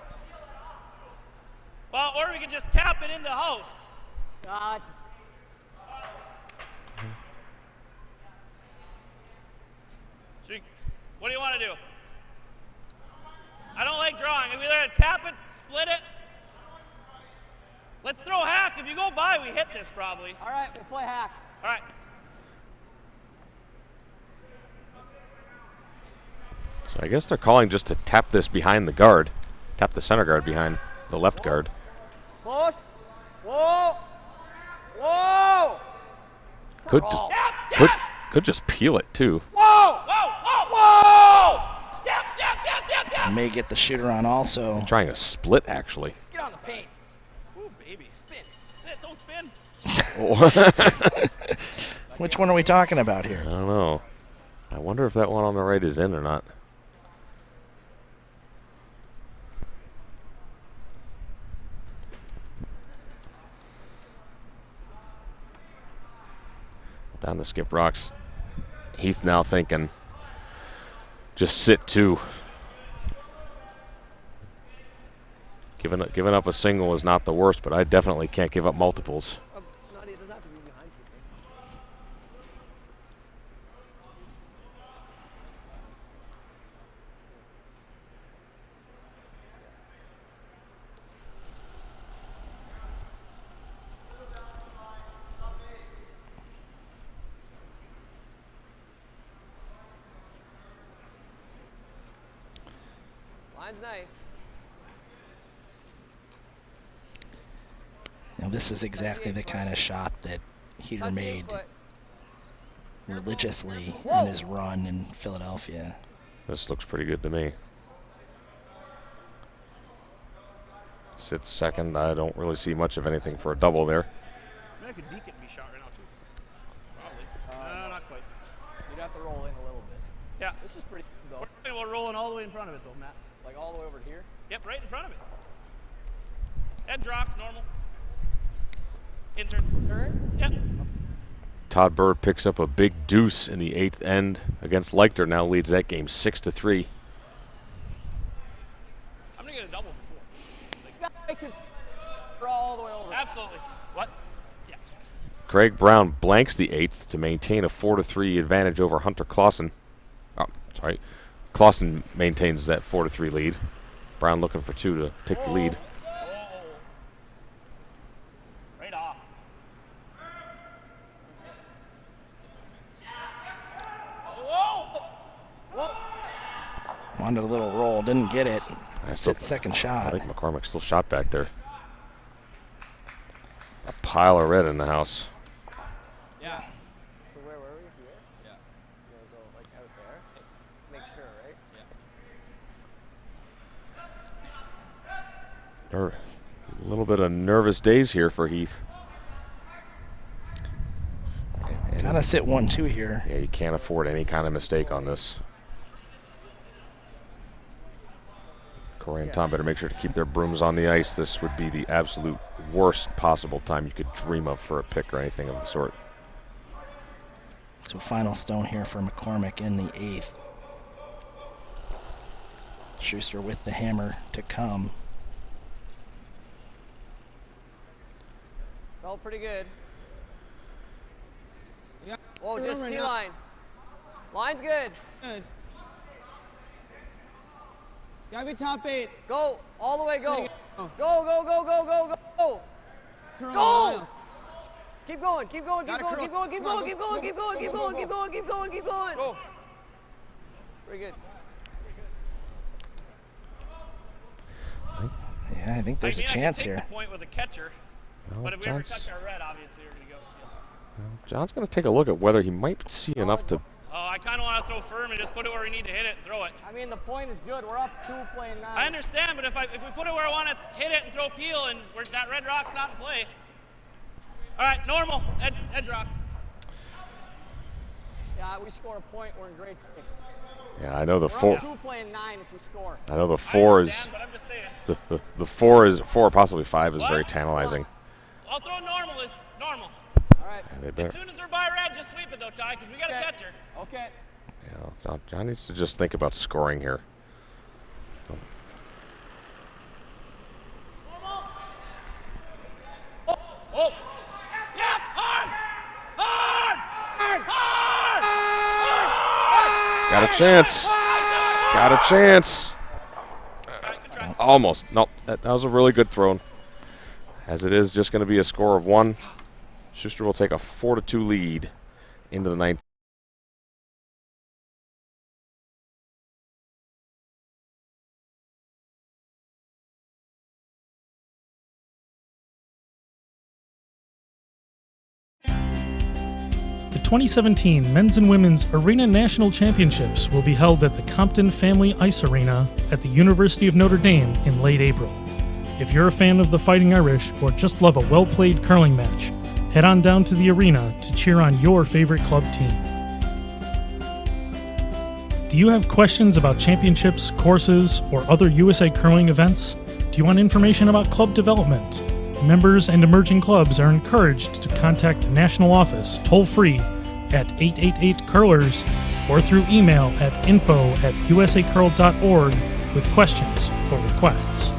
Well, or we could just tap it in the house. God. What do you want to do? I don't like drawing. If we either tap it, split it. Let's throw hack. If you go by, we hit this probably. All right, we'll play hack. All right. So I guess they're calling just to tap this behind the guard. Tap the center guard behind the left guard. Close. Whoa. Whoa. Could Oh. just, could just peel it too. Whoa. Whoa. Whoa. Whoa. Yep. Yep. Yep. Yep. Yep. May get the shooter on also. Trying a split, actually. Let's get on the paint. Ooh, baby. Spin. Sit. Don't spin. Which one are we talking about here? I don't know. I wonder if that one on the right is in or not. Down to Skip Rocks. Heath now thinking, just sit 2. Giving up a single is not the worst, but I definitely can't give up multiples. It doesn't have to be behind you. Line's nice. Now this is exactly the kind of shot that Heater made religiously in his run in Philadelphia. This looks pretty good to me. Sits second. I don't really see much of anything for a double there. I mean, I could deke it and be shot right now, too. Probably. No, not quite. You'd have to roll in a little bit. Yeah. This is pretty good, though. We're rolling all the way in front of it, though, Matt. Like all the way over here? Yep, right in front of it. Head drop, normal. Intern. Yep. Todd Bird picks up a big deuce in the 8th end against Leichter. Now leads that game 6-3. I'm going to get a double for 4. I can roll all the way over. Absolutely. What? Yeah. Greg Brown blanks the 8th to maintain a 4-3 advantage over Hunter Clausen. Oh, sorry. Clausen maintains that 4-3 lead. Brown looking for 2 to take the lead. Right off. Wanted a little roll, didn't get it. That's its second shot. I think McCormick still shot back there. A pile of red in the house. Yeah. So where were we? Here? Yeah. So you guys all like out there? Make sure, right? A little bit of nervous days here for Heath. Kind of sit 1-2 here. Yeah, you can't afford any kind of mistake on this. Corey and Tom better make sure to keep their brooms on the ice. This would be the absolute worst possible time you could dream of for a pick or anything of the sort. So final stone here for McCormick in the 8th. Schuster with the hammer to come. Felt pretty good. Yeah. Whoa, just T-line. Line's good. Good. Gotta be top 8. Go. All the way, go. Go. Go, go, go, go, go, go. Curl, Go. Keep going, keep going, keep Gotta going, curl. keep going, keep Come on, going, keep go, going, go, keep go, going, go, keep go, going, go, keep go. going, keep going, keep going. Go. Pretty good. Yeah, I think there's a chance I here. the point with a catcher, Well, but if we ever touch our red, obviously we're going to go steal. Well, John's going to take a look at whether he might see enough to. Oh, I kind of want to throw firm and just put it where we need to hit it and throw it. I mean, the point is good. We're up 2 playing 9. I understand, but if we put it where I want to hit it and throw peel and that red rock's not in play. All right, normal, edge rock. Yeah, we score a point. We're in great shape. Yeah, I know the We're 4. up 2 playing 9 if we score. I know the 4 is. But I'm just saying. The 4 is 4, possibly 5 is very tantalizing. I'll throw normal is normal. All right. Yeah, they As better. soon as they're by red, just sweep it though, Ty, because we got a catcher. Okay. Yeah, John needs to just think about scoring here. Oh! Yep! Hard! Hard! Hard! Got a chance. Got a chance. Almost. No, that was a really good throw. As it is just going to be a score of 1. Schuster will take a 4-2 lead into the 9th. The 2017 Men's and Women's Arena National Championships will be held at the Compton Family Ice Arena at the University of Notre Dame in late April. If you're a fan of the Fighting Irish or just love a well-played curling match, head on down to the arena to cheer on your favorite club team. Do you have questions about championships, courses, or other USA curling events? Do you want information about club development? Members and emerging clubs are encouraged to contact the national office toll-free at 888-CURLERS or through email at info@usacurl.org with questions or requests.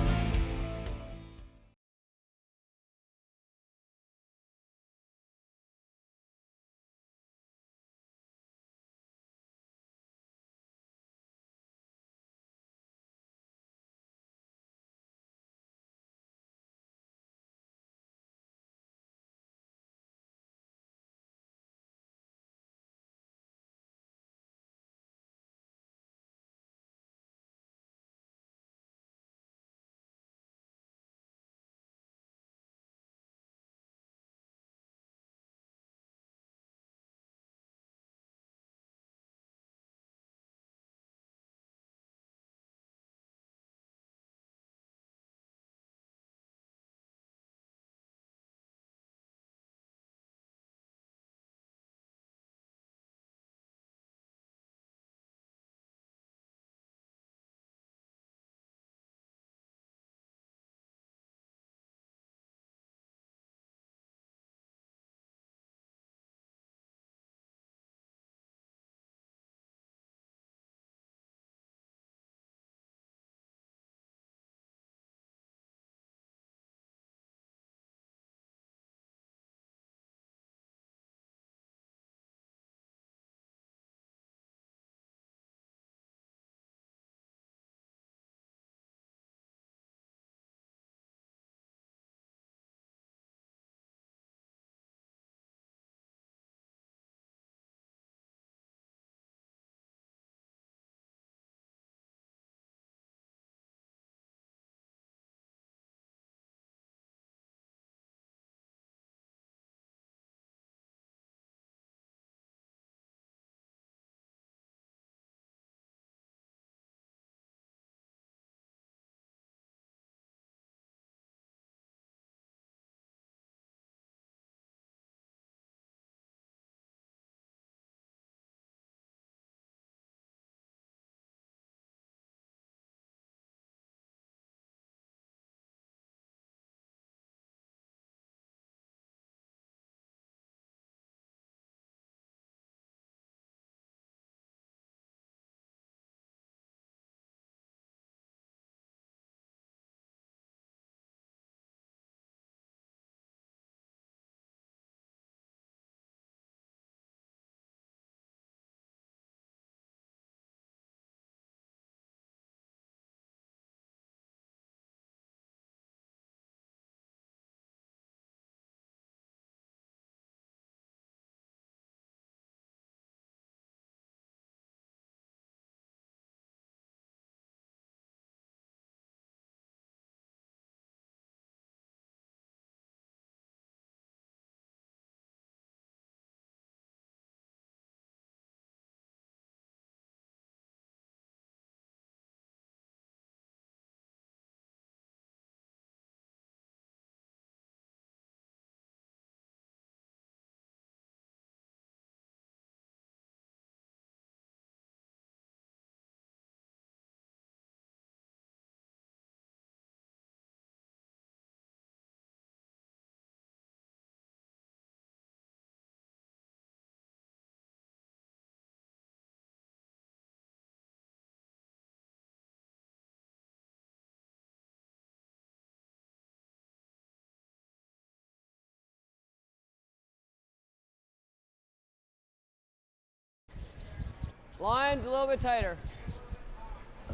Lines a little bit tighter.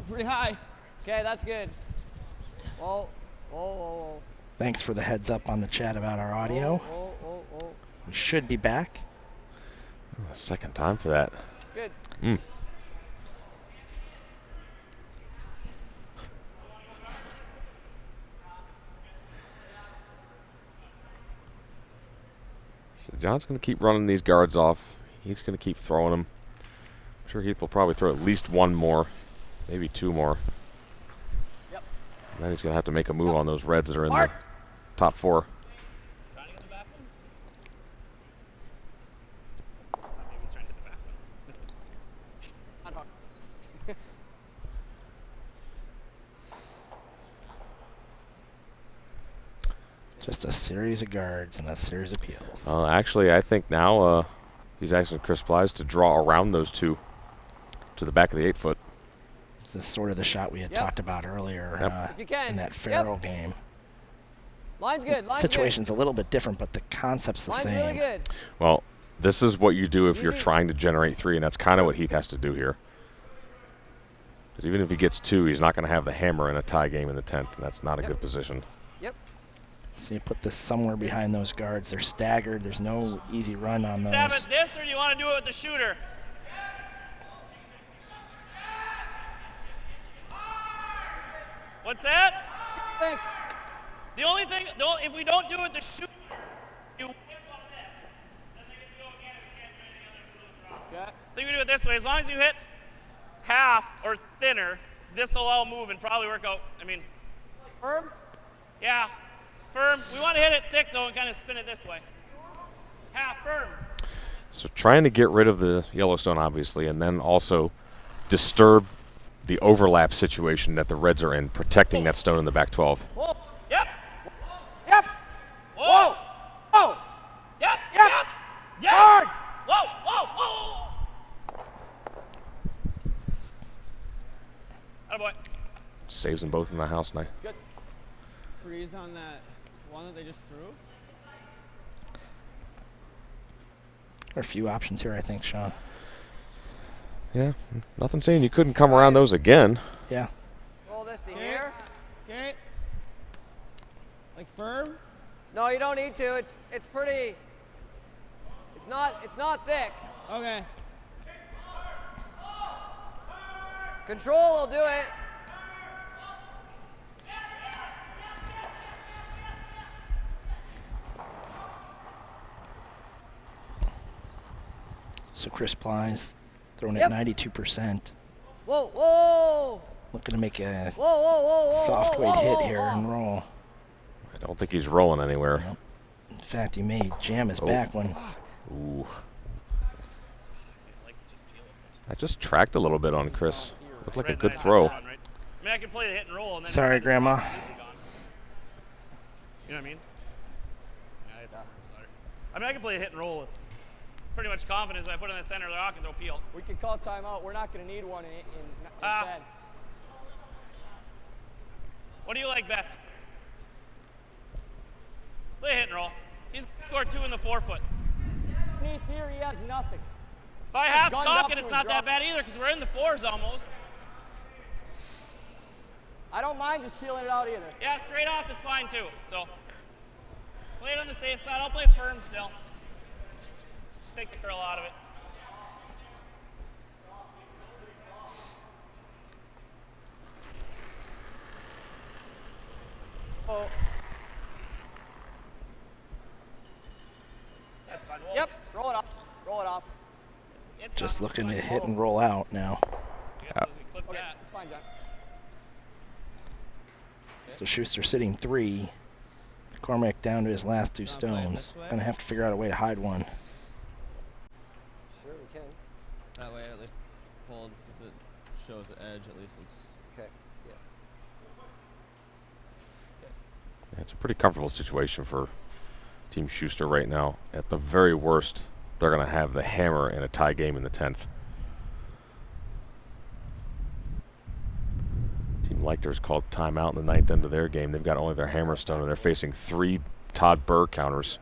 Pretty high. Okay, that's good. Whoa, whoa, whoa, whoa. Thanks for the heads up on the chat about our audio. Whoa, whoa, whoa. We should be back. Second time for that. Good. So John's going to keep running these guards off. He's going to keep throwing them. I'm sure Heath will probably throw at least one more, maybe two more. Yep. And then he's going to have to make a move on those reds that are in the top 4. Just a series of guards and a series of peels. Actually, I think now he's asking Chris Blythe to draw around those two to the back of the 8-foot. This is sort of the shot we had talked about earlier If you can. in that Farrell game. Line's good. Line's Situation's a little bit different, but the concept's the Line's same. really good. Well, this is what you do if you're trying to generate 3, and that's kind of what Heath has to do here. Because even if he gets 2, he's not going to have the hammer in a tie game in the 10th, and that's not a good position. Yep. So you put this somewhere behind those guards. They're staggered. There's no easy run on those. Stab at this, or do you want to do it with the shooter? What's that? Think. The only thing, if we don't do it with the shooter, you whip on this. Then they get to go again if we can't do anything other for those drops. I think we do it this way. As long as you hit half or thinner, this will all move and probably work out. I mean, firm? Yeah, firm. We want to hit it thick though and kind of spin it this way. Half firm. So trying to get rid of the Yellowstone, obviously, and then also disturb the overlap situation that the Reds are in, protecting that stone in the back 12. Whoa. Yep. Yep. Whoa. Whoa. Yep. Yep. Yep. Hard. Whoa. Whoa. Whoa. Attaboy. Saves them both in the house now. Good. Freeze on that one that they just threw. There are a few options here, I think, Sean. Yeah, nothing saying you couldn't come around those again. Yeah. Roll this to here. Okay. Like firm? No, you don't need to. It's pretty. It's not thick. Okay. Control will do it. So Chris Blythe's throwing Yep. at 92%. Whoa, whoa. Looking to make a Whoa, whoa, whoa, whoa. soft weight whoa, hit whoa, here whoa. and roll. I don't think he's rolling anywhere. Nope. In fact, he may jam his Oh. back one. Ooh. I just tracked a little bit on Chris. Looked like a good throw. I mean, I can play the hit and roll. And then Sorry, Grandma. You know what I mean? Yeah, it's sorry. I mean, I can play a hit and roll with pretty much confidence. If I put it in the center of the rock and throw peel. We could call timeout. We're not going to need one in Ah. instead. What do you like best? Play a hit and roll. He's scored 2 in the 4-foot. Beneath here, he has nothing. If I have Gunned cock up it, to it's his not that drop. bad either because we're in the 4s almost. I don't mind just peeling it out either. Yeah, straight off is fine too. So play it on the safe side. I'll play firm still. Just take the curl out of it. Oh. That's fine. Well, Yep. Roll it off. Roll it off. It's Just not looking to fine. hit and roll out now. I guess as we clip Okay, that. it's fine, John. So Schuster sitting 3. Cormac down to his last 2 Wanna play it stones. this way? Gonna have to figure out a way to hide one. Sure, we can. That way at least holds if it shows the edge, at least it's Okay. Yeah. Yeah, it's a pretty comfortable situation for Team Schuster right now. At the very worst, they're going to have the hammer in a tie game in the 10th. Team Leichter's called timeout in the 9th end of their game. They've got only their hammer stone, and they're facing 3 Todd Burr counters.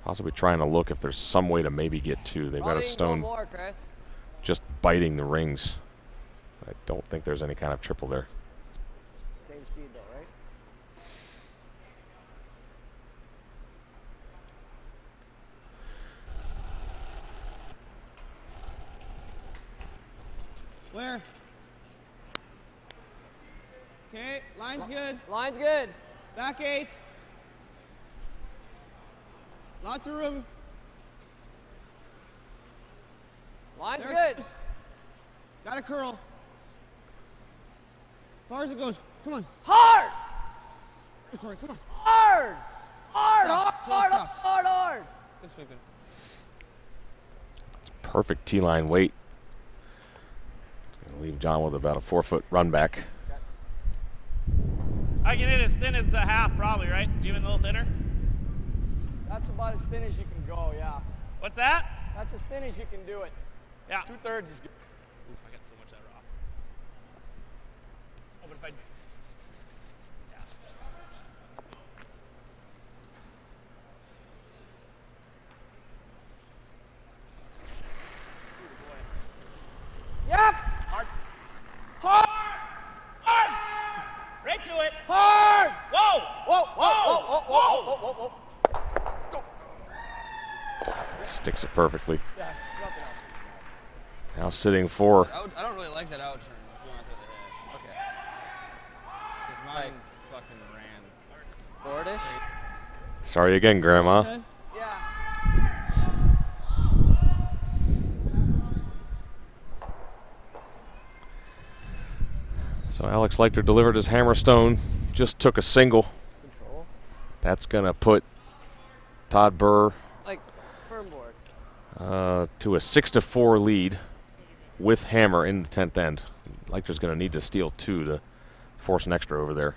Possibly trying to look if there's some way to maybe get 2. They've got a stone More, Chris. just biting the rings. I don't think there's any kind of triple there. Same speed though, right? Where? Okay, line's good. Line's good. Back 8. Lots of room. Line's There it good. is. Got a curl. As far as it goes. Come on. Hard! Good, Corey, come on. Hard! Hard! Stop. Hard! Stop. Hard! Hard! Good sweep. Perfect T-line weight. Gonna leave John with about a 4-foot run back. I can hit as thin as the half, probably, right? Even a little thinner. That's about as thin as you can go, yeah. What's that? That's as thin as you can do it. Yeah. 2/3 is good. Oof, I got so much that raw. Oh, but if I. Yeah. Yep! Hard. Hard! Hard! Right to it. Hard! Whoa! Whoa! Whoa! Whoa! Whoa! Whoa! Whoa! Whoa! Sticks it perfectly. Yeah, it's nothing else. Now sitting 4. I don't really like that out turn if you want to throw the hit. Okay. Because mine fucking ran. Fordish? Sorry again, Grandma. Yeah. So Alex Leichter delivered his hammerstone, just took a single. Control. That's going to put Todd Burr Like, firm board. to a 6-4 lead with hammer in the 10th end. Leichter's going to need to steal 2 to force an extra over there.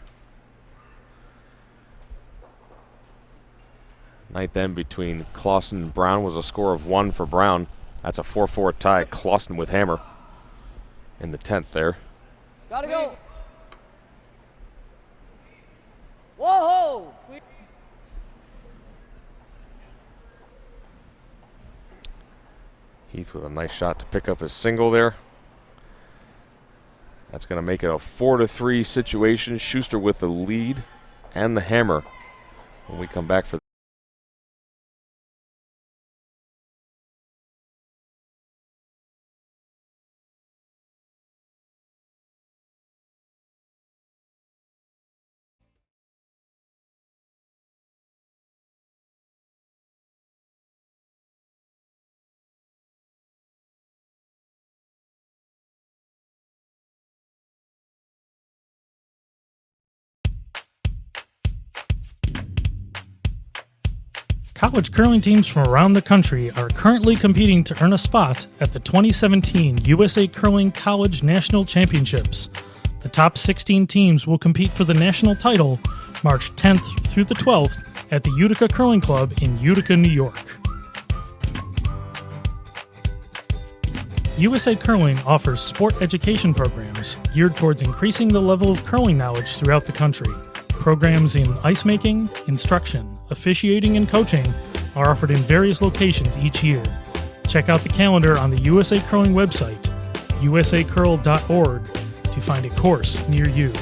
9th end between Clausen and Brown was a score of 1 for Brown. That's a 4-4 tie. Clausen with hammer in the 10th there. Gotta go. Whoa! Heath with a nice shot to pick up his single there. That's going to make it a 4-3 situation. Schuster with the lead and the hammer when we come back for College curling teams from around the country are currently competing to earn a spot at the 2017 USA Curling College National Championships. The top 16 teams will compete for the national title March 10th through the 12th at the Utica Curling Club in Utica, New York. USA Curling offers sport education programs geared towards increasing the level of curling knowledge throughout the country. Programs in ice making, instruction, officiating, and coaching are offered in various locations each year. Check out the calendar on the USA Curling website, usacurl.org, to find a course near you.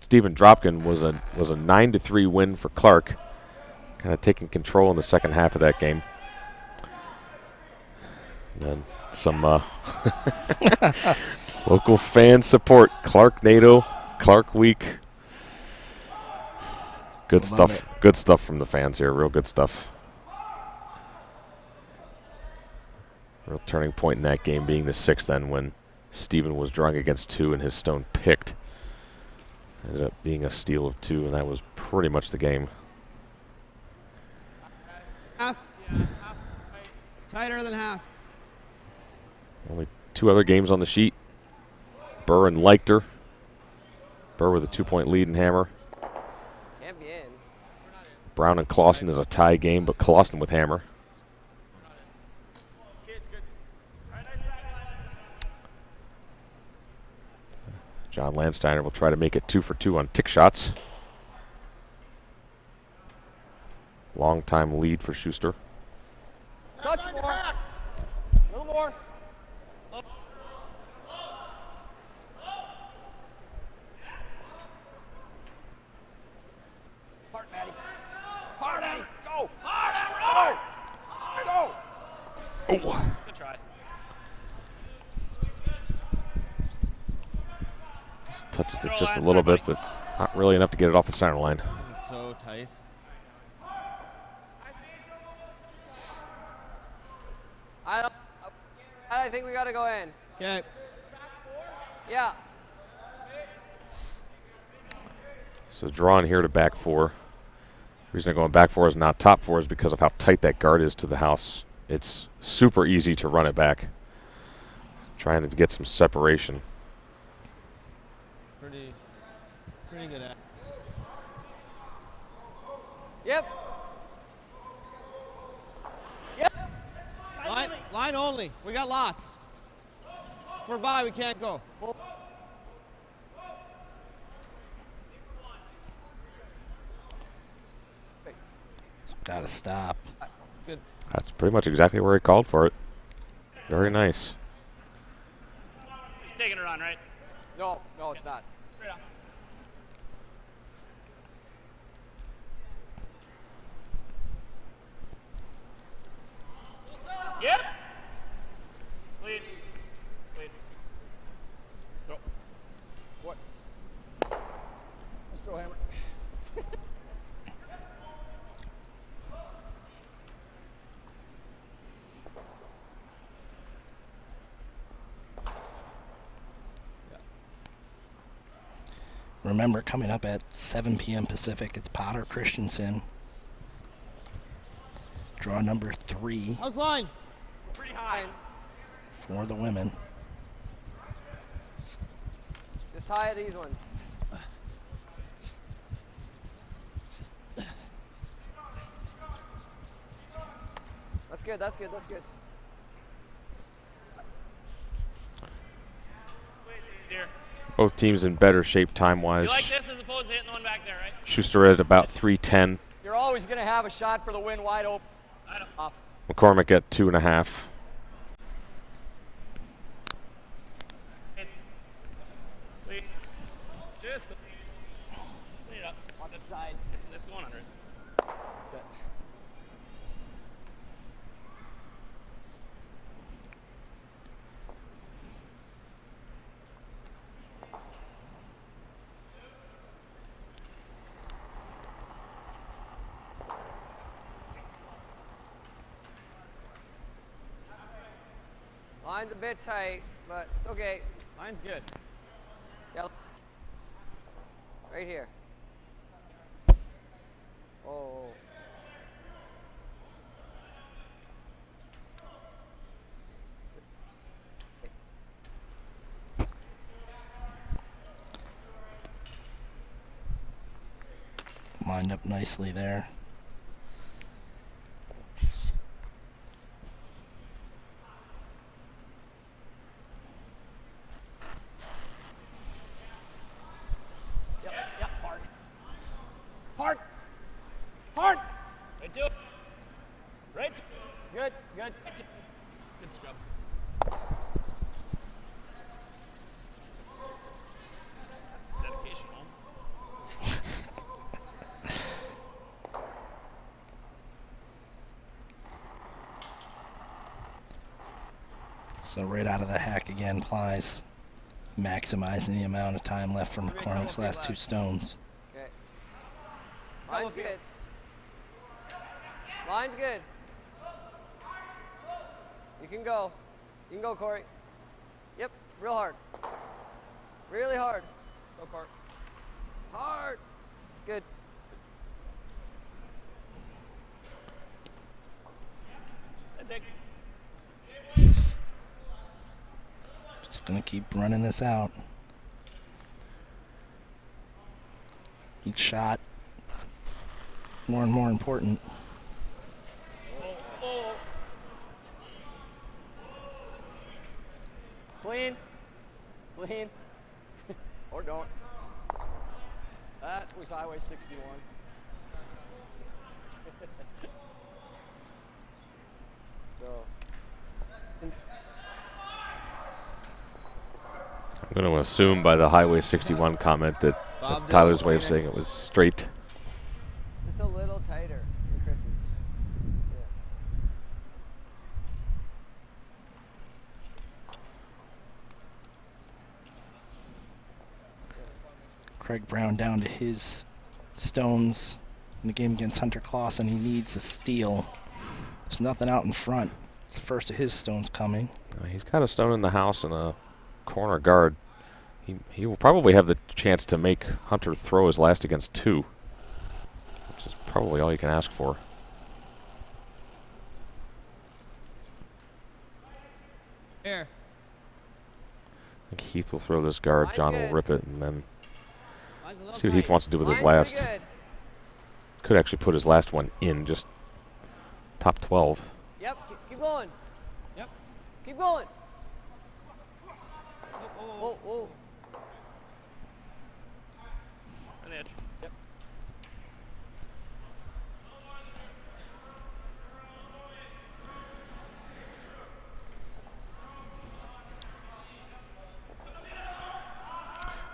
Stephen Dropkin was a 9-3 win for Clark, kind of taking control in the second half of that game. And then some local fan support. Clark NATO, Clark Week. Good stuff. Good stuff from the fans here. Real good stuff. Real turning point in that game being the 6th end when Stephen was drawing against 2 and his stone picked. Ended up being a steal of 2, and that was pretty much the game. Half. Tighter than half. Only 2 other games on the sheet. Burr and Leichter. Burr with a 2-point lead in hammer. Can't be in. Brown and Clausen is a tie game, but Clausen with hammer. John Landsteiner will try to make it 2 for 2 on tick shots. Long time lead for Schuster. Touch more. A little more. Hard, Maddie. Hard, Maddie. Go. Hard, Go. Oh. Good try. Just touches it just a little bit, but not really enough to get it off the center line. This is so tight. I think we got to go in. Okay. Yeah. So drawing here to back 4. The reason they're going back 4 is not top 4 is because of how tight that guard is to the house. It's super easy to run it back. Trying to get some separation. Pretty good at. Yep. Yep. Line only. We got lots. If we're by, we can't go. Gotta stop. Good. That's pretty much exactly where he called for it. Very nice. Taking it on, right? No, it's not. Straight up. Yep. Lead. Lead. Go. What? Let's throw a hammer. Remember, coming up at 7 p.m. Pacific, it's Potter Christensen. Draw number 3 How's line? Pretty high. for the women. Just high these ones. That's good. That's good. That's good. Dear. Both teams in better shape time-wise. You like this as opposed to hitting the one back there, right? Schuster at about 310. You're always going to have a shot for the win wide open. I know. Off. McCormick at 2.5. Lead. Just lead it up. On the side. It's going under it. Good. Line's a bit tight, but it's okay. Line's good. Yeah. Right here. Oh. Lined up nicely there. Yep, hard. Hard. Hard. Right to it. Right to Good, good. Good scrub. That's dedication, Holmes. So right out of the hack again, Plies maximizing the amount of time left for McCormick's last 2 stones. Okay. Line's good. Line's good. You can go. You can go, Corey. Yep, real hard. Really hard. Go, Corey. Hard. Good. Sit, Dick. Just gonna keep running this out. Each shot more and more important. Clean. Clean. Or don't. That was Highway 61. So. I'm going to assume by the Highway 61 comment that that's Tyler's way of saying it was straight. Just a little tighter than Chris's. Yeah. Craig Brown down to his stones in the game against Hunter Clausen. He needs a steal. There's nothing out in front. It's the first of his stones coming. He's got a stone in the house and a corner guard. He will probably have the chance to make Hunter throw his last against 2, which is probably all you can ask for. Here. I think Heath will throw this guard. Line's John good. will rip it, and then Line's a little see what Heath tight. wants to do with his Line's last. pretty good. Could actually put his last one in, just top 12. Yep, keep going. Yep. Keep going. Oh. Whoa. An edge. Yep.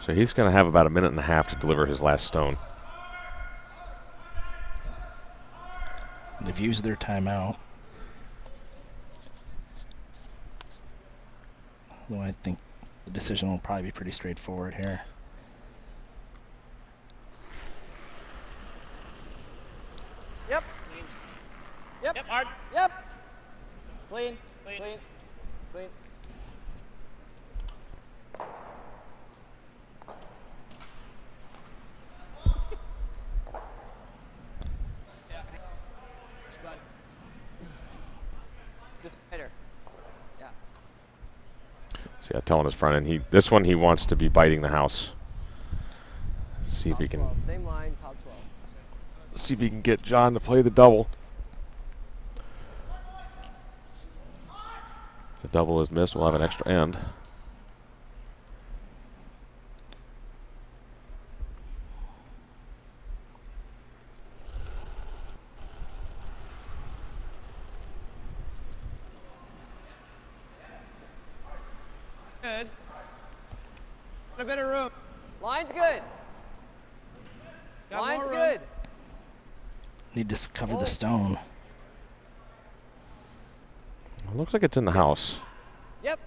So he's going to have about a minute and a half to deliver his last stone. They've used their timeout. Though I think the decision will probably be pretty straightforward here. Yep. Yep. Yep, hard. Yep. Clean. Clean. Clean. Clean. Just tighter. Yeah. So yeah, telling his front end, this one he wants to be biting the house. See if Top he can 12. Same line, top 12. see if he can get John to play the double. The double is missed. We'll have an extra end. Good. A bit of room. Line's good. Got Line's more room. good. Need to cover Oh. the stone. It looks like it's in the house. Yep.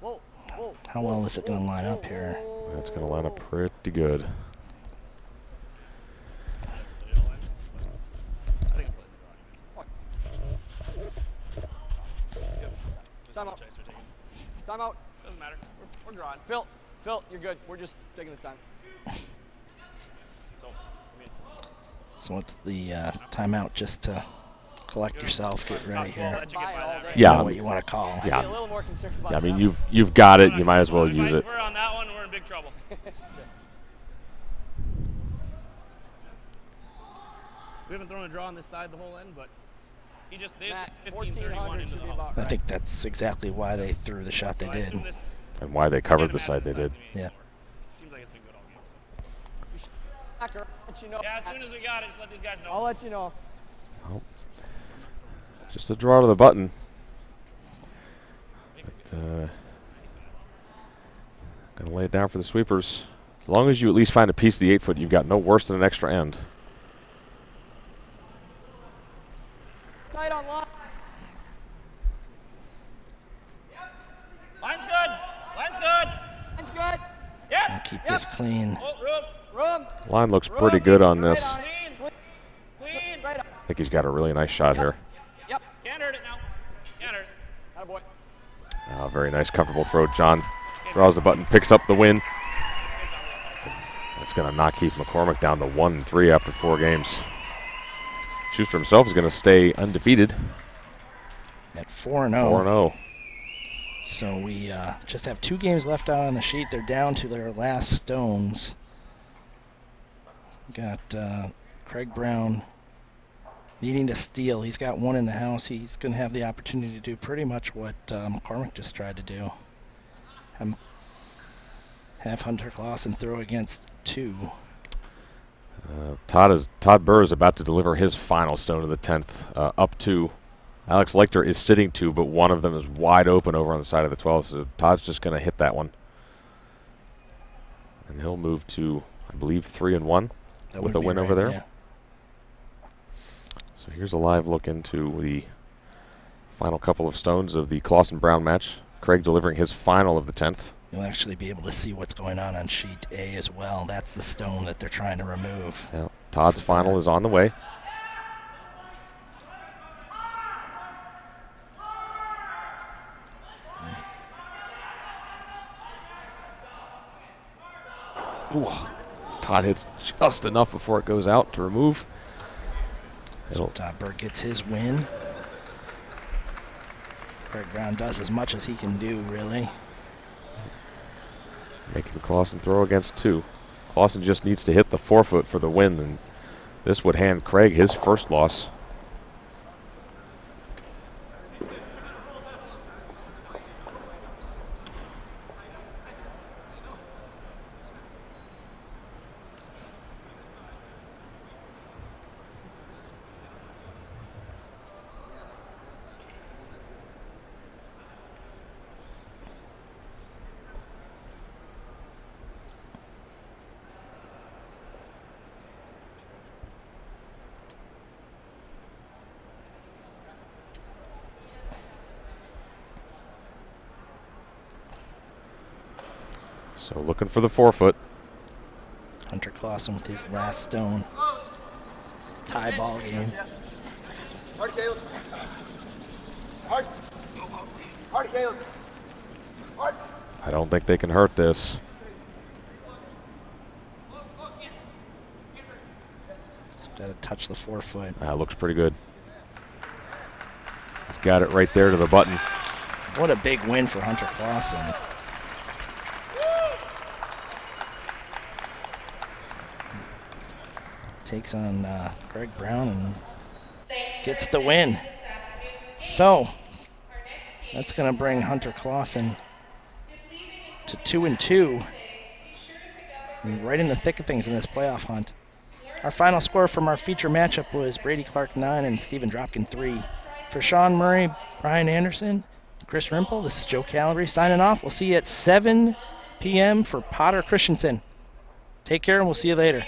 Whoa. Whoa. How well is it going to line up here? That's going to line up pretty good. Time out. Time out. Doesn't matter. We're drawing. Phil, you're good. We're just taking the time. So, I mean, So what's the timeout just to collect yourself, get ready here? let you get by that, right? Yeah. Know what you want to call. I'd be a little more concerned about Yeah, I mean that. you've got it. You might as well use it. If we're on that one, we're in big trouble. We haven't thrown a draw on this side the whole end, but they just Matt, 15-31 1400 into should the be house. about I think that's exactly why they threw the shot So they I did. assume this, And why they covered the side they did. Yeah. seems like it's been good all game. So. I'll let you know. Yeah, as soon as we got it, just let these guys know. I'll let you know. Oh. Just a draw to the button. But, gonna lay it down for the sweepers. As long as you at least find a piece of the 8-foot, you've got no worse than an extra end. Tight on line. Line's good. Line's good. Line's good. Yep. Keep this clean. Oh, room. Room. Line looks pretty good on this. Right on. Clean. Clean. Right on. I think he's got a really nice shot here. Yep. Can't hurt it now. Can't hurt it. Attaboy. Very nice, comfortable throw. John draws the button, picks up the win. It's going to knock Heath McCormick down to 1-3 after 4 games. Schuster himself is going to stay undefeated At 4-0. 4-0. So we just have 2 games left out on the sheet. They're down to their last stones. Got Craig Brown needing to steal. He's got one in the house. He's going to have the opportunity to do pretty much what McCormick just tried to do. have Hunter Clausen throw against 2. Todd Burr is about to deliver his final stone of the 10th, up 2. Alex Lecter is sitting 2, but one of them is wide open over on the side of the 12, so Todd's just going to hit that one. And he'll move to, I believe, 3-1 with a win over there. Yeah. So here's a live look into the final couple of stones of the Clausen-Brown match. Craig delivering his final of the 10th. You'll actually be able to see what's going on sheet A as well. That's the stone that they're trying to remove. Yeah. Todd's final is on the way. Ooh. Todd hits just enough before it goes out to remove. So Todd Burr gets his win. Craig Brown does as much as he can do, really. Making Clausen throw against 2. Clausen just needs to hit the 4-foot for the win, and this would hand Craig his first loss. So looking for the 4-foot. Hunter Clausen with his last stone. Tie ball game. Hard, Caleb. Hard. Hard, Caleb. Hard. I don't think they can hurt this. Just got to touch the 4-foot. That looks pretty good. Got it right there to the button. What a big win for Hunter Clausen. Takes on Craig Brown and gets the win. So that's going to bring Hunter Clausen to 2-2, and right in the thick of things in this playoff hunt. Our final score from our feature matchup was Brady Clark 9 and Stephen Dropkin 3. For Sean Murray, Brian Anderson, Chris Rimple, this is Joe Calabrese signing off. We'll see you at 7 p.m. for Potter Christensen. Take care, and we'll see you later.